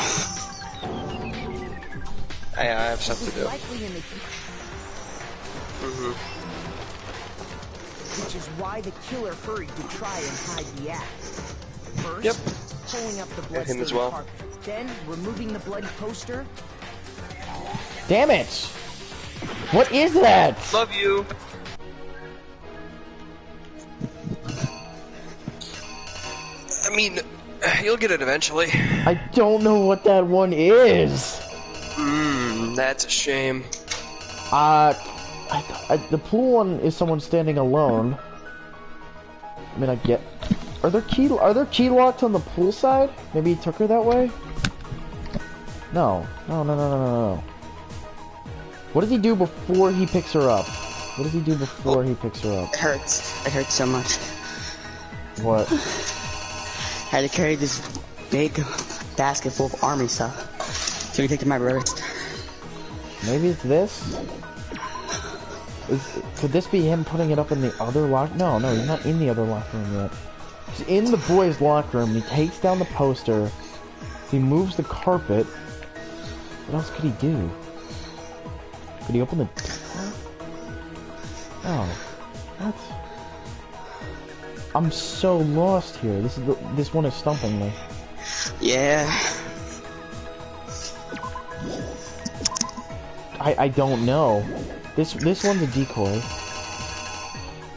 [SPEAKER 5] I have stuff to do.
[SPEAKER 7] Which is why the killer hurried to try and hide the act. First,
[SPEAKER 5] Yep.
[SPEAKER 7] pulling up the
[SPEAKER 5] And him as
[SPEAKER 7] blood-stained
[SPEAKER 5] well.
[SPEAKER 7] carpet. Then, removing the bloody poster.
[SPEAKER 1] Damn it! What is that?
[SPEAKER 5] Love you. I mean, you'll get it eventually.
[SPEAKER 1] I don't know what that one is.
[SPEAKER 5] That's a shame.
[SPEAKER 1] The pool one is someone standing alone. I mean, I get. Are there key locks on the pool side? Maybe he took her that way. No. What does he do before he picks her up? What does he do before he picks her up?
[SPEAKER 17] It hurts. It hurts so much.
[SPEAKER 1] What?
[SPEAKER 17] I had to carry this big basket full of army stuff. So he picked up my brother.
[SPEAKER 1] Maybe it's this? Could this be him putting it up in the other locker? No, he's not in the other locker room yet. He's in the boys' locker room. He takes down the poster. He moves the carpet. What else could he do? Could he open the door? Oh, what? I'm so lost here. This one is stumping me.
[SPEAKER 17] Yeah.
[SPEAKER 1] I don't know. This one's a decoy.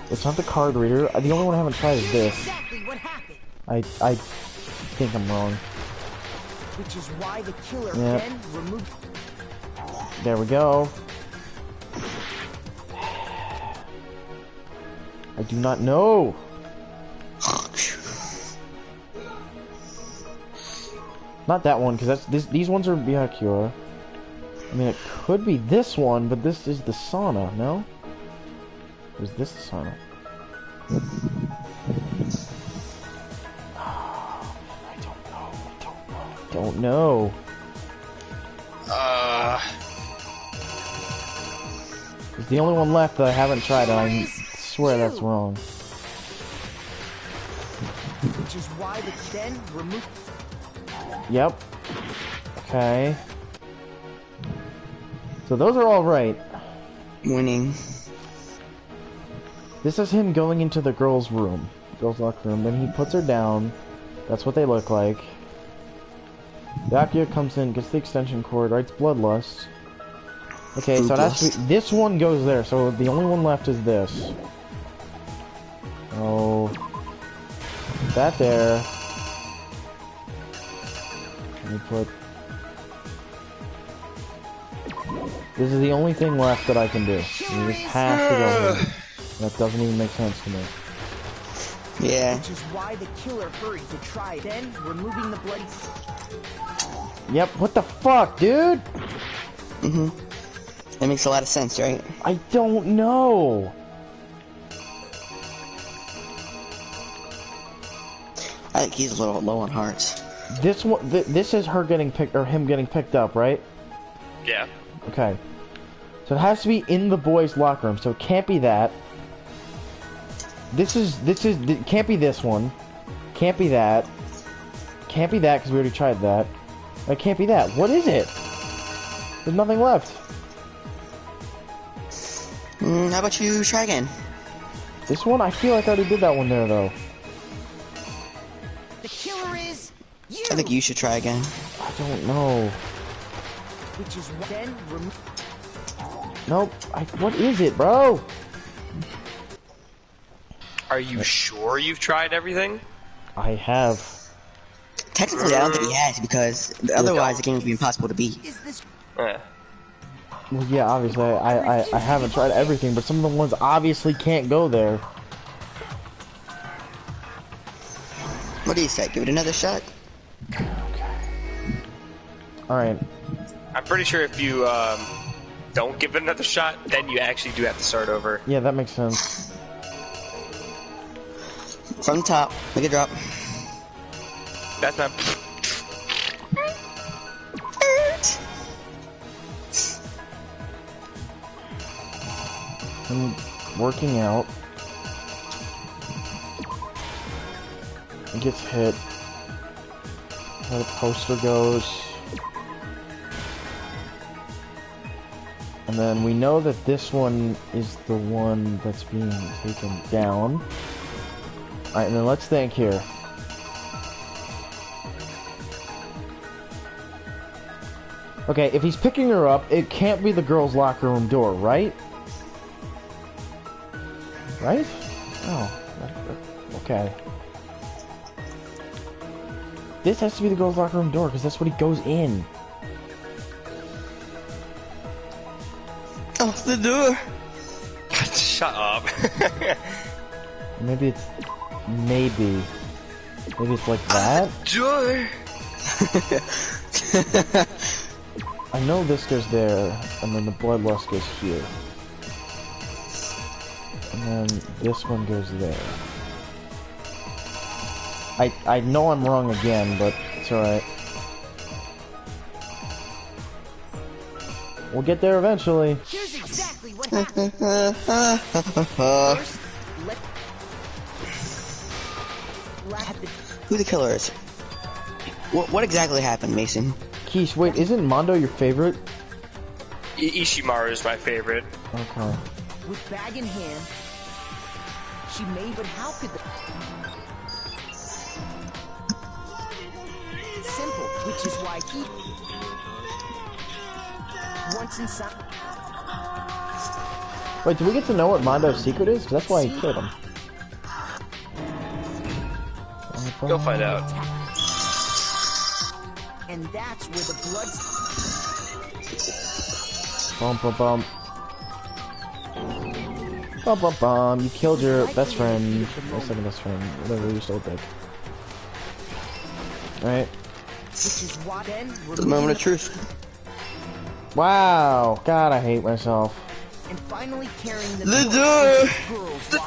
[SPEAKER 1] It's not the card reader. The only one I haven't tried is this.
[SPEAKER 7] Exactly what happened.
[SPEAKER 1] I think I'm wrong.
[SPEAKER 7] Which is why the killer
[SPEAKER 1] Yep.
[SPEAKER 7] then removed.
[SPEAKER 1] There we go. I do not know. Not that one, because these ones are Byakuya. I mean, it could be this one, but this is the sauna, no? Or is this the sauna? I don't know. It's the only one left that I haven't tried, and I swear that's wrong.
[SPEAKER 7] Which is why the then removed.
[SPEAKER 1] Yep. Okay. So those are all right.
[SPEAKER 17] Winning.
[SPEAKER 1] This is him going into the girls' room. Girls' locker room. Then he puts her down. That's what they look like. Byakuya comes in, gets the extension cord, writes Bloodlust. Okay, so that's this one goes there, so the only one left is this. Oh. That there. Let me put... This is the only thing left that I can do. And this has to go in. That doesn't even make sense to me.
[SPEAKER 17] Yeah.
[SPEAKER 7] Which is why the killer hurried to try then removing the bloody.
[SPEAKER 1] Yep, what the fuck, dude?
[SPEAKER 17] That makes a lot of sense, right?
[SPEAKER 1] I don't know.
[SPEAKER 17] I think he's a little low on hearts.
[SPEAKER 1] This one, this is her getting picked, or him getting picked up, right?
[SPEAKER 5] Yeah.
[SPEAKER 1] Okay. So it has to be in the boys' locker room, so it can't be that. It can't be this one. Can't be that. Can't be that, because we already tried that. It can't be that. What is it? There's nothing left.
[SPEAKER 17] How about you try again?
[SPEAKER 1] This one? I feel like I already did that one there, though.
[SPEAKER 7] The killer is you.
[SPEAKER 17] I think you should try again.
[SPEAKER 1] I don't know.
[SPEAKER 7] Which is then remove.
[SPEAKER 1] Nope. What is it, bro?
[SPEAKER 5] Are you sure you've tried everything?
[SPEAKER 1] I have.
[SPEAKER 17] Technically, I don't think he has, because otherwise the game would be impossible to beat.
[SPEAKER 1] Well, yeah, obviously, I haven't tried everything, but some of the ones obviously can't go there.
[SPEAKER 17] What do you say? Give it another shot?
[SPEAKER 1] Alright.
[SPEAKER 5] I'm pretty sure if you don't give it another shot, then you actually do have to start over.
[SPEAKER 1] Yeah, that makes sense.
[SPEAKER 17] From the top, make a drop.
[SPEAKER 5] That's not...
[SPEAKER 1] I'm working out. It gets hit. where the poster goes. And then we know that this one is the one that's being taken down. Alright, and then let's think here. Okay, if he's picking her up, it can't be the girls' locker room door, right? Right? Oh, okay. This has to be the girls' locker room door, because that's what he goes in.
[SPEAKER 17] Off the door!
[SPEAKER 5] Shut up.
[SPEAKER 1] Maybe it's... Maybe it's like that?
[SPEAKER 17] Door!
[SPEAKER 1] I know this goes there, and then the bloodlust goes here. And then this one goes there. I know I'm wrong again, but it's alright. We'll get there eventually.
[SPEAKER 7] Here's exactly what happened.
[SPEAKER 17] Who the killer is? What exactly happened, Mason?
[SPEAKER 1] Keish, wait, isn't Mondo your favorite?
[SPEAKER 5] Ishimaru is my favorite.
[SPEAKER 1] Okay.
[SPEAKER 7] With bag in hand, she made, but how could the... Simple, which is why he... Once inside...
[SPEAKER 1] Wait, do we get to know what Mondo's secret is? 'Cause that's why he killed him.
[SPEAKER 5] You'll find out.
[SPEAKER 7] And that's where the blood...
[SPEAKER 1] Bum bum bum. Bum bum bum. You killed your best friend. Or second best friend. Whatever you still think. Alright.
[SPEAKER 7] Which is why then...
[SPEAKER 17] The moment of truth.
[SPEAKER 1] Wow. God, I hate myself.
[SPEAKER 7] And finally carrying the
[SPEAKER 17] door!
[SPEAKER 7] The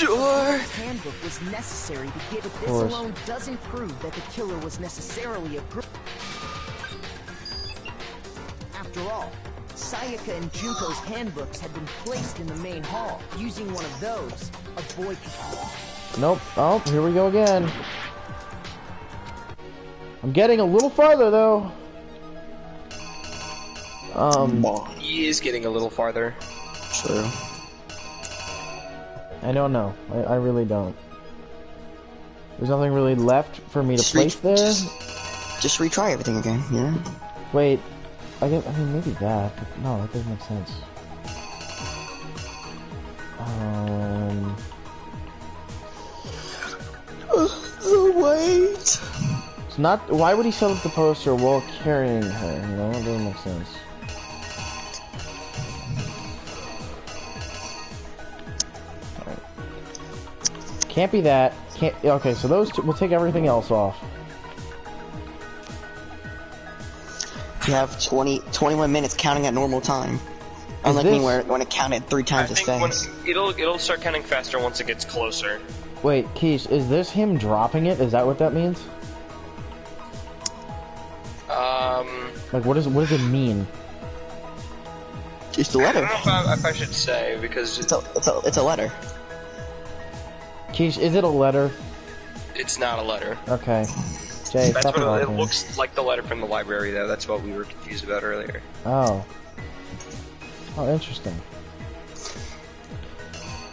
[SPEAKER 7] door! Handbook was necessary to get it. This alone doesn't prove that the killer was necessarily a girl. After all, Sayaka and Junko's handbooks had been placed in the main hall. Using one of those, a boy could...
[SPEAKER 1] Nope. Oh, here we go again. I'm getting a little farther though.
[SPEAKER 5] He is getting a little farther.
[SPEAKER 17] True.
[SPEAKER 1] I don't know. I really don't. There's nothing really left for me to place there.
[SPEAKER 17] Just retry everything again, yeah?
[SPEAKER 1] Wait. I mean, maybe that, but no, that doesn't make sense.
[SPEAKER 17] The weight!
[SPEAKER 1] It's not. Why would he set up the poster while carrying her? You know, it doesn't make sense. Alright. Can't be that. Can't. Okay, so those two. We'll take everything else off.
[SPEAKER 17] You have 21 minutes counting at normal time. Unlike me when it counted 3 times as fast.
[SPEAKER 5] It'll start counting faster once it gets closer.
[SPEAKER 1] Wait, Keish, is this him dropping it? Is that what that means? Like, what does it mean?
[SPEAKER 17] It's a letter.
[SPEAKER 5] I don't know if I should say, because...
[SPEAKER 17] It's a letter.
[SPEAKER 1] Keish, is it a letter?
[SPEAKER 5] It's not a letter.
[SPEAKER 1] Okay. Jay,
[SPEAKER 5] That's
[SPEAKER 1] stop
[SPEAKER 5] what it
[SPEAKER 1] talking.
[SPEAKER 5] looks like, the letter from the library, though. That's what we were confused about earlier.
[SPEAKER 1] Oh. Oh, interesting.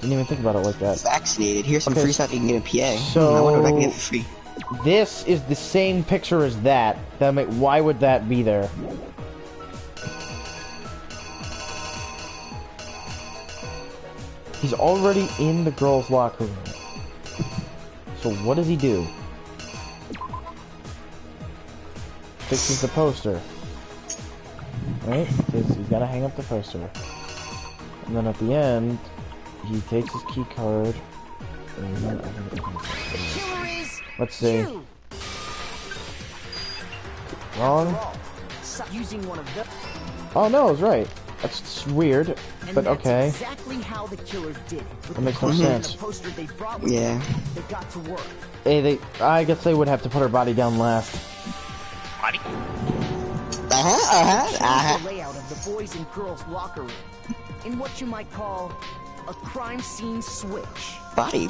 [SPEAKER 1] Didn't even think about it like that.
[SPEAKER 17] Vaccinated. Here's some free stuff you can get in PA.
[SPEAKER 1] So,
[SPEAKER 17] I wonder what I can get for free.
[SPEAKER 1] This is the same picture as that. Why would that be there? He's already in the girls' locker room. So what does he do? Fixes the poster. Right? He's gotta hang up the poster. And then at the end, he takes his key card. Let's see. Wrong?
[SPEAKER 7] Using one of them.
[SPEAKER 1] Oh no, I was right. That's weird, but okay.
[SPEAKER 7] Exactly how the killer did it.
[SPEAKER 1] That makes no sense.
[SPEAKER 17] Yeah.
[SPEAKER 7] They got to work.
[SPEAKER 1] Hey, I guess they would have to put her body down last.
[SPEAKER 5] Body?
[SPEAKER 7] The layout of the boys and girls locker room in what you might call a crime scene switch.
[SPEAKER 17] Body.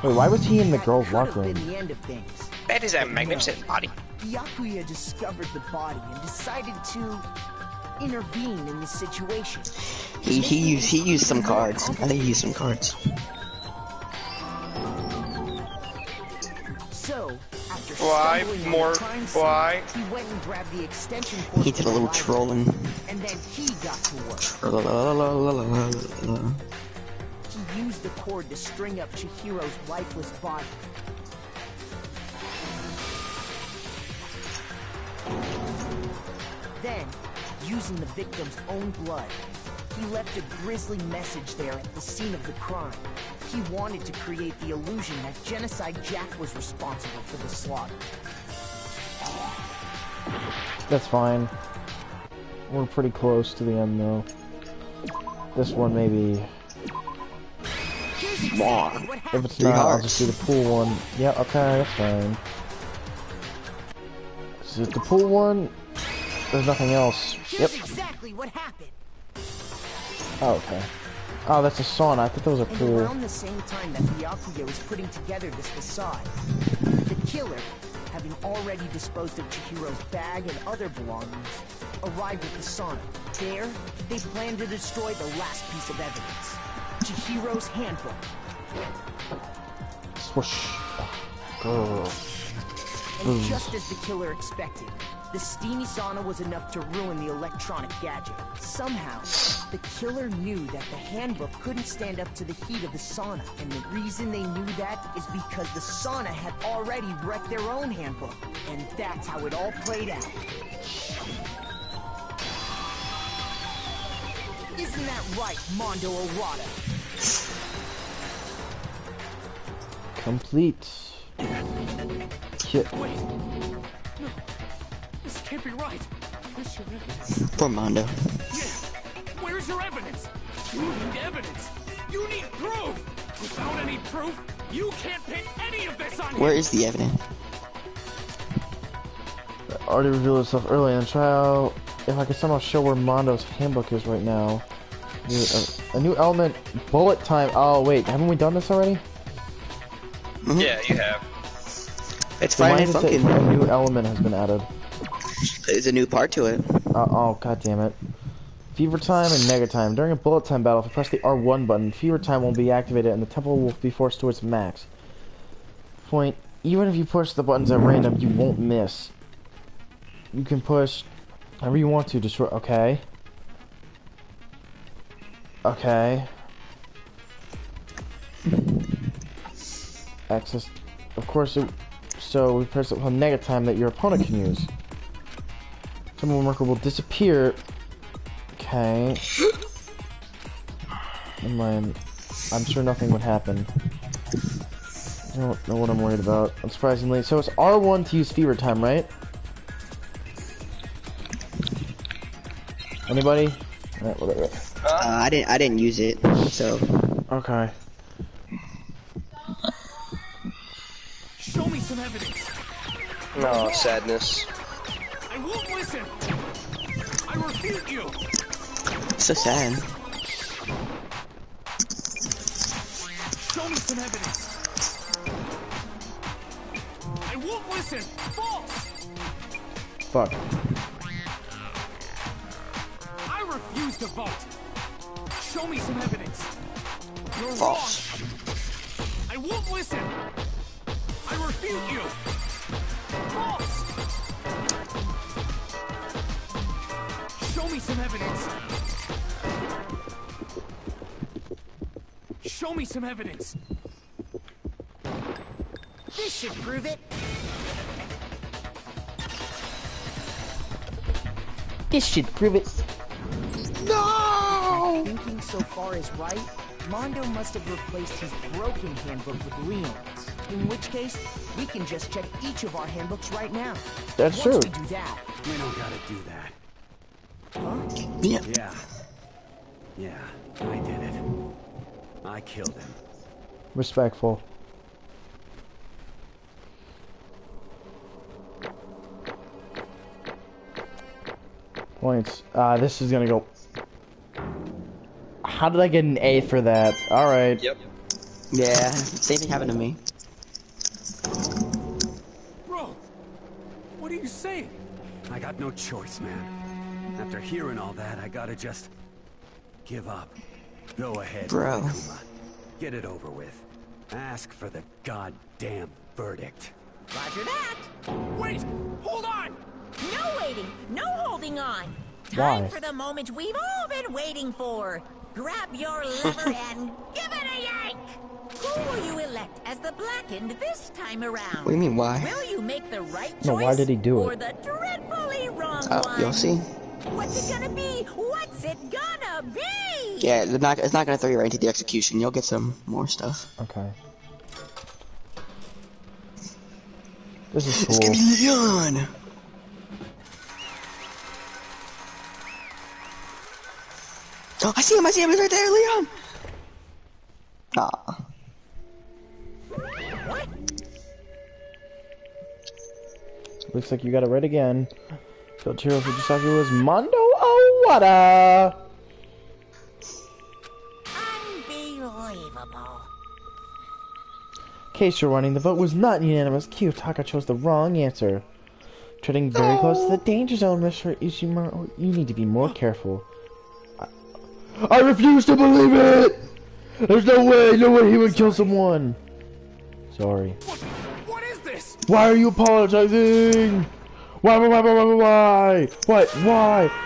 [SPEAKER 1] Wait, why was he in the girls' locker room?
[SPEAKER 7] Been the end of things,
[SPEAKER 5] That is a magnificent body.
[SPEAKER 7] Byakuya discovered the body and decided to intervene in the situation.
[SPEAKER 17] He used some cards. I think he used some cards.
[SPEAKER 7] So, after
[SPEAKER 5] Why
[SPEAKER 7] stumbling
[SPEAKER 5] more?
[SPEAKER 7] on the crime scene,
[SPEAKER 5] Why?
[SPEAKER 7] he went and grabbed the extension cord
[SPEAKER 17] He did a
[SPEAKER 7] from the
[SPEAKER 17] little
[SPEAKER 7] library,
[SPEAKER 17] trolling.
[SPEAKER 7] and then he got to work. He used the cord to string up Chihiro's lifeless body. Then, using the victim's own blood, he left a grisly message there at the scene of the crime. He wanted to create the illusion that Genocide Jack was responsible for the slaughter.
[SPEAKER 1] That's fine. We're pretty close to the end, though. This one, maybe. If it's not, I'll just do the pool one. Yeah, okay, that's fine. Is it the pool one? There's nothing else. Yep.
[SPEAKER 7] Exactly what happened.
[SPEAKER 1] Oh, okay. Oh, that's a sauna. I thought that was a
[SPEAKER 7] And
[SPEAKER 1] pool.
[SPEAKER 7] around the same time that Byakuya was putting together this facade, the killer, having already disposed of Chihiro's bag and other belongings, arrived at the sauna. There, they planned to destroy the last piece of evidence, Chihiro's handbook.
[SPEAKER 1] Swoosh. Girl.
[SPEAKER 7] And just as the killer expected, the steamy sauna was enough to ruin the electronic gadget. Somehow, the killer knew that the handbook couldn't stand up to the heat of the sauna. And the reason they knew that is because the sauna had already wrecked their own handbook. And that's how it all played out. Isn't that right, Mondo Arata?
[SPEAKER 1] Complete. Shit.
[SPEAKER 15] Wait. No. This can't be right. Where's your evidence?
[SPEAKER 17] Poor Mondo.
[SPEAKER 15] Yeah. Where's your evidence? You need evidence. You need proof. Without any proof, you can't pin any of this on
[SPEAKER 17] Where
[SPEAKER 15] him.
[SPEAKER 17] is the evidence?
[SPEAKER 1] Already revealed itself early in the trial. If I could somehow show where Mondo's handbook is right now. A new element, bullet time. Oh wait, haven't we done this already?
[SPEAKER 17] Mm-hmm.
[SPEAKER 5] Yeah, you have.
[SPEAKER 17] It's
[SPEAKER 1] Why
[SPEAKER 17] finally
[SPEAKER 1] does it say
[SPEAKER 17] fucking.
[SPEAKER 1] a new element has been added?
[SPEAKER 17] There's a new part to it.
[SPEAKER 1] Oh, god damn it. Fever time and nega time. During a bullet time battle, if you press the R1 button, fever time will be activated and the tempo will be forced to its max. Point, even if you push the buttons at random, you won't miss. You can push however you want to destroy. Okay. Okay. Access. Of course, so we press it on nega time that your opponent can use. Some marker will disappear. Okay. Never mind. I'm sure nothing would happen. I don't know what I'm worried about. Unsurprisingly. So it's R1 to use fever time, right? Anybody? Alright, whatever.
[SPEAKER 17] I didn't use it, so.
[SPEAKER 1] Okay.
[SPEAKER 15] Show me some evidence.
[SPEAKER 5] No, sadness.
[SPEAKER 15] I won't listen. I refute you.
[SPEAKER 17] So sad.
[SPEAKER 15] Show me some evidence. I won't listen. False.
[SPEAKER 1] Fuck.
[SPEAKER 15] I refuse to vote. Show me some evidence. You're
[SPEAKER 17] False.
[SPEAKER 15] wrong. I won't listen. I refute you. False. Show me some evidence. Show me some evidence.
[SPEAKER 7] This should prove it.
[SPEAKER 1] This should prove it.
[SPEAKER 7] No! Thinking so far is right, Mondo must have replaced his broken handbook with Leon's. In which case, we can just check each of our handbooks right now.
[SPEAKER 1] That's true.
[SPEAKER 7] Once we do that,
[SPEAKER 4] We don't gotta do that.
[SPEAKER 7] huh?
[SPEAKER 17] Yeah.
[SPEAKER 4] Yeah, I did it. I killed him.
[SPEAKER 1] Respectful. Points. This is gonna go. How did I get an A for that? Alright.
[SPEAKER 5] Yep.
[SPEAKER 17] Yeah, same thing happened to me.
[SPEAKER 15] you saying?
[SPEAKER 4] I got no choice, man. After hearing all that, I gotta just give up. Go ahead,
[SPEAKER 17] Bro.
[SPEAKER 4] Kuma. Get it over with. Ask for the goddamn verdict.
[SPEAKER 3] Roger that.
[SPEAKER 15] Wait! Hold on!
[SPEAKER 3] No waiting, no holding on.
[SPEAKER 1] Why?
[SPEAKER 3] Time for the moment we've all been waiting for. Grab your lever and give it a yank. Who will you elect as the Blackened this time around?
[SPEAKER 17] What do you mean, why?
[SPEAKER 3] Will you make the right choice?
[SPEAKER 1] No, why did he do
[SPEAKER 3] or
[SPEAKER 1] it?
[SPEAKER 3] the dreadfully wrong one?
[SPEAKER 17] You'll see.
[SPEAKER 3] What's it gonna be? What's it gonna be?
[SPEAKER 17] Yeah, it's not gonna throw you right into the execution. You'll get some more stuff.
[SPEAKER 1] Okay. This is
[SPEAKER 17] It's gonna
[SPEAKER 1] cool.
[SPEAKER 17] be Leon! Oh, I see him, he's right there, Leon! Aw.
[SPEAKER 3] What?
[SPEAKER 1] Looks like you got it right again. So Chiro Fujisaki was Mondo Owada!
[SPEAKER 3] Unbelievable.
[SPEAKER 1] In case you're wondering, the vote was not unanimous. Kiyotaka chose the wrong answer. Treading very close to the danger zone, Mr. Ishimura. You need to be more careful. I refuse to believe it! There's no way he would kill someone. Sorry.
[SPEAKER 15] What is this?
[SPEAKER 1] Why are you apologizing? Why?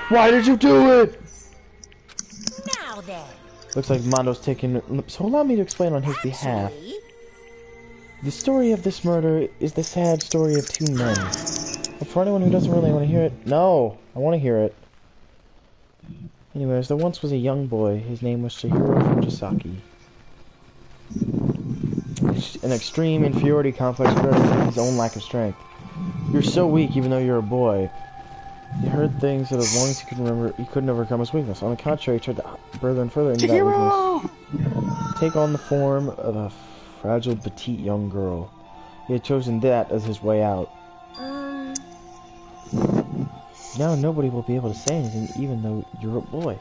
[SPEAKER 1] Why did you do it?
[SPEAKER 3] Now then.
[SPEAKER 1] Looks like Mondo's taking... So allow me to explain on his behalf. The story of this murder is the sad story of two men. But for anyone who doesn't really want to hear it... No! I want to hear it. Anyways, there once was a young boy. His name was Chihiro Fujisaki. An extreme inferiority complex regarding his own lack of strength. You're so weak even though you're a boy. He heard things that as long as he could remember, he couldn't overcome his weakness. On the contrary, he tried to further and further into that weakness. Take on the form of a fragile, petite young girl. He had chosen that as his way out. Now nobody will be able to say anything, even though you're a boy.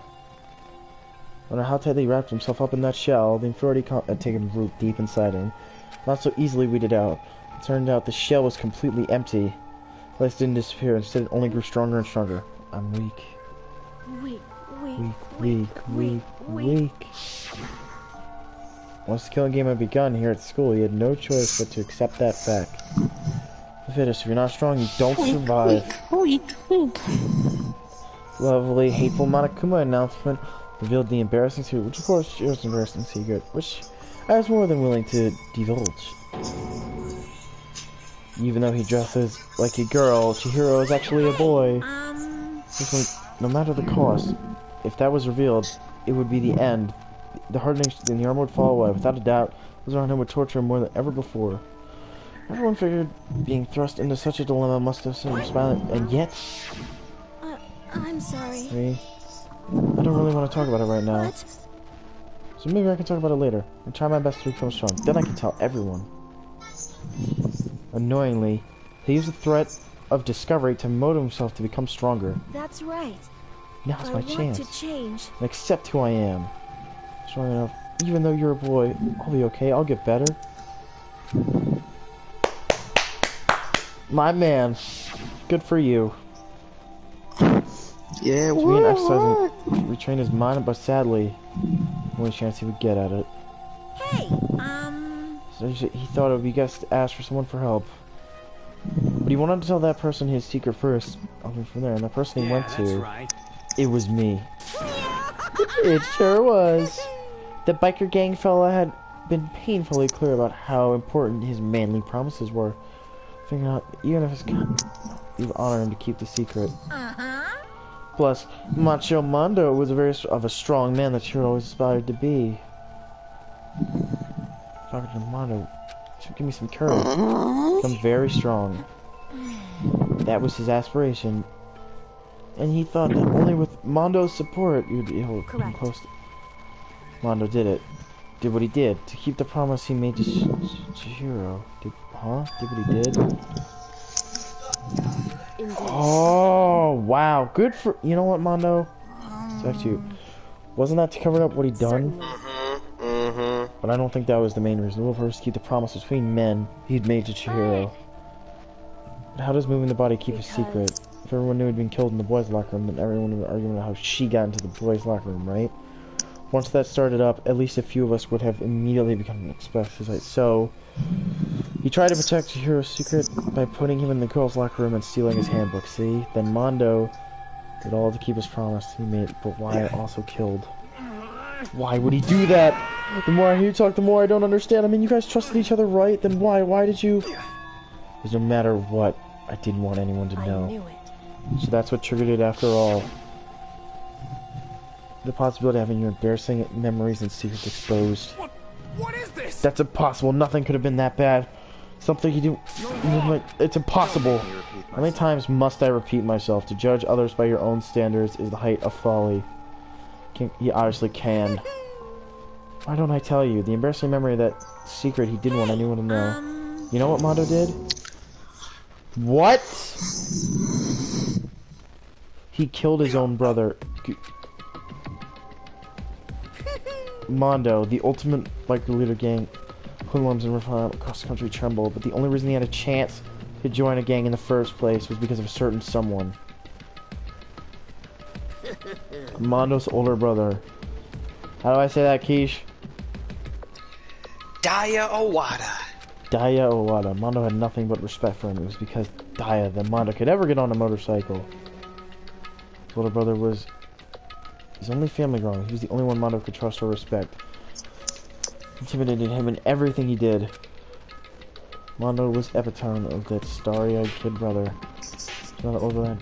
[SPEAKER 1] No matter how tightly he wrapped himself up in that shell, the inferiority had taken root deep inside him. Not so easily weeded out. It turned out the shell was completely empty. Life didn't disappear, instead it only grew stronger and stronger. I'm weak. Weak. Once the killing game had begun here at school, he had no choice but to accept that fact. The fittest, if you're not strong, you don't survive.
[SPEAKER 17] Weak.
[SPEAKER 1] Lovely, hateful Monokuma announcement revealed the embarrassing secret, which of course was an embarrassing secret, which I was more than willing to divulge. Even though he dresses like a girl, Chihiro is actually a boy. Listen, no matter the cost, if that was revealed, it would be the end. The hardening in the armor would fall away. Without a doubt, those around him would torture him more than ever before. Everyone figured being thrust into such a dilemma must have seemed smiling, and yet...
[SPEAKER 8] I'm sorry.
[SPEAKER 1] Me? I don't really want to talk about it right now.
[SPEAKER 8] What?
[SPEAKER 1] So maybe I can talk about it later, and try my best to become strong. Then I can tell everyone. Annoyingly, he used the threat of discovery to motivate himself to become stronger.
[SPEAKER 8] That's right.
[SPEAKER 1] Now's my chance.
[SPEAKER 8] I want to change.
[SPEAKER 1] And accept who I am. Strong enough. Even though you're a boy, I'll be okay. I'll get better. My man. Good for you.
[SPEAKER 17] Yeah,
[SPEAKER 1] to be an exercise and retrain his mind, but sadly, only chance he would get at it.
[SPEAKER 3] Hey,
[SPEAKER 1] So he thought it would be best to ask for someone for help. But he wanted to tell that person his secret first. I'll move from there, and the person he went to, it was me. It sure was. The biker gang fella had been painfully clear about how important his manly promises were. Figuring out, even if it's God, it would honor him to keep the secret. Plus, Macho Mondo was a strong man that Chihiro always aspired to be. Talking to Mondo should give me some courage. Become very strong. That was his aspiration. And he thought that only with Mondo's support he would be able to come close to... Mondo did it. Did what he did to keep the promise he made to Chihiro. Did what he did?
[SPEAKER 8] Indeed.
[SPEAKER 1] Oh, wow. Good for... You know what, Mondo? It's actually... Wasn't that to cover up what he'd done? But I don't think that was the main reason. The rule first keep the promise between men he'd made to Chihiro. How does moving the body keep a secret? If everyone knew he'd been killed in the boys' locker room, then everyone would be arguing about how she got into the boys' locker room, right? Once that started up, at least a few of us would have immediately become experts. So, he tried to protect Hiro's secret by putting him in the girls' locker room and stealing his handbook, see? Then Mondo did all to keep his promise he made, but Wyatt also killed. Why would he do that? The more I hear you talk, the more I don't understand. I mean, you guys trusted each other, right? Then why? Why did you... Because no matter what, I didn't want anyone to know.
[SPEAKER 8] I knew it.
[SPEAKER 1] So that's what triggered it after all. The possibility of having your embarrassing memories and secrets exposed.
[SPEAKER 15] What is this?
[SPEAKER 1] That's impossible. Nothing could have been that bad. Something you do... It's impossible. How many times must I repeat myself? To judge others by your own standards is the height of folly. He obviously can. Why don't I tell you? The embarrassing memory of that secret he didn't want anyone to know. You know what Mondo did? What? He killed his own brother. Mondo, the ultimate biker leader gang, hoodlums and reform across the country trembled, but the only reason he had a chance to join a gang in the first place was because of a certain someone. Mondo's older brother. How do I say that, Keish?
[SPEAKER 5] Daya Owada.
[SPEAKER 1] Daya Owada. Mondo had nothing but respect for him. It was because Daya that Mondo could ever get on a motorcycle. His older brother was his only family growing. He was the only one Mondo could trust or respect. Intimidated him in everything he did. Mondo was epitome of that starry-eyed kid brother. Another older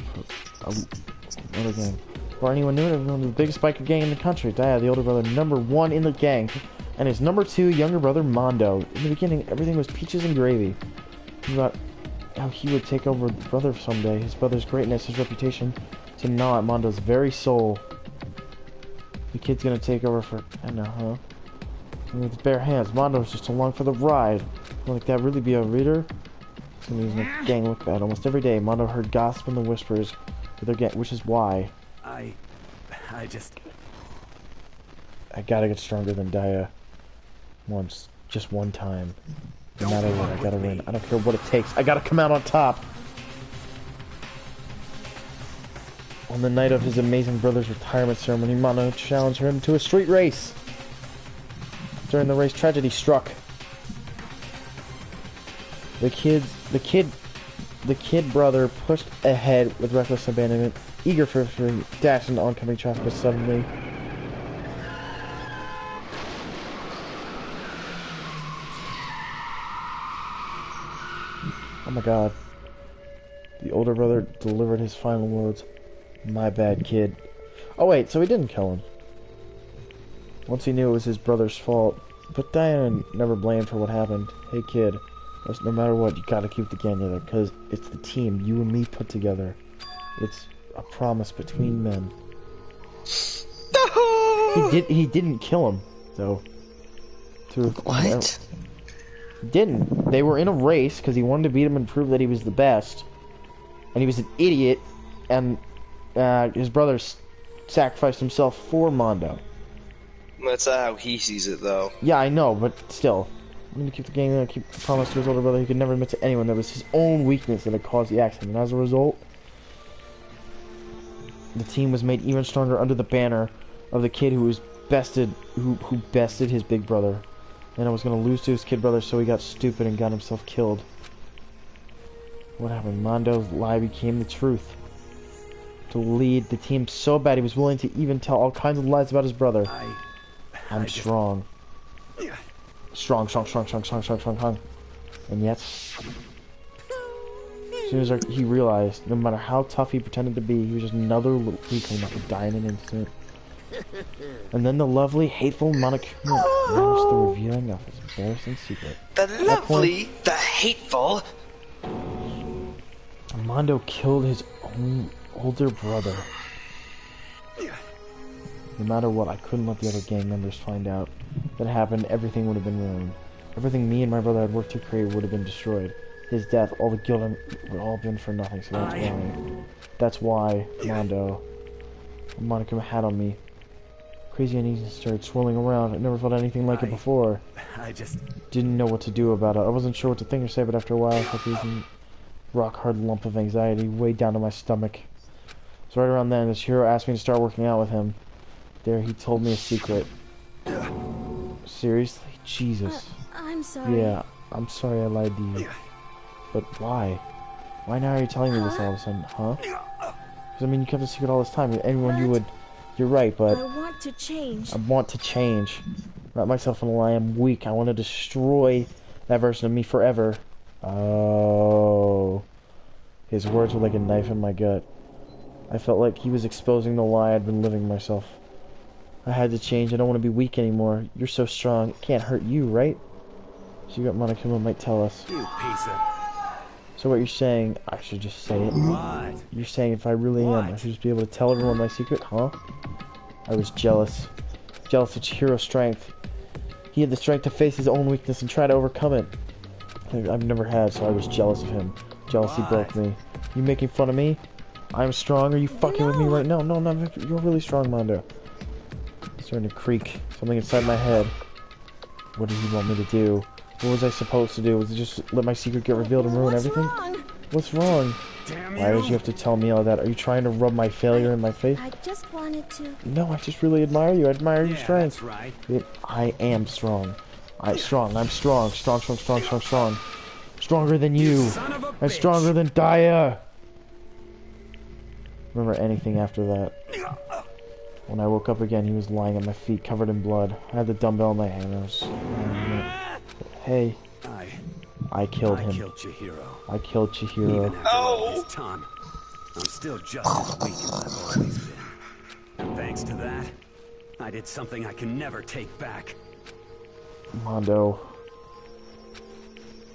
[SPEAKER 1] another gang. Before anyone knew it, everyone was the biggest biker gang in the country. Daya, the older brother, #1 in the gang, and his #2 younger brother, Mondo. In the beginning, everything was peaches and gravy. About how he would take over the brother someday. His brother's greatness, his reputation, to gnaw at Mondo's very soul. The kid's gonna take over for... I know, huh? And with his bare hands, Mondo was just along for the ride. Like that really be a reader? Somebody was in a gang look bad. Almost every day, Mondo heard gossip and the whispers of their gang, which is why... I gotta get stronger than Daya. Once. Just one time. No matter what, I gotta win. I don't care what it takes. I gotta come out on top! On the night of his amazing brother's retirement ceremony, Mondo challenged him to a street race. During the race, tragedy struck. The kid brother pushed ahead with reckless abandonment, eager for victory, dashed into oncoming traffic, but suddenly... Oh my god. The older brother delivered his final words. My bad, kid. Oh wait, so he didn't kill him. Once he knew it was his brother's fault, but Diana never blamed for what happened. Hey kid, no matter what, you gotta keep the gang together, because it's the team you and me put together. It's a promise between men. He didn't kill him, though.
[SPEAKER 17] What?
[SPEAKER 1] He didn't. They were in a race, because he wanted to beat him and prove that he was the best. And he was an idiot, and his brother sacrificed himself for Mondo.
[SPEAKER 5] That's not how he sees it, though.
[SPEAKER 1] Yeah, I know, but still. I'm gonna keep the game there, keep the promise to his older brother he could never admit to anyone that was his own weakness that had caused the accident. And as a result, the team was made even stronger under the banner of the kid who was bested, who bested his big brother. And I was gonna lose to his kid brother, so he got stupid and got himself killed. What happened? Mondo's lie became the truth. To lead the team so bad he was willing to even tell all kinds of lies about his brother. I'm strong. Strong. And yet, as soon as he realized, no matter how tough he pretended to be, he was just another little weakling that would die in an instant. And then the lovely, hateful Monokuma announced the revealing of his embarrassing secret.
[SPEAKER 5] The lovely, the hateful...
[SPEAKER 1] Mondo killed his own older brother. No matter what, I couldn't let the other gang members find out. If it happened, everything would have been ruined. Everything me and my brother had worked to create would have been destroyed. His death, all the guilt, would all have been for nothing, so that's why. That's why, Mondo. Monokuma had on me. Crazy uneasiness started swirling around. I never felt anything like it before. I just didn't know what to do about it. I wasn't sure what to think or say, but after a while, I felt rock hard lump of anxiety way down to my stomach. So right around then, Chihiro asked me to start working out with him. There, he told me a secret. Seriously? Jesus.
[SPEAKER 8] I'm sorry.
[SPEAKER 1] Yeah, I'm sorry I lied to you. But why? Why now are you telling me this all of a sudden, huh? Because, I mean, you kept a secret all this time. Anyone you would... You're right, but...
[SPEAKER 8] I want to change.
[SPEAKER 1] I want to change. Wrap myself in a lie. I'm weak. I want to destroy that version of me forever. Oh. His words were like a knife in my gut. I felt like he was exposing the lie I'd been living myself. I had to change. I don't want to be weak anymore. You're so strong. It can't hurt you, right? See what Monokuma might tell us.
[SPEAKER 4] You piece of...
[SPEAKER 1] So what you're saying, I should just say it.
[SPEAKER 4] What?
[SPEAKER 1] You're saying if I really am, I should just be able to tell everyone my secret, huh? I was jealous. Jealous of Chihiro's strength. He had the strength to face his own weakness and try to overcome it. I've never had, so I was jealous of him. Jealousy broke me. You making fun of me? I'm strong? Are you fucking with me right now? No, you're really strong, Mondo. It's starting to creak. Something inside my head. What did he want me to do? What was I supposed to do? Was it just let my secret get revealed and ruin everything? What's wrong? Why did you have to tell me all that? Are you trying to rub my failure in my face?
[SPEAKER 8] I just wanted to...
[SPEAKER 1] No, I just really admire you. I admire your strength.
[SPEAKER 4] Right.
[SPEAKER 1] I am strong. I'm strong. Strong. Stronger than you. I'm stronger than Daya. Remember anything after that? When I woke up again, he was lying at my feet, covered in blood. I had the dumbbell in my hand. I was... Hey. I killed him. I killed Chihiro.
[SPEAKER 4] Even after all this time, I'm still just as weak as I've always been. And thanks to that, I did something I can never take back.
[SPEAKER 1] Mondo.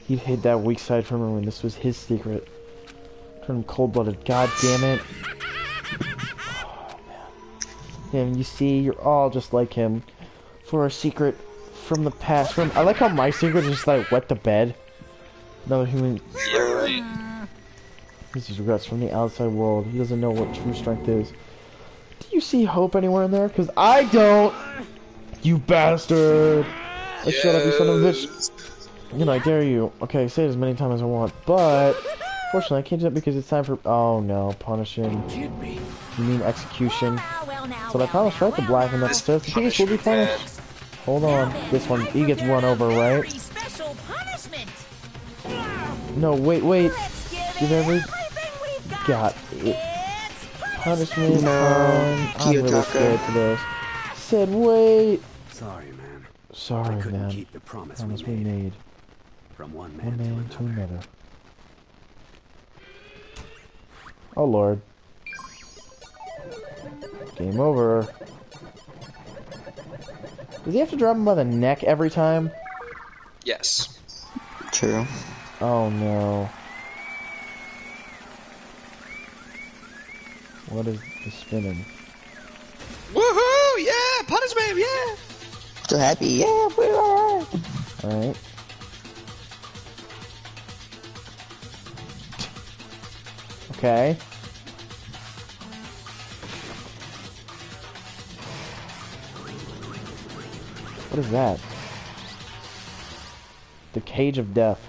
[SPEAKER 1] He'd hid that weak side from him, and this was his secret. Turned him cold-blooded. God damn it. Oh, man. And you see, you're all just like him. For a secret from the past. I like how my secret is just like wet the bed. Another human.
[SPEAKER 5] Yeah, right.
[SPEAKER 1] His regrets from the outside world. He doesn't know what true strength is. Do you see hope anywhere in there? Because I don't. You bastard. Yes. Shut up, you son of a bitch. You know, I dare you. Okay, say it as many times as I want. But, fortunately, I can't do that because it's time for... Oh, no. Punishing. You mean execution. So I promised, right? The black and upstairs. The piece will be punished. Hold on. This one, he gets run over, right? No, wait. Give every... Got it. Punishment. I'm really scared for this. Said wait.
[SPEAKER 4] Sorry, man.
[SPEAKER 1] Sorry,
[SPEAKER 4] I couldn't
[SPEAKER 1] man.
[SPEAKER 4] keep the promise
[SPEAKER 1] we made.
[SPEAKER 4] From one man
[SPEAKER 1] to another. Oh, Lord. Game over. Does he have to drop him by the neck every time?
[SPEAKER 5] Yes.
[SPEAKER 17] True.
[SPEAKER 1] Oh, no. What is the spinning?
[SPEAKER 5] Woohoo! Yeah! Punishment! Yeah!
[SPEAKER 17] So happy, yeah, we are.
[SPEAKER 1] Alright. Okay. What is that? The Cage of Death.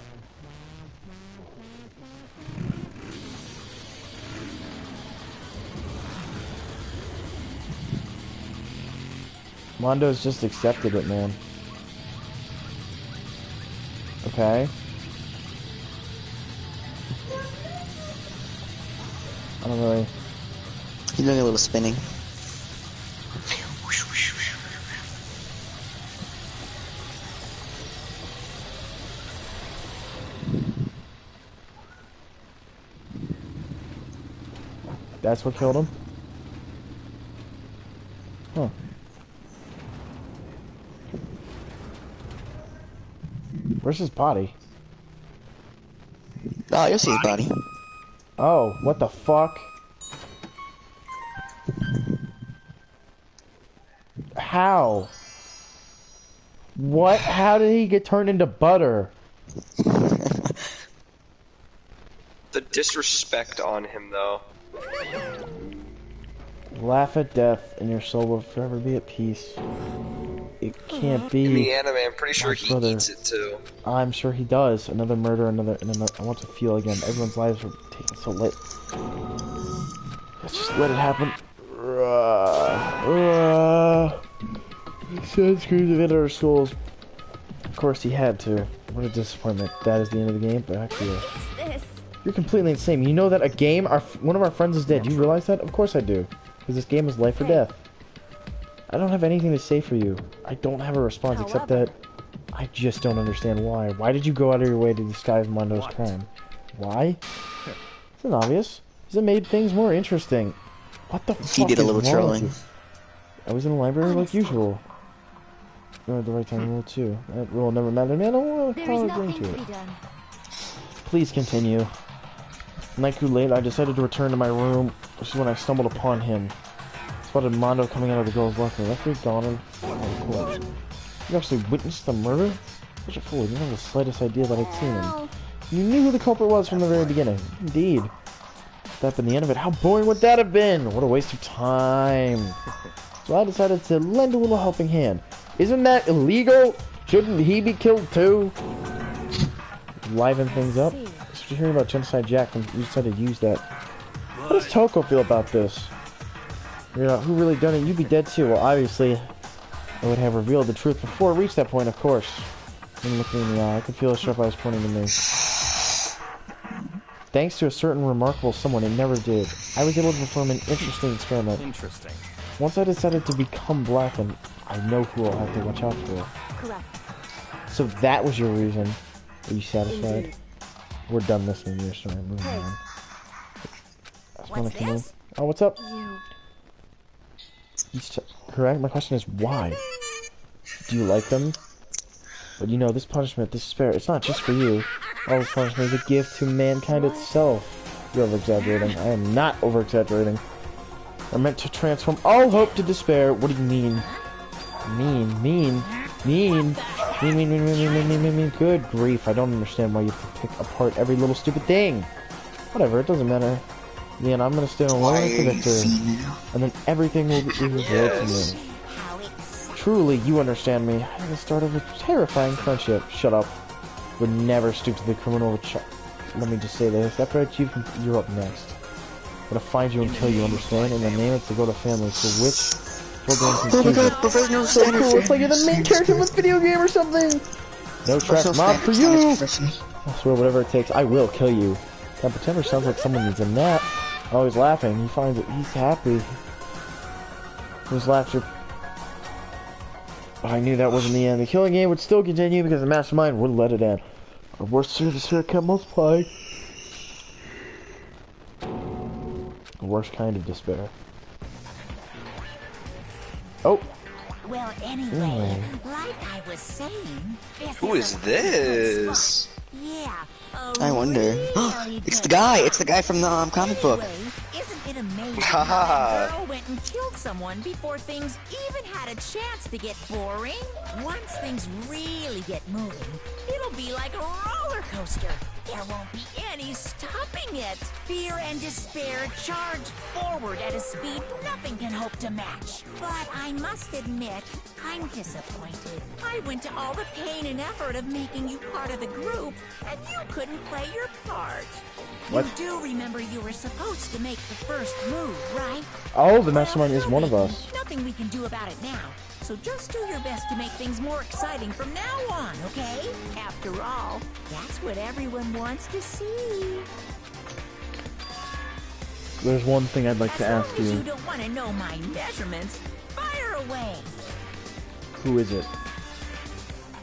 [SPEAKER 1] Mondo's just accepted it, man. Okay. I don't really...
[SPEAKER 17] He's doing a little spinning.
[SPEAKER 1] That's what killed him? Huh. Where's his body?
[SPEAKER 17] Oh, you'll see his body.
[SPEAKER 1] Oh, what the fuck? How? What? How did he get turned into butter?
[SPEAKER 5] The disrespect on him, though.
[SPEAKER 1] Laugh at death, and your soul will forever be at peace. It can't be.
[SPEAKER 5] In the anime, I'm pretty sure he
[SPEAKER 1] brother.
[SPEAKER 5] eats it too.
[SPEAKER 1] I'm sure he does. Another murder, another. I want to feel again. Everyone's lives are taken so late. Let's just let it happen. Send screws of into our schools. Of course he had to. What a disappointment. That is the end of the game. Back here. You're completely insane. You know that a game, one of our friends is dead. Do you realize that? Of course I do. Because this game is life or death. I don't have anything to say for you. I don't have a response except that I just don't understand why. Why did you go out of your way to disguise Mondo's crime? Why? It's not obvious. Because it made things more interesting. What the fuck?
[SPEAKER 17] He did a little trolling.
[SPEAKER 1] I was in the library like usual. You're at the right time rule too. That rule never mattered to me. I don't want to call agreeing to it. Please continue. Night grew late. I decided to return to my room, which is when I stumbled upon him. Spotted Mondo coming out of the girl's locker. Luckily gone and of course. You actually witnessed the murder? Such a fool. You didn't have the slightest idea that I'd seen him. You knew who the culprit was from the very beginning. Indeed. That been the end of it. How boring would that have been? What a waste of time. So I decided to lend a little helping hand. Isn't that illegal? Shouldn't he be killed too? Liven things up. So you're hearing about Genocide Jack and you decided to use that. How does Toko feel about this? You know, who really done it? You'd be dead too. Well, obviously, I would have revealed the truth before it reached that point, of course. And looking in the eye, I could feel his sharp eyes pointing to me. Thanks to a certain remarkable someone, it never did. I was able to perform an interesting experiment.
[SPEAKER 9] Interesting.
[SPEAKER 1] Once I decided to become blackened, I know who I'll have to watch out for.
[SPEAKER 8] Correct.
[SPEAKER 1] So that was your reason. Are you satisfied? Indeed. We're done listening to your story. Moving on.
[SPEAKER 3] What's this?
[SPEAKER 1] Oh, what's up? Correct? My question is why? Do you like them? But you know, this punishment, this despair, it's not just for you. All this punishment is a gift to mankind itself. You're over-exaggerating. I am not over-exaggerating. I'm meant to transform all hope to despair. What do you mean? Mean. Good grief, I don't understand why you have to pick apart every little stupid thing. Whatever, it doesn't matter. In the end, I'm gonna stay alone as the victor. And then everything will be revealed to me. Truly, you understand me. I'm the start of a terrifying friendship. Shut up. Would never stoop to the criminal. Let me just say this. After I achieve, you're up next. I'm gonna find you and kill you, understand? And the name is to go to family, for which we're going to
[SPEAKER 17] oh my god, professional
[SPEAKER 1] so cool. It's like you're the main character of a video game or something! No trash mob for you! I swear, whatever it takes, I will kill you. That pretender sounds like someone needs a nap. Oh, he's laughing. He finds it. He's happy. His laughter. I knew that wasn't the end. The killing game would still continue because the mastermind wouldn't let it end. Our worst service here kept multiplying. The worst kind of despair. Oh.
[SPEAKER 3] Well, anyway, like I was saying,
[SPEAKER 5] who is this?
[SPEAKER 3] Yeah.
[SPEAKER 17] I wonder. It's the guy. It's the guy from the comic book.
[SPEAKER 3] Isn't it amazing how the girl went and killed someone before things even had a chance to get boring? Once things really get moving, it'll be like a roller coaster. There won't be any stopping it. Fear and despair charge forward at a speed nothing can hope to match. But I must admit, I'm disappointed. I went to all the pain and effort of making you part of the group, and you couldn't play your part.
[SPEAKER 1] What?
[SPEAKER 3] You do remember you were supposed to make the first move, right?
[SPEAKER 1] Oh, the mastermind is one of us.
[SPEAKER 3] Nothing we can do about it now. So just do your best to make things more exciting from now on, okay? After all, that's what everyone wants to see.
[SPEAKER 1] There's one thing I'd like to ask you.
[SPEAKER 3] As long as you don't want to know my measurements, fire away.
[SPEAKER 1] Who is it?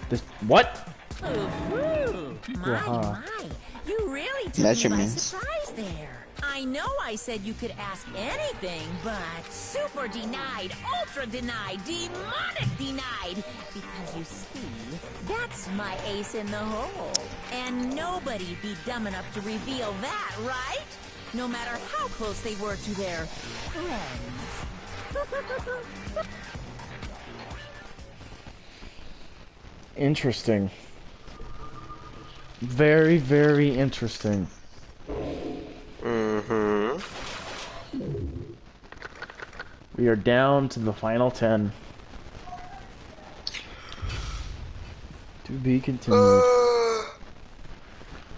[SPEAKER 1] This what?
[SPEAKER 3] My. You really took me by surprise there. I know I said you could ask anything, but super denied, ultra denied, demonic denied. Because you see, that's my ace in the hole. And nobody'd be dumb enough to reveal that, right? No matter how close they were to their friends.
[SPEAKER 1] Interesting. Very, very interesting. We are down to the final 10. To be continued.